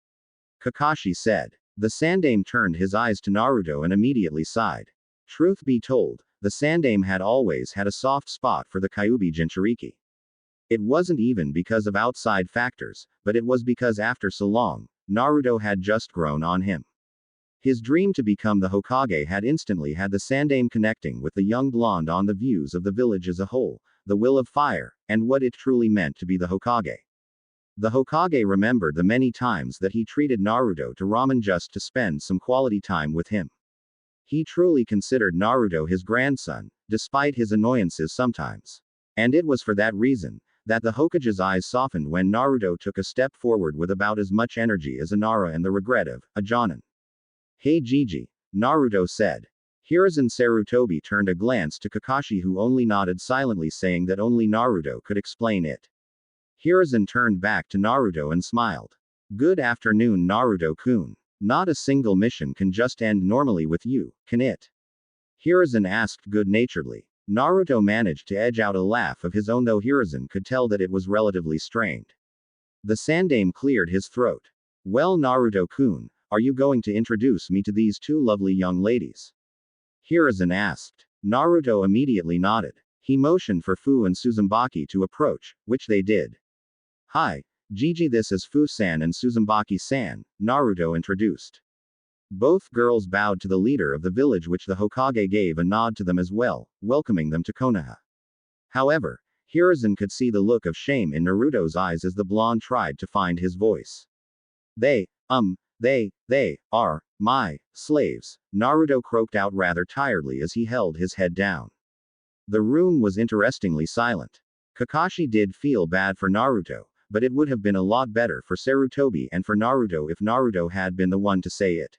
Kakashi said. The Sandame turned his eyes to Naruto and immediately sighed. Truth be told, the Sandame had always had a soft spot for the Kyuubi Jinchuriki. It wasn't even because of outside factors, but it was because after so long, Naruto had just grown on him. His dream to become the Hokage had instantly had the Sandame connecting with the young blonde on the views of the village as a whole, the will of fire, and what it truly meant to be the Hokage. The Hokage remembered the many times that he treated Naruto to ramen just to spend some quality time with him. He truly considered Naruto his grandson, despite his annoyances sometimes. And it was for that reason that the Hokage's eyes softened when Naruto took a step forward with about as much energy as Inara and the regret of a Jonin. Hey Gigi, Naruto said. Hiruzen Sarutobi turned a glance to Kakashi, who only nodded silently, saying that only Naruto could explain it. Hiruzen turned back to Naruto and smiled. Good afternoon, Naruto-kun. Not a single mission can just end normally with you, can it? Hiruzen asked good-naturedly. Naruto managed to edge out a laugh of his own, though Hiruzen could tell that it was relatively strained. The Sandame cleared his throat. Well, Naruto-kun, are you going to introduce me to these two lovely young ladies? Hiruzen asked. Naruto immediately nodded. He motioned for Fu and Uzumaki to approach, which they did. Hi, Gigi, this is Fu-san and Uzumaki-san, Naruto introduced. Both girls bowed to the leader of the village, which the Hokage gave a nod to them as well, welcoming them to Konoha. However, Hiruzen could see the look of shame in Naruto's eyes as the blonde tried to find his voice. They are my slaves, Naruto croaked out rather tiredly as he held his head down. The room was interestingly silent. Kakashi did feel bad for Naruto, but it would have been a lot better for Sarutobi and for Naruto if Naruto had been the one to say it.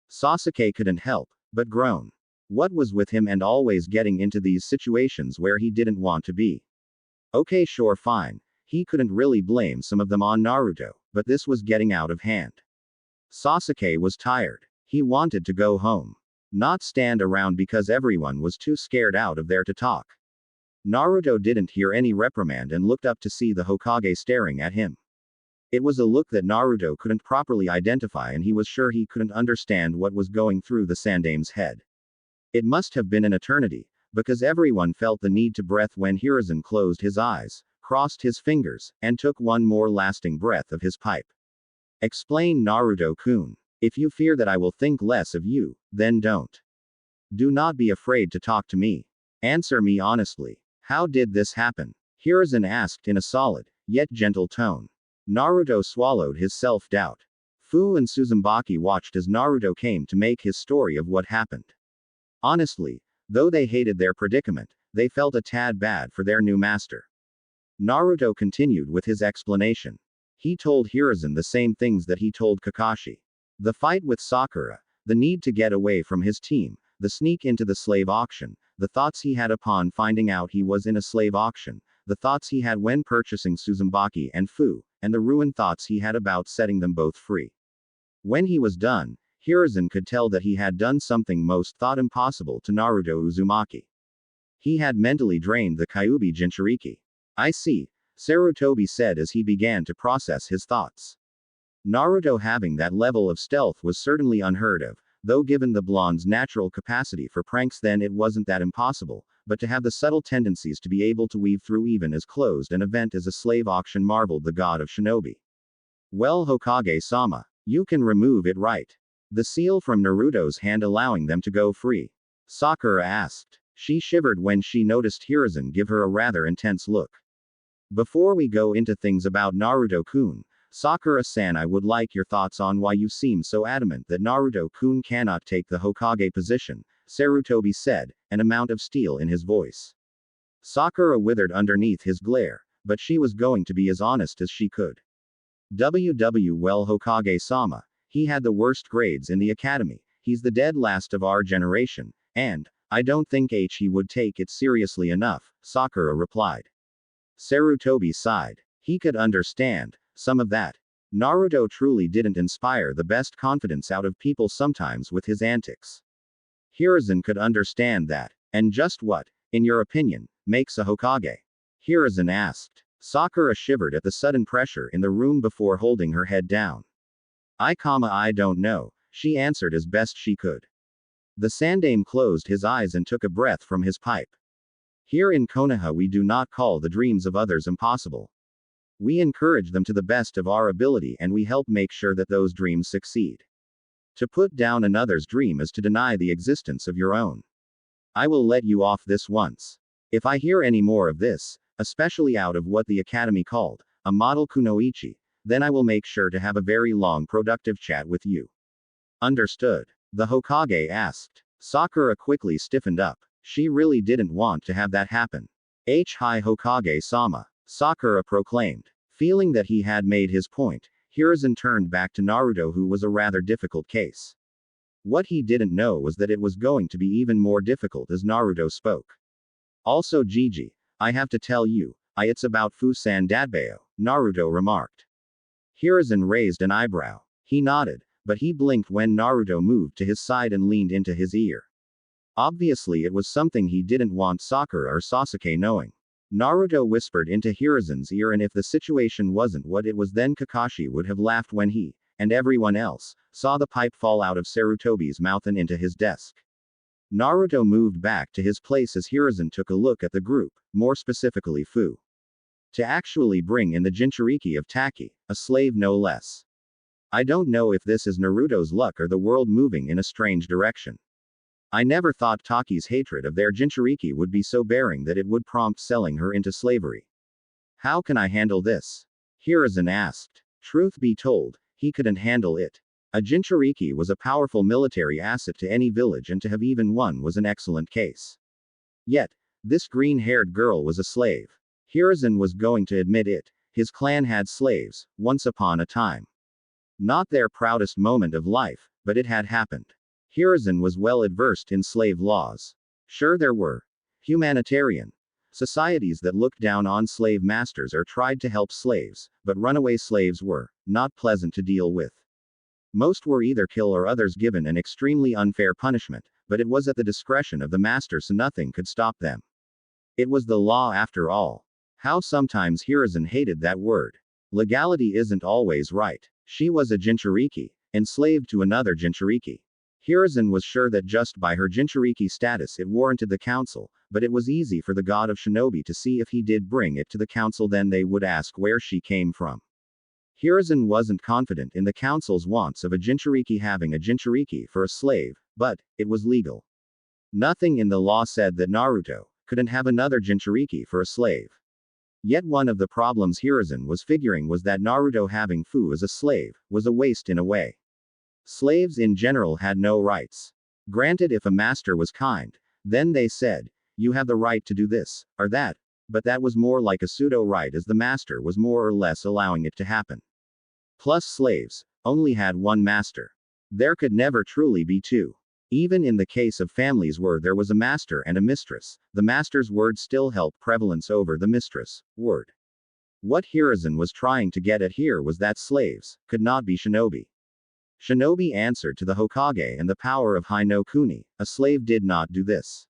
Sasuke couldn't help but groan. What was with him and always getting into these situations where he didn't want to be? Okay, sure, fine. He couldn't really blame some of them on Naruto, but this was getting out of hand. Sasuke was tired. He wanted to go home. Not stand around because everyone was too scared out of there to talk. Naruto didn't hear any reprimand and looked up to see the Hokage staring at him. It was a look that Naruto couldn't properly identify, and he was sure he couldn't understand what was going through the Sandame's head. It must have been an eternity, because everyone felt the need to breath when Hiruzen closed his eyes, crossed his fingers, and took one more lasting breath of his pipe. Explain, Naruto-kun. If you fear that I will think less of you, then don't. Do not be afraid to talk to me. Answer me honestly. How did this happen? Hiruzen asked in a solid, yet gentle tone. Naruto swallowed his self-doubt. Fu and Uzumaki watched as Naruto came to make his story of what happened. Honestly, though they hated their predicament, they felt a tad bad for their new master. Naruto continued with his explanation. He told Hiruzen the same things that he told Kakashi. The fight with Sakura, the need to get away from his team, the sneak into the slave auction, the thoughts he had upon finding out he was in a slave auction, the thoughts he had when purchasing Uzumaki and Fu, and the ruined thoughts he had about setting them both free. When he was done, Hiruzen could tell that he had done something most thought impossible to Naruto Uzumaki. He had mentally drained the Kyuubi Jinchuriki. I see, Sarutobi said as he began to process his thoughts. Naruto having that level of stealth was certainly unheard of, though given the blonde's natural capacity for pranks then it wasn't that impossible, but to have the subtle tendencies to be able to weave through even as closed an event as a slave auction, marveled the god of shinobi. Well, Hokage-sama, you can remove it, right? The seal from Naruto's hand allowing them to go free? Sakura asked. She shivered when she noticed Hiruzen give her a rather intense look. Before we go into things about Naruto-kun, Sakura-san, I would like your thoughts on why you seem so adamant that Naruto-kun cannot take the Hokage position, Sarutobi said, an amount of steel in his voice. Sakura withered underneath his glare, but she was going to be as honest as she could. Well, Hokage-sama, he had the worst grades in the academy, he's the dead last of our generation, and I don't think he would take it seriously enough, Sakura replied. Sarutobi sighed. He could understand some of that. Naruto truly didn't inspire the best confidence out of people sometimes with his antics. Hiruzen could understand that, And just what, in your opinion, makes a Hokage? Hiruzen asked. Sakura shivered at the sudden pressure in the room before holding her head down. I don't know, she answered as best she could. The Sandaime closed his eyes and took a breath from his pipe. Here in Konoha we do not call the dreams of others impossible. We encourage them to the best of our ability and we help make sure that those dreams succeed. To put down another's dream is to deny the existence of your own. I will let you off this once. If I hear any more of this, especially out of what the academy called a model kunoichi, then I will make sure to have a very long productive chat with you. Understood? The Hokage asked. Sakura quickly stiffened up. She really didn't want to have that happen. Hi Hokage-sama, Sakura proclaimed. Feeling that he had made his point, Hiruzen turned back to Naruto, who was a rather difficult case. What he didn't know was that it was going to be even more difficult as Naruto spoke. Also Gigi, I have to tell you, it's about Fusan Dadbao, Naruto remarked. Hiruzen raised an eyebrow. He nodded, but he blinked when Naruto moved to his side and leaned into his ear. Obviously it was something he didn't want Sakura or Sasuke knowing. Naruto whispered into Hiruzen's ear, and if the situation wasn't what it was, then Kakashi would have laughed when he, and everyone else, saw the pipe fall out of Sarutobi's mouth and into his desk. Naruto moved back to his place as Hiruzen took a look at the group, more specifically Fu. To actually bring in the Jinchuriki of Taki, a slave no less. I don't know if this is Naruto's luck or the world moving in a strange direction. I never thought Taki's hatred of their Jinchuriki would be so bearing that it would prompt selling her into slavery. How can I handle this? Hiruzen asked. Truth be told, he couldn't handle it. A Jinchuriki was a powerful military asset to any village, and to have even one was an excellent case. Yet, this green-haired girl was a slave. Hiruzen was going to admit it. His clan had slaves, once upon a time. Not their proudest moment of life, but it had happened. Hiruzen was well adversed in slave laws. Sure, there were humanitarian societies that looked down on slave masters or tried to help slaves, but runaway slaves were not pleasant to deal with. Most were either killed or others given an extremely unfair punishment, but it was at the discretion of the master, so nothing could stop them. It was the law after all. How sometimes Hiruzen hated that word. Legality isn't always right. She was a Jinchuriki, enslaved to another Jinchuriki. Hiruzen was sure that just by her Jinchuriki status it warranted the council, but it was easy for the god of shinobi to see if he did bring it to the council, then they would ask where she came from. Hiruzen wasn't confident in the council's wants of a Jinchuriki having a Jinchuriki for a slave, but it was legal. Nothing in the law said that Naruto couldn't have another Jinchuriki for a slave. Yet one of the problems Hiruzen was figuring was that Naruto having Fu as a slave was a waste in a way. Slaves in general had no rights. Granted, if a master was kind, then they said, you have the right to do this, or that, but that was more like a pseudo-right, as the master was more or less allowing it to happen. Plus slaves only had one master. There could never truly be two. Even in the case of families where there was a master and a mistress, the master's word still held prevalence over the mistress' word. What Hiruzen was trying to get at here was that slaves could not be shinobi. Shinobi answered to the Hokage and the power of Hi no Kuni. A slave did not do this.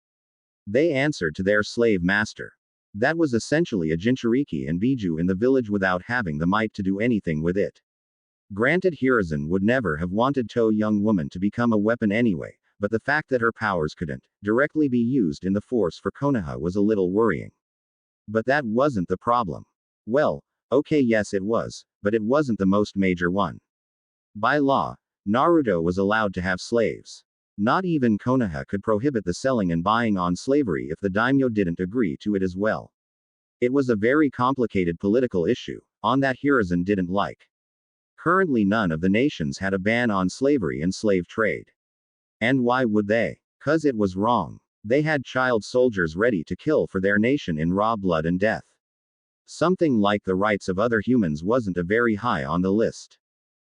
They answered to their slave master. That was essentially a Jinchuriki and Biju in the village without having the might to do anything with it. Granted, Hiruzen would never have wanted To young woman to become a weapon anyway, but the fact that her powers couldn't directly be used in the force for Konoha was a little worrying. But that wasn't the problem. Well, okay, yes it was, but it wasn't the most major one. By law, Naruto was allowed to have slaves. Not even Konoha could prohibit the selling and buying on slavery if the daimyo didn't agree to it as well. It was a very complicated political issue, on that Hiruzen didn't like. Currently none of the nations had a ban on slavery and slave trade. And why would they? 'Cause it was wrong. They had child soldiers ready to kill for their nation in raw blood and death. Something like the rights of other humans wasn't a very high on the list.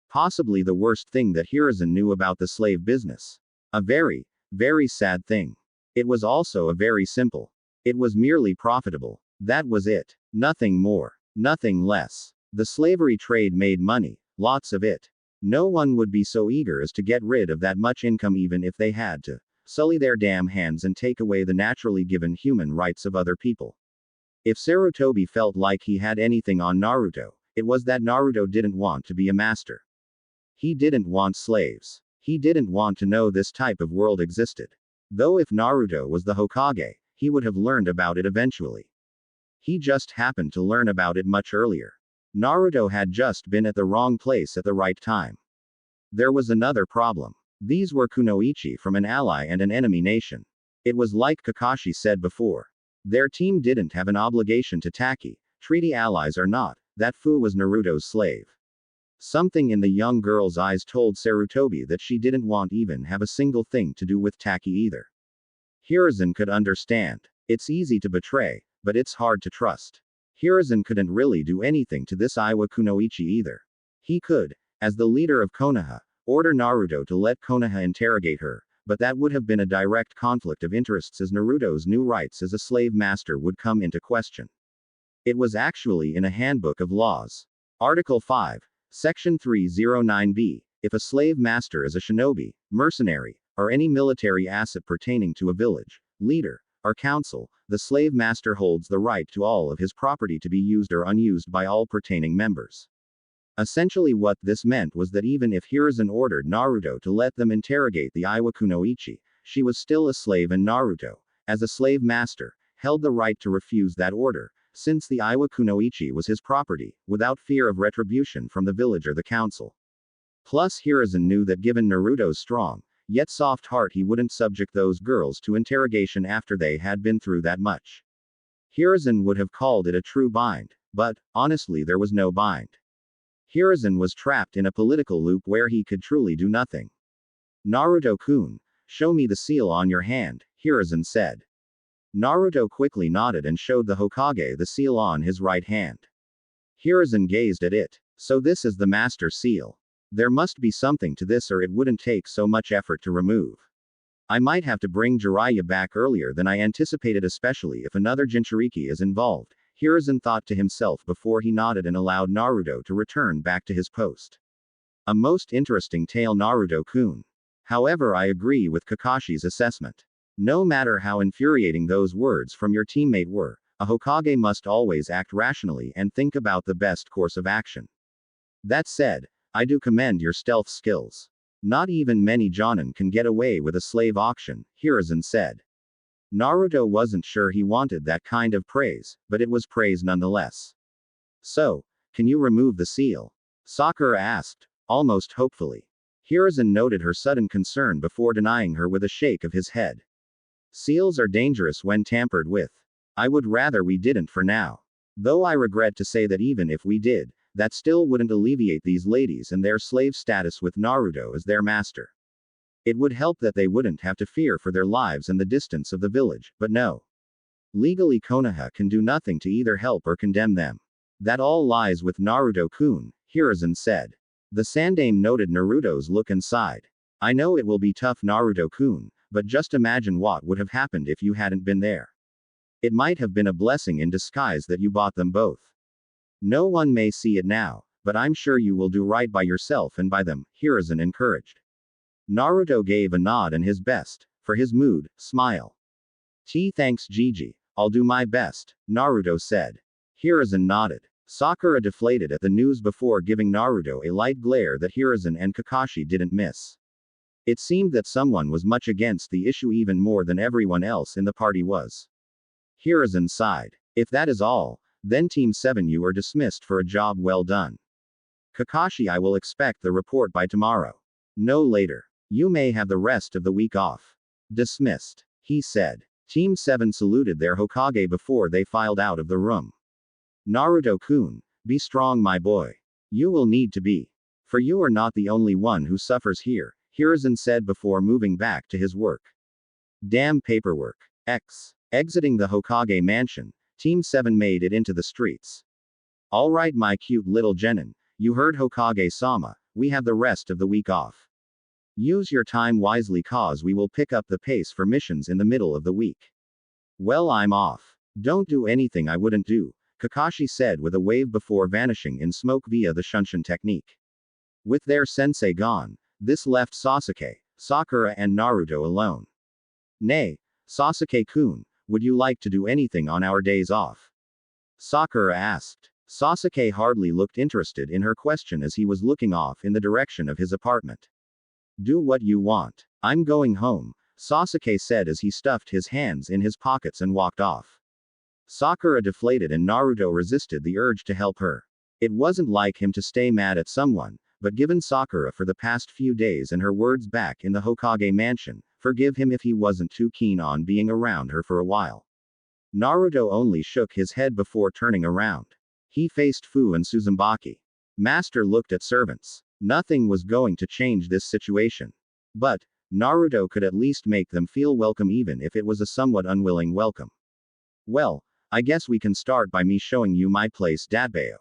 Possibly the worst thing that Hiruzen knew about the slave business. A very, very sad thing. It was also a very simple. It was merely profitable. That was it. Nothing more. Nothing less. The slavery trade made money. Lots of it. No one would be so eager as to get rid of that much income even if they had to sully their damn hands and take away the naturally given human rights of other people. If Sarutobi felt like he had anything on Naruto, it was that Naruto didn't want to be a master. He didn't want slaves. He didn't want to know this type of world existed. Though if Naruto was the Hokage, he would have learned about it eventually. He just happened to learn about it much earlier. Naruto had just been at the wrong place at the right time. There was another problem. These were kunoichi from an ally and an enemy nation. It was like Kakashi said before. Their team didn't have an obligation to Taki, treaty allies or not, that Fu was Naruto's slave. Something in the young girl's eyes told Sarutobi that she didn't want even have a single thing to do with Taki either. Hiruzen could understand. It's easy to betray, but it's hard to trust. Hiruzen couldn't really do anything to this Iwa kunoichi either. He could, as the leader of Konoha, order Naruto to let Konoha interrogate her, but that would have been a direct conflict of interests as Naruto's new rights as a slave master would come into question. It was actually in a handbook of laws. Article 5, Section 309b, if a slave master is a shinobi, mercenary, or any military asset pertaining to a village, leader, or council, the slave master holds the right to all of his property to be used or unused by all pertaining members. Essentially what this meant was that even if Hiruzen ordered Naruto to let them interrogate the Iwa kunoichi, she was still a slave and Naruto, as a slave master, held the right to refuse that order, since the Iwa kunoichi was his property, without fear of retribution from the village or the council. Plus Hiruzen knew that given Naruto's strong, yet soft heart he wouldn't subject those girls to interrogation after they had been through that much. Hiruzen would have called it a true bind, but, honestly there was no bind. Hiruzen was trapped in a political loop where he could truly do nothing. Naruto-kun, show me the seal on your hand, Hiruzen said. Naruto quickly nodded and showed the Hokage the seal on his right hand. Hiruzen gazed at it. So this is the master seal. There must be something to this or it wouldn't take so much effort to remove. I might have to bring Jiraiya back earlier than I anticipated, especially if another Jinchuriki is involved, Hiruzen thought to himself before he nodded and allowed Naruto to return back to his post. A most interesting tale, Naruto-kun. However, I agree with Kakashi's assessment. No matter how infuriating those words from your teammate were, a Hokage must always act rationally and think about the best course of action. That said, I do commend your stealth skills. Not even many Jonin can get away with a slave auction, Hiruzen said. Naruto wasn't sure he wanted that kind of praise, but it was praise nonetheless. So, can you remove the seal? Sakura asked, almost hopefully. Hiruzen noted her sudden concern before denying her with a shake of his head. Seals are dangerous when tampered with. I would rather we didn't for now. Though I regret to say that even if we did, that still wouldn't alleviate these ladies and their slave status with Naruto as their master. It would help that they wouldn't have to fear for their lives and the distance of the village, but no. Legally Konoha can do nothing to either help or condemn them. That all lies with Naruto-kun, Hiruzen said. The Sandaime noted Naruto's look and sighed. I know it will be tough, Naruto-kun, but just imagine what would have happened if you hadn't been there. It might have been a blessing in disguise that you bought them both. No one may see it now, but I'm sure you will do right by yourself and by them, Hiruzen encouraged. Naruto gave a nod and his best, for his mood, smile. Thanks Gigi, I'll do my best, Naruto said. Hiruzen nodded. Sakura deflated at the news before giving Naruto a light glare that Hiruzen and Kakashi didn't miss. It seemed that someone was much against the issue even more than everyone else in the party was. Hiruzen sighed. If that is all, then Team 7 you are dismissed for a job well done. Kakashi, I will expect the report by tomorrow. No later. You may have the rest of the week off. Dismissed, he said. Team 7 saluted their Hokage before they filed out of the room. Naruto-kun, be strong my boy. You will need to be. For you are not the only one who suffers here, Hiruzen said before moving back to his work. Damn paperwork. Exiting the Hokage mansion, Team 7 made it into the streets. Alright my cute little genin, you heard Hokage-sama, we have the rest of the week off. Use your time wisely cause we will pick up the pace for missions in the middle of the week. Well, I'm off. Don't do anything I wouldn't do, Kakashi said with a wave before vanishing in smoke via the Shunshin technique. With their sensei gone, this left Sasuke, Sakura and Naruto alone. Nay, Sasuke-kun, would you like to do anything on our days off? Sakura asked. Sasuke hardly looked interested in her question as he was looking off in the direction of his apartment. Do what you want. I'm going home, Sasuke said as he stuffed his hands in his pockets and walked off. Sakura deflated and Naruto resisted the urge to help her. It wasn't like him to stay mad at someone, but given Sakura for the past few days and her words back in the Hokage mansion, forgive him if he wasn't too keen on being around her for a while. Naruto only shook his head before turning around. He faced Fu and Uzumaki. Master looked at servants. Nothing was going to change this situation. But, Naruto could at least make them feel welcome even if it was a somewhat unwilling welcome. Well, I guess we can start by me showing you my place, Datbayo.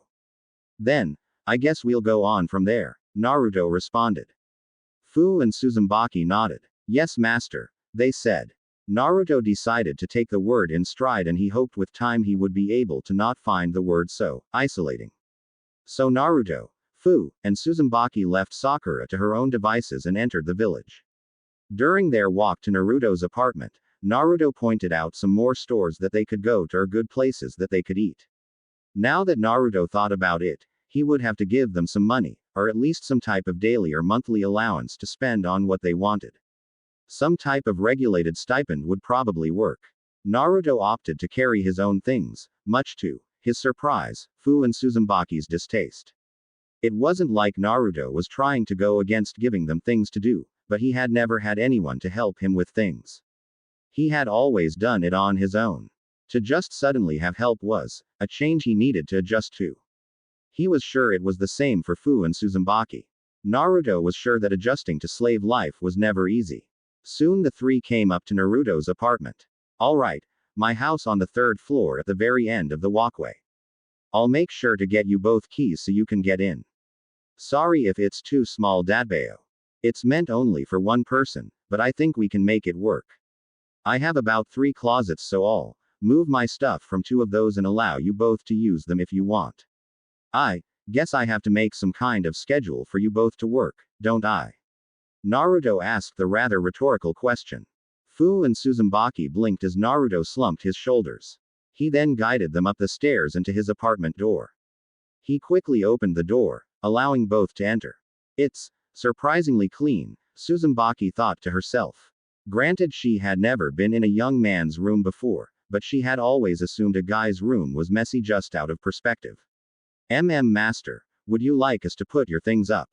Then, I guess we'll go on from there, Naruto responded. Fu and Uzumaki nodded. Yes, master, they said. Naruto decided to take the word in stride and he hoped with time he would be able to not find the word so isolating. So Naruto, Fu, and Uzumaki left Sakura to her own devices and entered the village. During their walk to Naruto's apartment, Naruto pointed out some more stores that they could go to or good places that they could eat. Now that Naruto thought about it, he would have to give them some money, or at least some type of daily or monthly allowance to spend on what they wanted. Some type of regulated stipend would probably work. Naruto opted to carry his own things, much to his surprise, Fu and Uzumbaki's distaste. It wasn't like Naruto was trying to go against giving them things to do, but he had never had anyone to help him with things. He had always done it on his own. To just suddenly have help was a change he needed to adjust to. He was sure it was the same for Fu and Uzumaki. Naruto was sure that adjusting to slave life was never easy. Soon the three came up to Naruto's apartment. Alright, my house on the 3rd floor at the very end of the walkway. I'll make sure to get you both keys so you can get in. Sorry if it's too small, Datbayo. It's meant only for one person, but I think we can make it work. I have about 3 closets, so I'll move my stuff from 2 of those and allow you both to use them if you want. I guess I have to make some kind of schedule for you both to work, don't I? Naruto asked the rather rhetorical question. Fu and Uzumaki blinked as Naruto slumped his shoulders. He then guided them up the stairs and to his apartment door. He quickly opened the door, allowing both to enter. It's surprisingly clean, Uzumaki thought to herself. Granted, she had never been in a young man's room before, but she had always assumed a guy's room was messy just out of perspective. Master, would you like us to put your things up?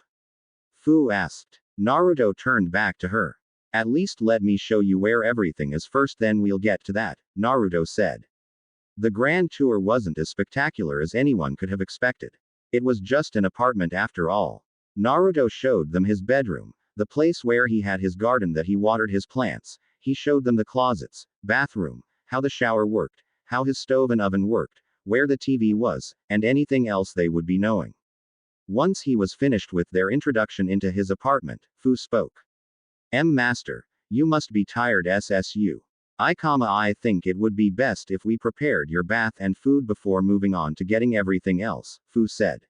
Fu asked. Naruto turned back to her. At least let me show you where everything is first, then we'll get to that, Naruto said. The grand tour wasn't as spectacular as anyone could have expected. It was just an apartment after all. Naruto showed them his bedroom, the place where he had his garden that he watered his plants. He showed them the closets, bathroom, how the shower worked, how his stove and oven worked, where the TV was, and anything else they would be knowing. Once he was finished with their introduction into his apartment, Fu spoke. Master, you must be tired SSU. I think it would be best if we prepared your bath and food before moving on to getting everything else, Fu said.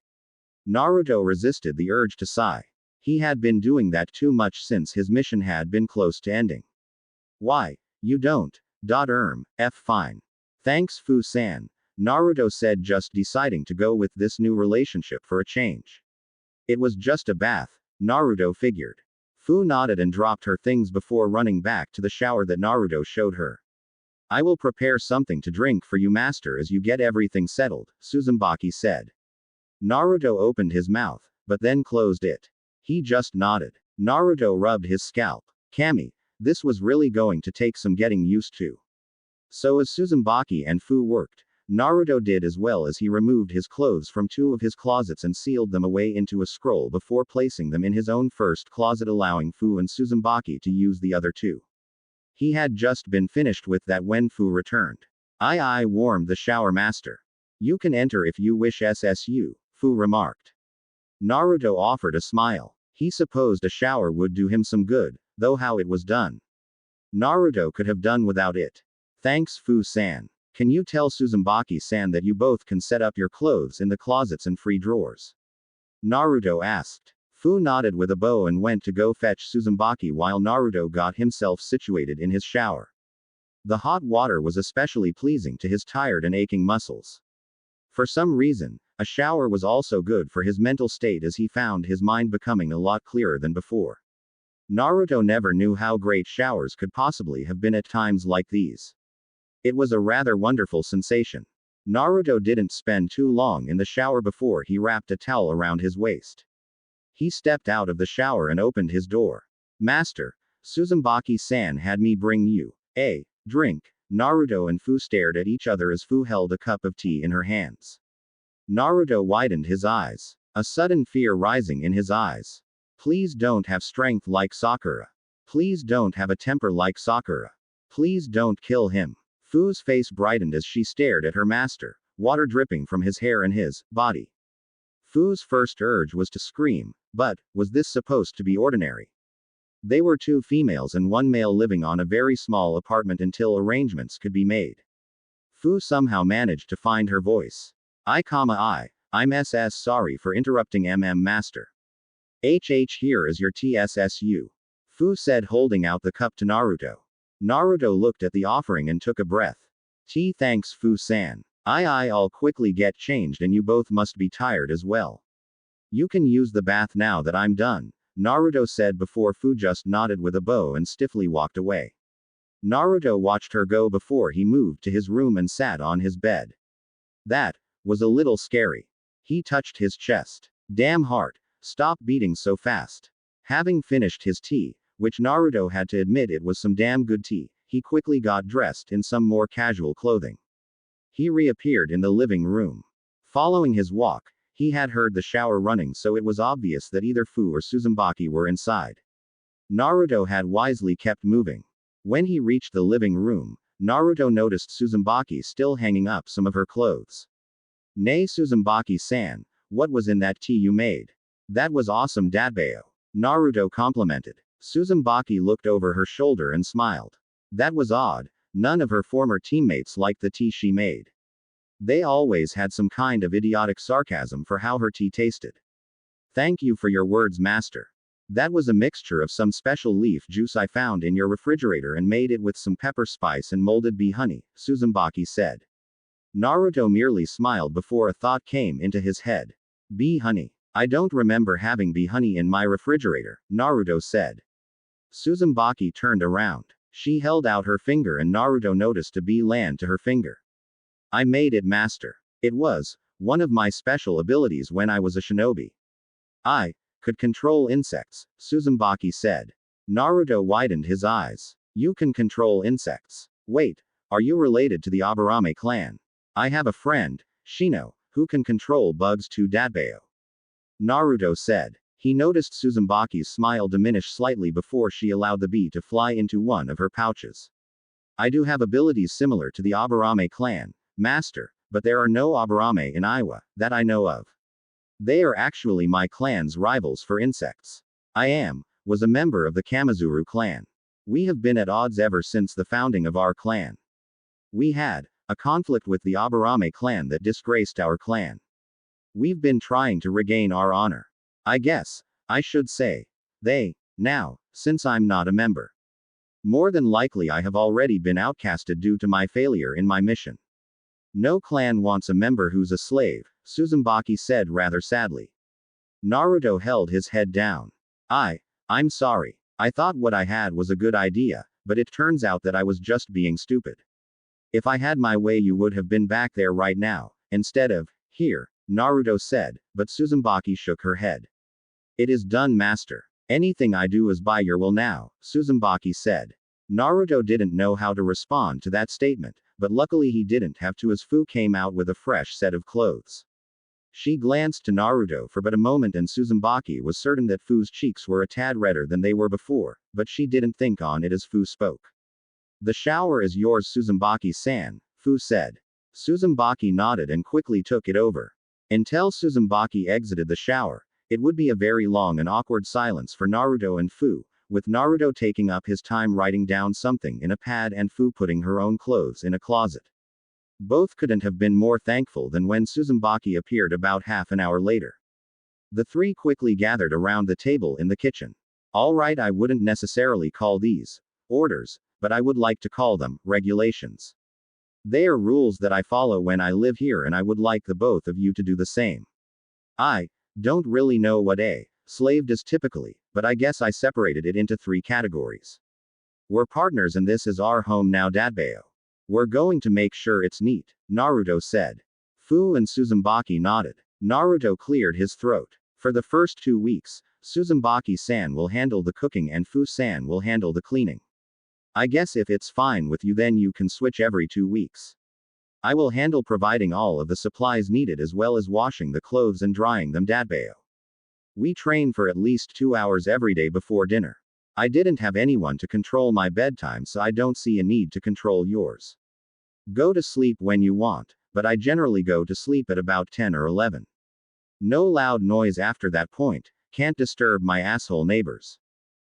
Naruto resisted the urge to sigh. He had been doing that too much since his mission had been close to ending. Why, you don't. Fine. Thanks, Fu-san, Naruto said, just deciding to go with this new relationship for a change. It was just a bath, Naruto figured. Fu nodded and dropped her things before running back to the shower that Naruto showed her. I will prepare something to drink for you, master, as you get everything settled, Uzumaki said. Naruto opened his mouth, but then closed it. He just nodded. Naruto rubbed his scalp. Kami, this was really going to take some getting used to. So as Uzumaki and Fu worked, Naruto did as well as he removed his clothes from 2 of his closets and sealed them away into a scroll before placing them in his own first closet, allowing Fu and Uzumaki to use the other 2. He had just been finished with that when Fu returned. I warmed the shower, master. You can enter if you wish SSU, Fu remarked. Naruto offered a smile. He supposed a shower would do him some good, though how it was done. Naruto could have done without it. Thanks, Fu-san. Can you tell Uzumaki-san that you both can set up your clothes in the closets and free drawers? Naruto asked. Fu nodded with a bow and went to go fetch Uzumaki while Naruto got himself situated in his shower. The hot water was especially pleasing to his tired and aching muscles. For some reason, a shower was also good for his mental state as he found his mind becoming a lot clearer than before. Naruto never knew how great showers could possibly have been at times like these. It was a rather wonderful sensation. Naruto didn't spend too long in the shower before he wrapped a towel around his waist. He stepped out of the shower and opened his door. Master, Uzumaki-san had me bring you a drink. Naruto and Fu stared at each other as Fu held a cup of tea in her hands. Naruto widened his eyes, a sudden fear rising in his eyes. Please don't have strength like Sakura. Please don't have a temper like Sakura. Please don't kill him. Fu's face brightened as she stared at her master, water dripping from his hair and his body. Fu's first urge was to scream, but was this supposed to be ordinary? They were two females and one male living on a very small apartment until arrangements could be made. Fu somehow managed to find her voice. I'm sorry for interrupting master. Here is your TSSU. Fu said holding out the cup to Naruto. Naruto looked at the offering and took a breath. Tea thanks Fu-san. I'll quickly get changed and you both must be tired as well. You can use the bath now that I'm done, Naruto said before Fu just nodded with a bow and stiffly walked away. Naruto watched her go before he moved to his room and sat on his bed. That was a little scary. He touched his chest. Damn heart, stop beating so fast. Having finished his tea, which Naruto had to admit it was some damn good tea, he quickly got dressed in some more casual clothing. He reappeared in the living room. Following his walk, he had heard the shower running, so it was obvious that either Fu or Uzumaki were inside. Naruto had wisely kept moving. When he reached the living room, Naruto noticed Uzumaki still hanging up some of her clothes. Nay Uzumaki-san, what was in that tea you made? That was awesome Dadbayo. Naruto complimented. Uzumaki looked over her shoulder and smiled. That was odd, none of her former teammates liked the tea she made. They always had some kind of idiotic sarcasm for how her tea tasted. Thank you for your words, master. That was a mixture of some special leaf juice I found in your refrigerator and made it with some pepper spice and molded bee honey, Uzumaki said. Naruto merely smiled before a thought came into his head. Bee honey. I don't remember having bee honey in my refrigerator, Naruto said. Uzumaki turned around. She held out her finger and Naruto noticed a bee land to her finger. I made it, master. It was one of my special abilities when I was a shinobi. I could control insects, Uzumaki said. Naruto widened his eyes. You can control insects. Wait, are you related to the Aburame clan? I have a friend, Shino, who can control bugs too Dadbayo. Naruto said. He noticed Uzumbaki's smile diminish slightly before she allowed the bee to fly into one of her pouches. I do have abilities similar to the Aburame clan, master, but there are no Aburame in Iowa, that I know of. They are actually my clan's rivals for insects. Was a member of the Kamizuru clan. We have been at odds ever since the founding of our clan. We had a conflict with the Aburame clan that disgraced our clan. We've been trying to regain our honor. I guess I should say they, now, since I'm not a member. More than likely I have already been outcasted due to my failure in my mission. No clan wants a member who's a slave, Uzumaki said rather sadly. Naruto held his head down. I'm sorry. I thought what I had was a good idea, but it turns out that I was just being stupid. If I had my way you would have been back there right now, instead of here, Naruto said, but Uzumaki shook her head. It is done, master. Anything I do is by your will now, Uzumaki said. Naruto didn't know how to respond to that statement, but luckily he didn't have to as Fu came out with a fresh set of clothes. She glanced to Naruto for but a moment and Uzumaki was certain that Fu's cheeks were a tad redder than they were before, but she didn't think on it as Fu spoke. The shower is yours, Uzumaki-san, Fu said. Uzumaki nodded and quickly took it over. Until Uzumaki exited the shower, it would be a very long and awkward silence for Naruto and Fu, with Naruto taking up his time writing down something in a pad and Fu putting her own clothes in a closet. Both couldn't have been more thankful than when Uzumaki appeared about half an hour later. The three quickly gathered around the table in the kitchen. All right, I wouldn't necessarily call these orders, but I would like to call them regulations. They are rules that I follow when I live here, and I would like the both of you to do the same. I don't really know what a slave does typically, but I guess I separated it into three categories. We're partners and this is our home now, Dadbao. We're going to make sure it's neat, Naruto said. Fu and Uzumaki nodded. Naruto cleared his throat. For the first 2 weeks, Uzumaki-san will handle the cooking and Fu-san will handle the cleaning. I guess if it's fine with you, then you can switch every 2 weeks. I will handle providing all of the supplies needed as well as washing the clothes and drying them, Dadbao. We train for at least 2 hours every day before dinner. I didn't have anyone to control my bedtime, so I don't see a need to control yours. Go to sleep when you want, but I generally go to sleep at about 10 or 11. No loud noise after that point, can't disturb my asshole neighbors.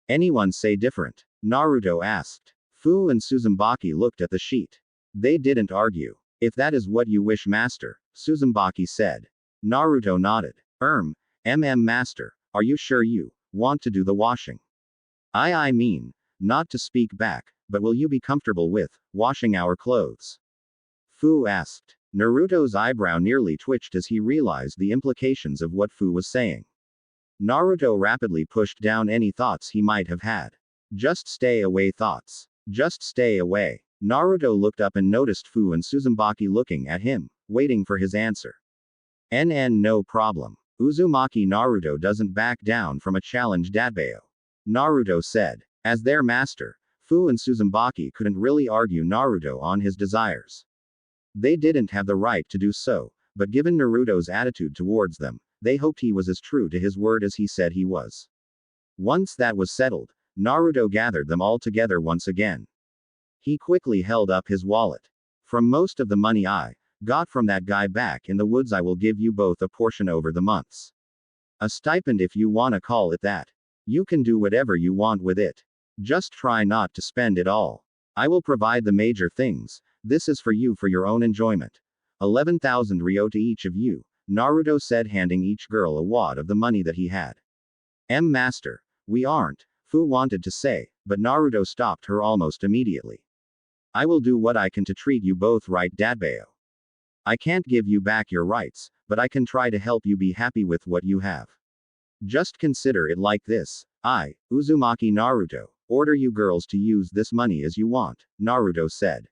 Anyone say different? Naruto asked. Fu and Uzumaki looked at the sheet. They didn't argue. If that is what you wish, master, Uzumaki said. Naruto nodded. Master, are you sure you want to do the washing? I mean, not to speak back, but will you be comfortable with washing our clothes? Fu asked. Naruto's eyebrow nearly twitched as he realized the implications of what Fu was saying. Naruto rapidly pushed down any thoughts he might have had. Just stay away thoughts. Just stay away. Naruto looked up and noticed Fu and Uzumaki looking at him, waiting for his answer. No problem. Uzumaki Naruto doesn't back down from a challenge, Dadbao. Naruto said. As their master, Fu and Uzumaki couldn't really argue Naruto on his desires. They didn't have the right to do so, but given Naruto's attitude towards them, they hoped he was as true to his word as he said he was. Once that was settled, Naruto gathered them all together once again. He quickly held up his wallet. From most of the money I got from that guy back in the woods, I will give you both a portion over the months. A stipend, if you wanna call it that. You can do whatever you want with it. Just try not to spend it all. I will provide the major things. This is for you for your own enjoyment. 11,000 ryo to each of you, Naruto said, handing each girl a wad of the money that he had. Master, we aren't, Fu wanted to say, but Naruto stopped her almost immediately. I will do what I can to treat you both right, Dadbao. I can't give you back your rights, but I can try to help you be happy with what you have. Just consider it like this. I, Uzumaki Naruto, order you girls to use this money as you want, Naruto said.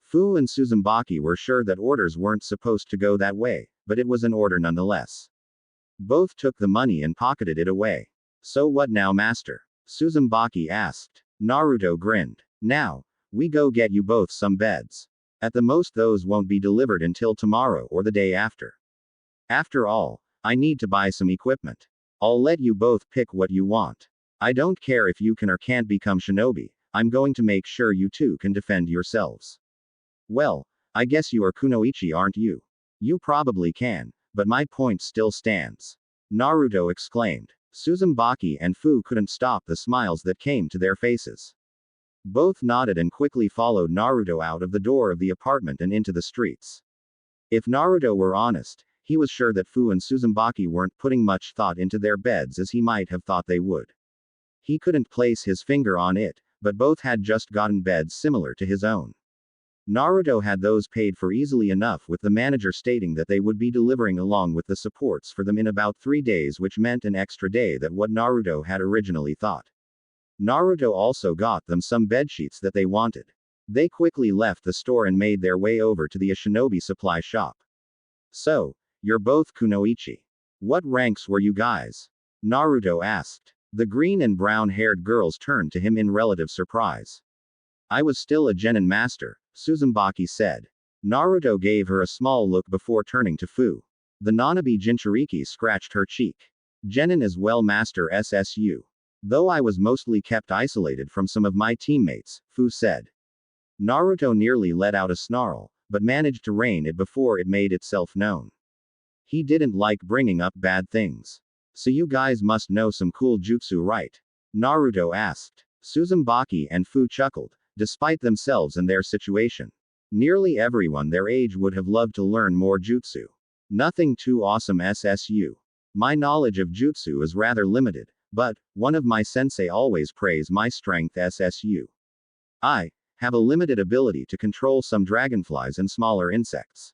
Fu and Uzumaki were sure that orders weren't supposed to go that way, but it was an order nonetheless. Both took the money and pocketed it away. So what now, master? Uzumaki asked. Naruto grinned. Now, we go get you both some beds. At the most, those won't be delivered until tomorrow or the day after. After all, I need to buy some equipment. I'll let you both pick what you want. I don't care if you can or can't become shinobi, I'm going to make sure you two can defend yourselves. Well, I guess you are kunoichi, aren't you? You probably can, but my point still stands. Naruto exclaimed. Uzumaki and Fu couldn't stop the smiles that came to their faces. Both nodded and quickly followed Naruto out of the door of the apartment and into the streets. If Naruto were honest, he was sure that Fu and Uzumaki weren't putting much thought into their beds as he might have thought they would. He couldn't place his finger on it, but both had just gotten beds similar to his own. Naruto had those paid for easily enough, with the manager stating that they would be delivering along with the supports for them in about 3 days, which meant an extra day than what Naruto had originally thought. Naruto also got them some bedsheets that they wanted. They quickly left the store and made their way over to the shinobi supply shop. So, you're both kunoichi. What ranks were you guys? Naruto asked. The green and brown-haired girls turned to him in relative surprise. I was still a genin master, Uzumaki said. Naruto gave her a small look before turning to Fu. The Nanabi Jinchuriki scratched her cheek. Genin as well, master SSU. Though I was mostly kept isolated from some of my teammates, Fu said. Naruto nearly let out a snarl, but managed to rein it before it made itself known. He didn't like bringing up bad things. So you guys must know some cool jutsu, right? Naruto asked. Uzumaki and Fu chuckled, despite themselves and their situation. Nearly everyone their age would have loved to learn more jutsu. Nothing too awesome, SSU. My knowledge of jutsu is rather limited, but one of my sensei always praised my strength SSU. I have a limited ability to control some dragonflies and smaller insects.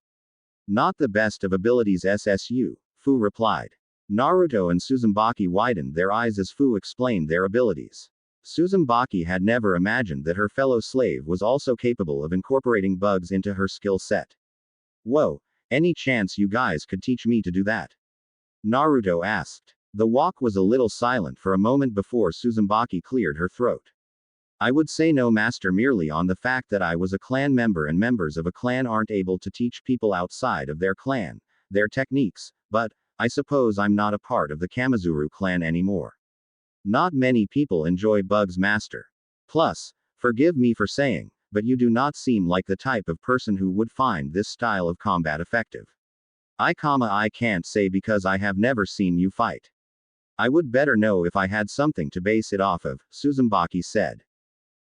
Not the best of abilities SSU, Fu replied. Naruto and Uzumaki widened their eyes as Fu explained their abilities. Uzumaki had never imagined that her fellow slave was also capable of incorporating bugs into her skill set. Whoa, any chance you guys could teach me to do that? Naruto asked. The walk was a little silent for a moment before Uzumaki cleared her throat. I would say no, master, merely on the fact that I was a clan member and members of a clan aren't able to teach people outside of their clan their techniques, but I suppose I'm not a part of the Kamizuru clan anymore. Not many people enjoy bugs, master. Plus, forgive me for saying, but you do not seem like the type of person who would find this style of combat effective. I can't say because I have never seen you fight. I would better know if I had something to base it off of, Uzumaki said.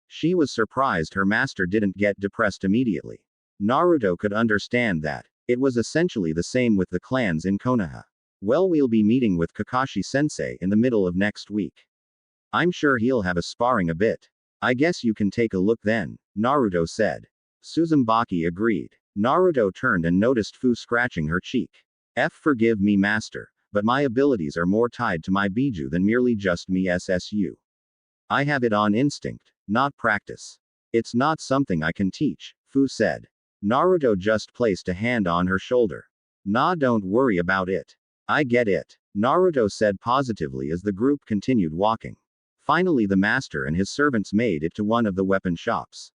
She was surprised her master didn't get depressed immediately. Naruto could understand that. It was essentially the same with the clans in Konoha. Well, we'll be meeting with Kakashi-sensei in the middle of next week. I'm sure he'll have us sparring a bit. I guess you can take a look then, Naruto said. Uzumaki agreed. Naruto turned and noticed Fu scratching her cheek. Forgive me, master, but my abilities are more tied to my biju than merely just me SSU. I have it on instinct, not practice. It's not something I can teach, Fu said. Naruto just placed a hand on her shoulder. Nah, don't worry about it. I get it, Naruto said positively as the group continued walking. Finally, the master and his servants made it to one of the weapon shops.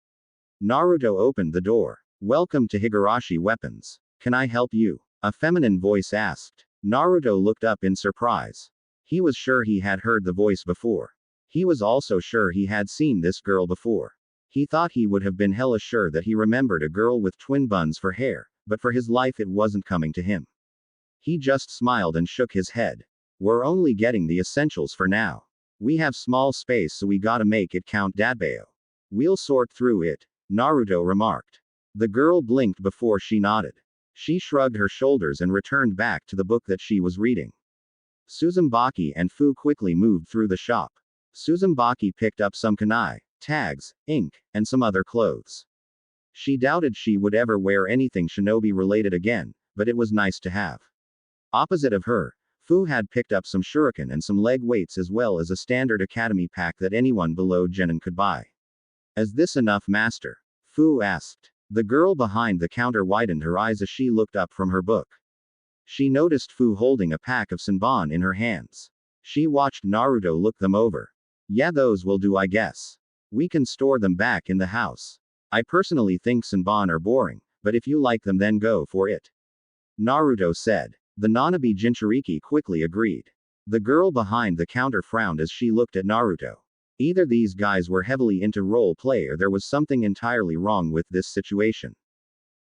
Naruto opened the door. Welcome to Higurashi Weapons. Can I help you? A feminine voice asked. Naruto looked up in surprise. He was sure he had heard the voice before. He was also sure he had seen this girl before. He thought he would have been hella sure that he remembered a girl with twin buns for hair, but for his life it wasn't coming to him. He just smiled and shook his head. We're only getting the essentials for now. We have small space, so we gotta make it count, Dadbeo. We'll sort through it, Naruto remarked. The girl blinked before she nodded. She shrugged her shoulders and returned back to the book that she was reading. Uzumaki and Fu quickly moved through the shop. Uzumaki picked up some kunai, tags, ink, and some other clothes. She doubted she would ever wear anything shinobi related again, but it was nice to have. Opposite of her, Fu had picked up some shuriken and some leg weights as well as a standard academy pack that anyone below Genin could buy. Is this enough, master? Fu asked. The girl behind the counter widened her eyes as she looked up from her book. She noticed Fu holding a pack of senbon in her hands. She watched Naruto look them over. Yeah, those will do, I guess. We can store them back in the house. I personally think senbon are boring, but if you like them then go for it. Naruto said. The Nanabi Jinchuriki quickly agreed. The girl behind the counter frowned as she looked at Naruto. Either these guys were heavily into role play or there was something entirely wrong with this situation.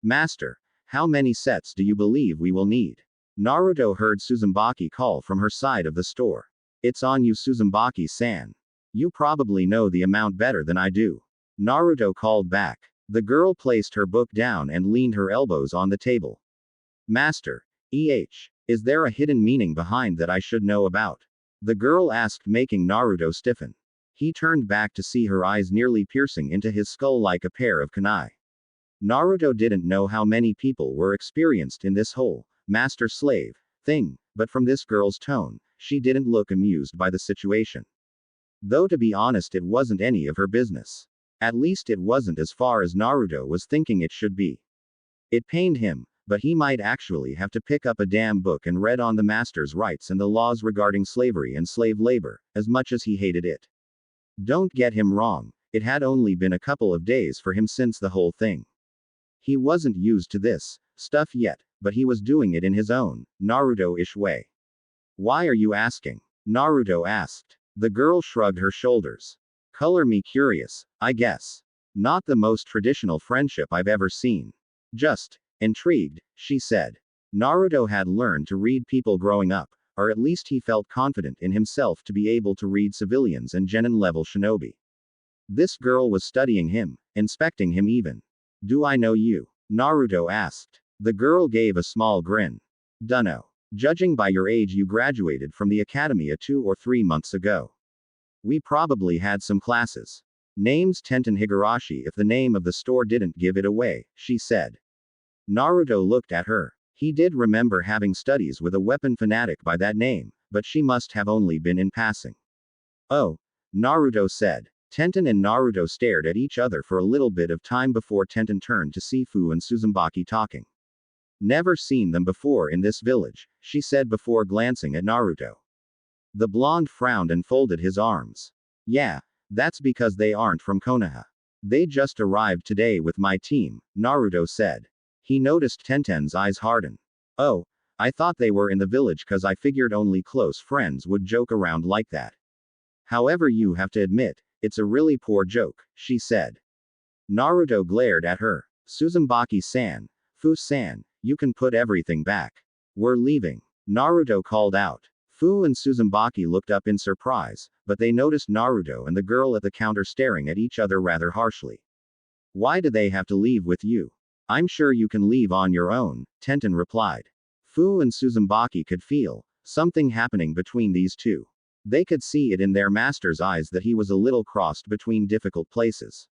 Master, how many sets do you believe we will need? Naruto heard Uzumaki call from her side of the store. It's on you, Uzumaki-san. You probably know the amount better than I do. Naruto called back. The girl placed her book down and leaned her elbows on the table. Master, is there a hidden meaning behind that I should know about? The girl asked, making Naruto stiffen. He turned back to see her eyes nearly piercing into his skull like a pair of kunai. Naruto didn't know how many people were experienced in this whole master-slave thing, but from this girl's tone, she didn't look amused by the situation. Though to be honest, it wasn't any of her business. At least it wasn't as far as Naruto was thinking it should be. It pained him, but he might actually have to pick up a damn book and read on the master's rights and the laws regarding slavery and slave labor, as much as he hated it. Don't get him wrong, it had only been a couple of days for him since the whole thing. He wasn't used to this stuff yet, but he was doing it in his own, Naruto-ish way. Why are you asking? Naruto asked. The girl shrugged her shoulders. Color me curious, I guess. Not the most traditional friendship I've ever seen. Just intrigued, she said. Naruto had learned to read people growing up, or at least he felt confident in himself to be able to read civilians and genin-level shinobi. This girl was studying him, inspecting him even. Do I know you? Naruto asked. The girl gave a small grin. Dunno. Judging by your age, you graduated from the academy 2 or 3 months ago. We probably had some classes. Name's Tenten Higurashi if the name of the store didn't give it away, she said. Naruto looked at her. He did remember having studies with a weapon fanatic by that name, but she must have only been in passing. Oh, Naruto said. Tenten and Naruto stared at each other for a little bit of time before Tenten turned to xFū and Uzumaki talking. Never seen them before in this village, she said before glancing at Naruto. The blonde frowned and folded his arms. Yeah, that's because they aren't from Konoha. They just arrived today with my team, Naruto said. He noticed Tenten's eyes harden. Oh, I thought they were in the village cause I figured only close friends would joke around like that. However, you have to admit, it's a really poor joke, she said. Naruto glared at her. Uzumaki-san, Fu-san, you can put everything back. We're leaving. Naruto called out. Fu and Uzumaki looked up in surprise, but they noticed Naruto and the girl at the counter staring at each other rather harshly. Why do they have to leave with you? I'm sure you can leave on your own, Tenten replied. Fu and Uzumaki could feel something happening between these two. They could see it in their master's eyes that he was a little crossed between difficult places.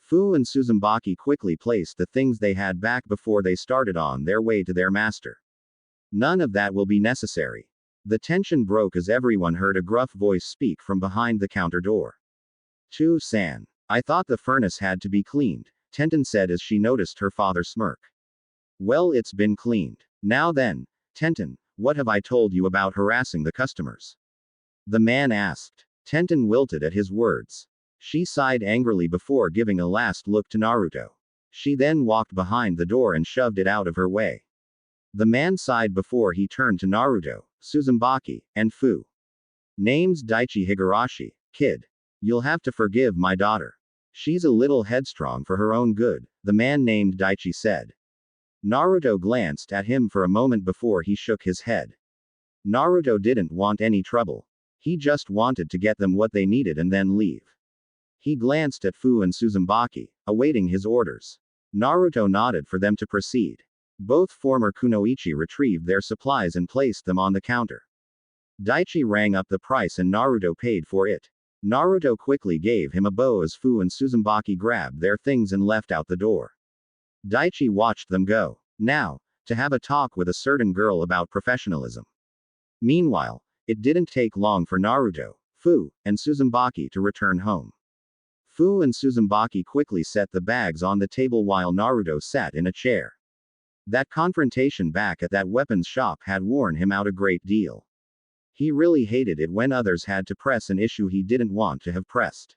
Fu and Uzumaki quickly placed the things they had back before they started on their way to their master. None of that will be necessary. The tension broke as everyone heard a gruff voice speak from behind the counter door. Tu-san. I thought the furnace had to be cleaned, Tenten said as she noticed her father smirk. Well, it's been cleaned. Now then, Tenten, what have I told you about harassing the customers? The man asked. Tenten wilted at his words. She sighed angrily before giving a last look to Naruto. She then walked behind the door and shoved it out of her way. The man sighed before he turned to Naruto, Uzumaki, and Fu. Name's Daichi Higurashi, kid. You'll have to forgive my daughter. She's a little headstrong for her own good, the man named Daichi said. Naruto glanced at him for a moment before he shook his head. Naruto didn't want any trouble. He just wanted to get them what they needed and then leave. He glanced at Fu and Uzumaki, awaiting his orders. Naruto nodded for them to proceed. Both former kunoichi retrieved their supplies and placed them on the counter. Daichi rang up the price and Naruto paid for it. Naruto quickly gave him a bow as Fu and Uzumaki grabbed their things and left out the door. Daichi watched them go. Now, to have a talk with a certain girl about professionalism. Meanwhile, it didn't take long for Naruto, Fu, and Uzumaki to return home. Fu and Uzumaki quickly set the bags on the table while Naruto sat in a chair. That confrontation back at that weapons shop had worn him out a great deal. He really hated it when others had to press an issue he didn't want to have pressed.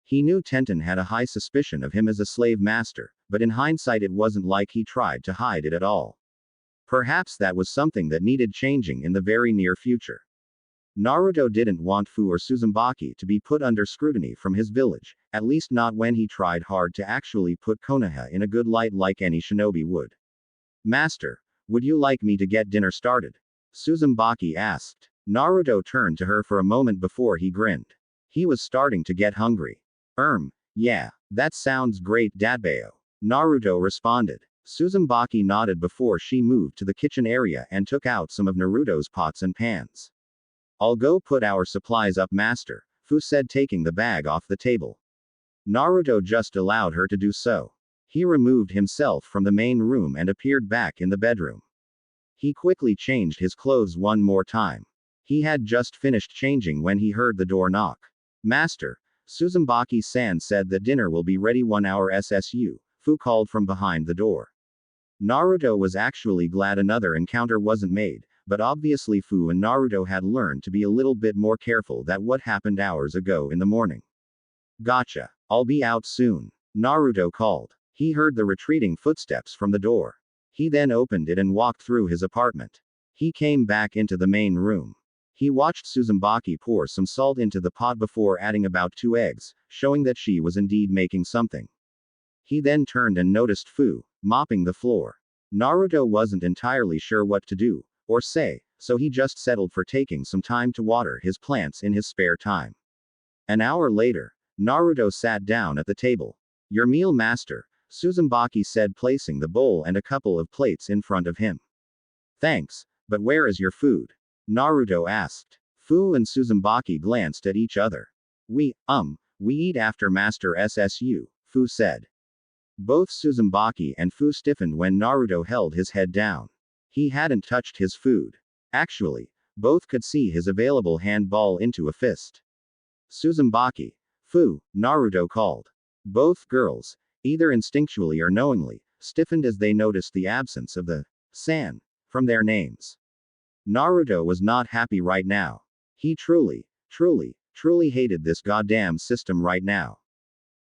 He knew Tenten had a high suspicion of him as a slave master, but in hindsight it wasn't like he tried to hide it at all. Perhaps that was something that needed changing in the very near future. Naruto didn't want Fu or Uzumaki to be put under scrutiny from his village, at least not when he tried hard to actually put Konoha in a good light like any shinobi would. Master, would you like me to get dinner started? Uzumaki asked. Naruto turned to her for a moment before he grinned. He was starting to get hungry. Yeah, that sounds great, Dadbeo. Naruto responded. Uzumaki nodded before she moved to the kitchen area and took out some of Naruto's pots and pans. I'll go put our supplies up, master, Fu said, taking the bag off the table. Naruto just allowed her to do so. He removed himself from the main room and appeared back in the bedroom. He quickly changed his clothes one more time. He had just finished changing when he heard the door knock. Master, Uzumaki-san said that dinner will be ready 1 hour SSU, Fu called from behind the door. Naruto was actually glad another encounter wasn't made, but obviously Fu and Naruto had learned to be a little bit more careful that what happened hours ago in the morning. Gotcha. I'll be out soon, Naruto called. He heard the retreating footsteps from the door. He then opened it and walked through his apartment. He came back into the main room. He watched Uzumaki pour some salt into the pot before adding about 2 eggs, showing that she was indeed making something. He then turned and noticed Fu, mopping the floor. Naruto wasn't entirely sure what to do, or say, so he just settled for taking some time to water his plants in his spare time. An hour later, Naruto sat down at the table. Your meal, master, Uzumaki said, placing the bowl and a couple of plates in front of him. Thanks, But where is your food? Naruto asked. Fu and Uzumaki glanced at each other. We eat after Master SSU, Fu said. Both Uzumaki and Fu stiffened when Naruto held his head down. He hadn't touched his food. Actually, both could see his available hand ball into a fist. Uzumaki. Fu, Naruto called. Both girls, either instinctually or knowingly, stiffened as they noticed the absence of the san from their names. Naruto was not happy right now. He truly hated this goddamn system right now.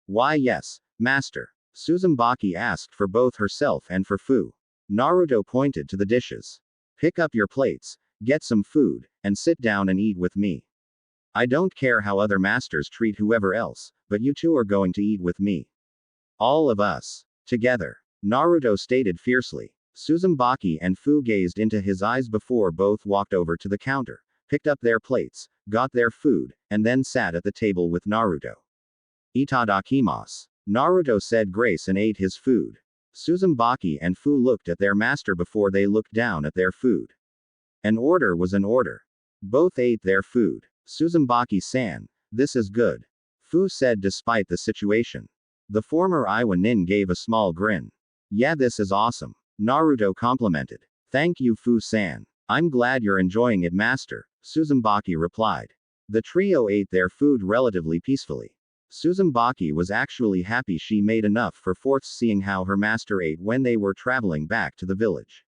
Why yes, master. Uzumaki asked for both herself and for Fu. Naruto pointed to the dishes. Pick up your plates, get some food, and sit down and eat with me. I don't care how other masters treat whoever else, but you two are going to eat with me. All of us. Together. Naruto stated fiercely. Uzumaki and Fu gazed into his eyes before both walked over to the counter, picked up their plates, got their food, and then sat at the table with Naruto. Itadakimasu. Naruto said grace and ate his food. Uzumaki and Fu looked at their master before they looked down at their food. An order was an order. Both ate their food. Uzumaki-san, this is good. Fu said despite the situation. The former Iwa Nin gave a small grin. Yeah, this is awesome. Naruto complimented. Thank you, Fu-san. I'm glad you're enjoying it, master, Uzumaki replied. The trio ate their food relatively peacefully. Uzumaki was actually happy she made enough for fourths seeing how her master ate when they were traveling back to the village.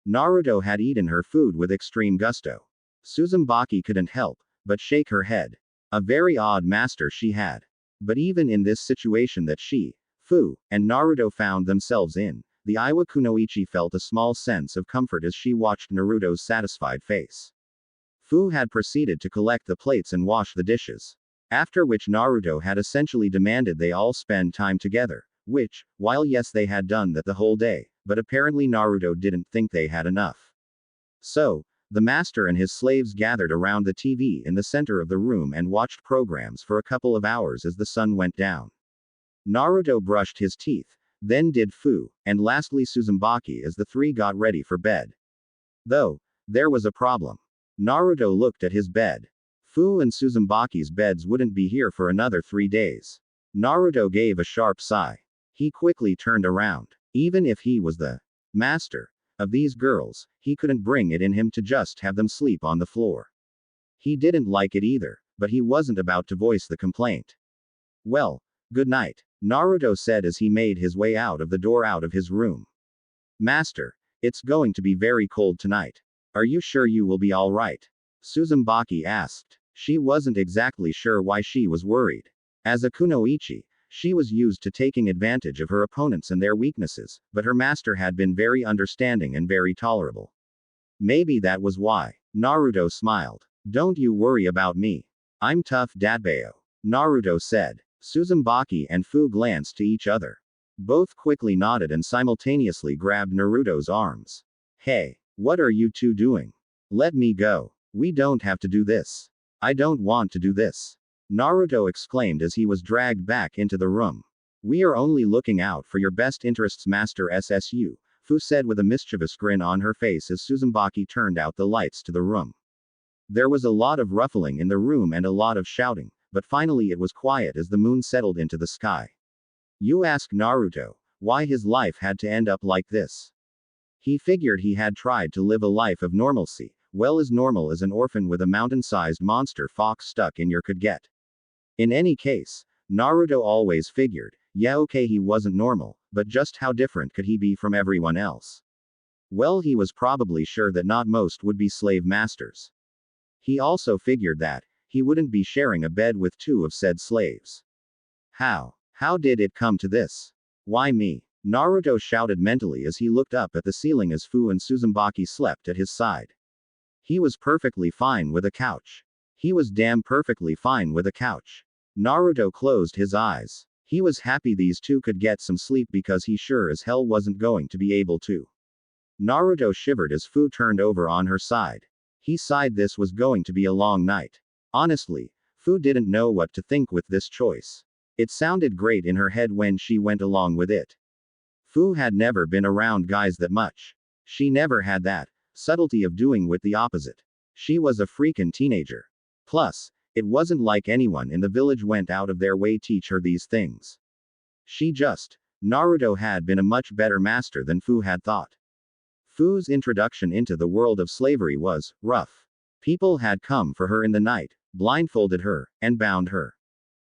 Naruto had eaten her food with extreme gusto. Uzumaki couldn't help but shake her head. A very odd master she had. But even in this situation that she, Fu, and Naruto found themselves in, the Iwa Kunoichi felt a small sense of comfort as she watched Naruto's satisfied face. Fu had proceeded to collect the plates and wash the dishes. After which Naruto had essentially demanded they all spend time together, which, while yes they had done that the whole day, but apparently Naruto didn't think they had enough. So, the master and his slaves gathered around the TV in the center of the room and watched programs for a couple of hours as the sun went down. Naruto brushed his teeth, then did Fu, and lastly Uzumaki as the three got ready for bed. Though, there was a problem. Naruto looked at his bed. Fu and Uzumbaki's beds wouldn't be here for another 3 days. Naruto gave a sharp sigh. He quickly turned around. Even if he was the master of these girls, he couldn't bring it in him to just have them sleep on the floor. He didn't like it either, but he wasn't about to voice the complaint. Well, good night, Naruto said as he made his way out of the door out of his room. Master, it's going to be very cold tonight. Are you sure you will be all right? Uzumaki asked. She wasn't exactly sure why she was worried. As a kunoichi, she was used to taking advantage of her opponents and their weaknesses, but her master had been very understanding and very tolerable. Maybe that was why. Naruto smiled. Don't you worry about me. I'm tough, Dadbayo. Naruto said. Uzumaki and Fu glanced to each other. Both quickly nodded and simultaneously grabbed Naruto's arms. Hey, what are you two doing? Let me go. We don't have to do this. I don't want to do this. Naruto exclaimed as he was dragged back into the room. We are only looking out for your best interests, Master SSU, Fu said with a mischievous grin on her face as Uzumaki turned out the lights to the room. There was a lot of ruffling in the room and a lot of shouting, but finally it was quiet as the moon settled into the sky. You ask Naruto why his life had to end up like this. He figured he had tried to live a life of normalcy, well as normal as an orphan with a mountain-sized monster fox stuck in your could get. In any case, Naruto always figured, yeah okay he wasn't normal, but just how different could he be from everyone else? Well he was probably sure that not most would be slave masters. He also figured that, he wouldn't be sharing a bed with 2 of said slaves. How did it come to this? Why me? Naruto shouted mentally as he looked up at the ceiling as Fu and Uzumaki slept at his side. He was perfectly fine with a couch. He was damn perfectly fine with a couch. Naruto closed his eyes. He was happy these two could get some sleep because he sure as hell wasn't going to be able to. Naruto shivered as Fu turned over on her side. He sighed this was going to be a long night. Honestly, Fu didn't know what to think with this choice. It sounded great in her head when she went along with it. Fu had never been around guys that much. She never had that, subtlety of doing with the opposite. She was a freakin' teenager. Plus, it wasn't like anyone in the village went out of their way to teach her these things. Naruto had been a much better master than Fu had thought. Fu's introduction into the world of slavery was rough. People had come for her in the night, blindfolded her, and bound her.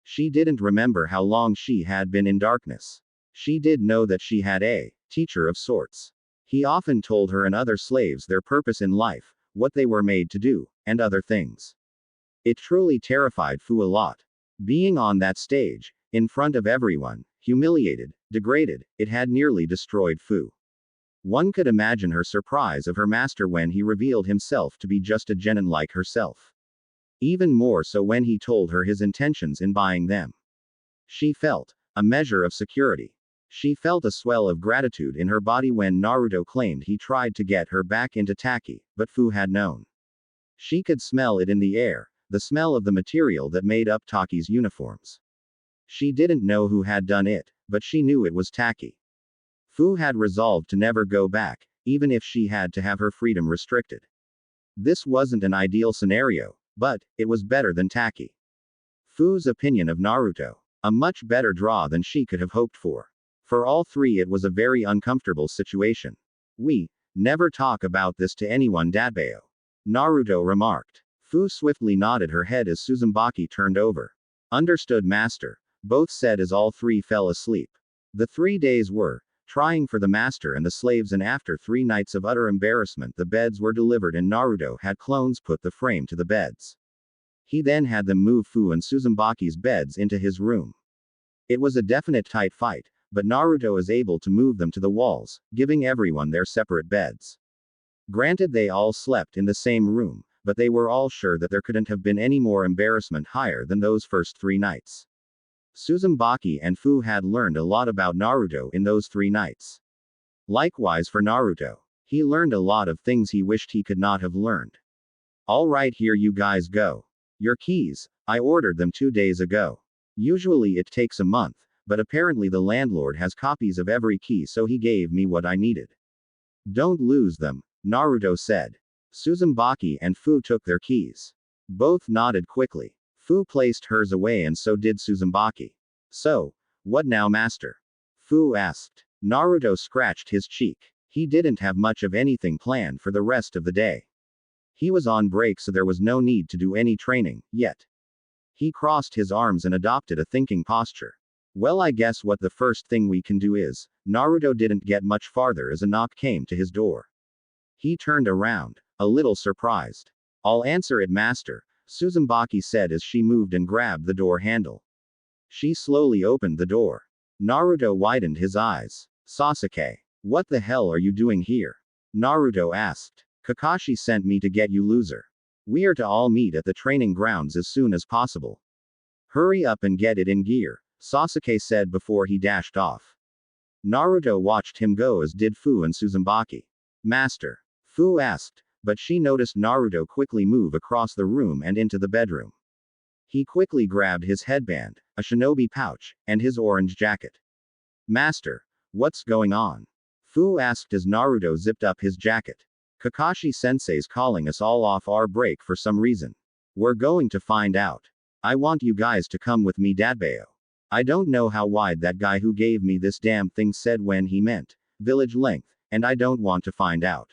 She didn't remember how long she had been in darkness. She did know that she had a teacher of sorts. He often told her and other slaves their purpose in life, what they were made to do, and other things. It truly terrified Fu a lot. Being on that stage, in front of everyone, humiliated, degraded, it had nearly destroyed Fu. One could imagine her surprise of her master when he revealed himself to be just a genin like herself. Even more so when he told her his intentions in buying them. She felt a measure of security. She felt a swell of gratitude in her body when Naruto claimed he tried to get her back into Taki, but Fu had known. She could smell it in the air, the smell of the material that made up Taki's uniforms. She didn't know who had done it, but she knew it was Taki. Fu had resolved to never go back, even if she had to have her freedom restricted. This wasn't an ideal scenario, but it was better than Taki. Fu's opinion of Naruto. A much better draw than she could have hoped for. For all three it was a very uncomfortable situation. We never talk about this to anyone, Dadbao. Naruto remarked. Fu swiftly nodded her head as Uzumaki turned over. Understood, master. Both said as all three fell asleep. The 3 days were trying for the master and the slaves, and after 3 nights of utter embarrassment the beds were delivered and Naruto had clones put the frame to the beds. He then had them move Fu and Uzumbaki's beds into his room. It was a definite tight fight, but Naruto is able to move them to the walls, giving everyone their separate beds. Granted, they all slept in the same room, but they were all sure that there couldn't have been any more embarrassment higher than those first 3 nights. Uzumaki and Fu had learned a lot about Naruto in those 3 nights. Likewise for Naruto. He learned a lot of things he wished he could not have learned. Alright, here you guys go. Your keys, I ordered them 2 days ago. Usually it takes a month, but apparently the landlord has copies of every key, so he gave me what I needed. Don't lose them, Naruto said. Uzumaki and Fu took their keys. Both nodded quickly. Fu placed hers away and so did Uzumaki. So, what now, master? Fu asked. Naruto scratched his cheek. He didn't have much of anything planned for the rest of the day. He was on break, so there was no need to do any training, yet. He crossed his arms and adopted a thinking posture. Well, I guess what the first thing we can do is. Naruto didn't get much farther as a knock came to his door. He turned around, a little surprised. I'll answer it, master, Uzumaki said as she moved and grabbed the door handle. She slowly opened the door. Naruto widened his eyes. Sasuke, what the hell are you doing here? Naruto asked. Kakashi sent me to get you, loser. We are to all meet at the training grounds as soon as possible. Hurry up and get it in gear, Sasuke said before he dashed off. Naruto watched him go, as did Fu and Uzumaki. Master? Fu asked, but she noticed Naruto quickly move across the room and into the bedroom. He quickly grabbed his headband, a shinobi pouch, and his orange jacket. Master, what's going on? Fu asked as Naruto zipped up his jacket. Kakashi-sensei's calling us all off our break for some reason. We're going to find out. I want you guys to come with me, Dadbao. I don't know how wide that guy who gave me this damn thing said when he meant village length, and I don't want to find out.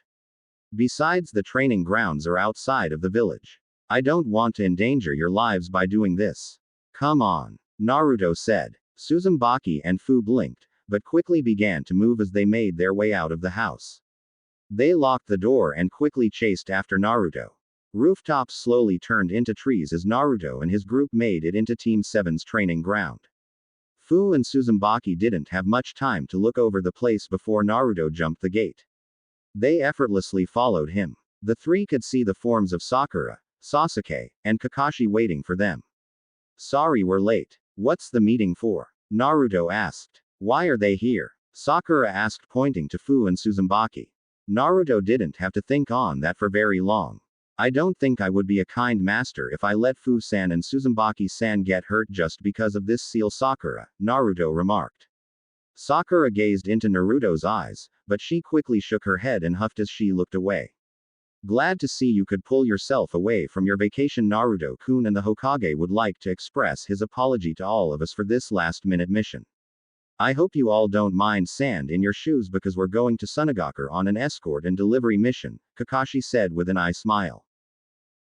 Besides, the training grounds are outside of the village. I don't want to endanger your lives by doing this. Come on, Naruto said. Uzumaki and Fu blinked, but quickly began to move as they made their way out of the house. They locked the door and quickly chased after Naruto. Rooftops slowly turned into trees as Naruto and his group made it into Team 7's training ground. Fu and Uzumaki didn't have much time to look over the place before Naruto jumped the gate. They effortlessly followed him. The 3 could see the forms of Sakura, Sasuke, and Kakashi waiting for them. Sorry we're late. What's the meeting for? Naruto asked. Why are they here? Sakura asked, pointing to Fu and Uzumaki. Naruto didn't have to think on that for very long. I don't think I would be a kind master if I let Fu-san and Uzumaki-san get hurt just because of this seal, Sakura, Naruto remarked. Sakura gazed into Naruto's eyes, but she quickly shook her head and huffed as she looked away. Glad to see you could pull yourself away from your vacation. Naruto-kun and the Hokage would like to express his apology to all of us for this last-minute mission. I hope you all don't mind sand in your shoes because we're going to Sunagaku on an escort and delivery mission, Kakashi said with an eye smile.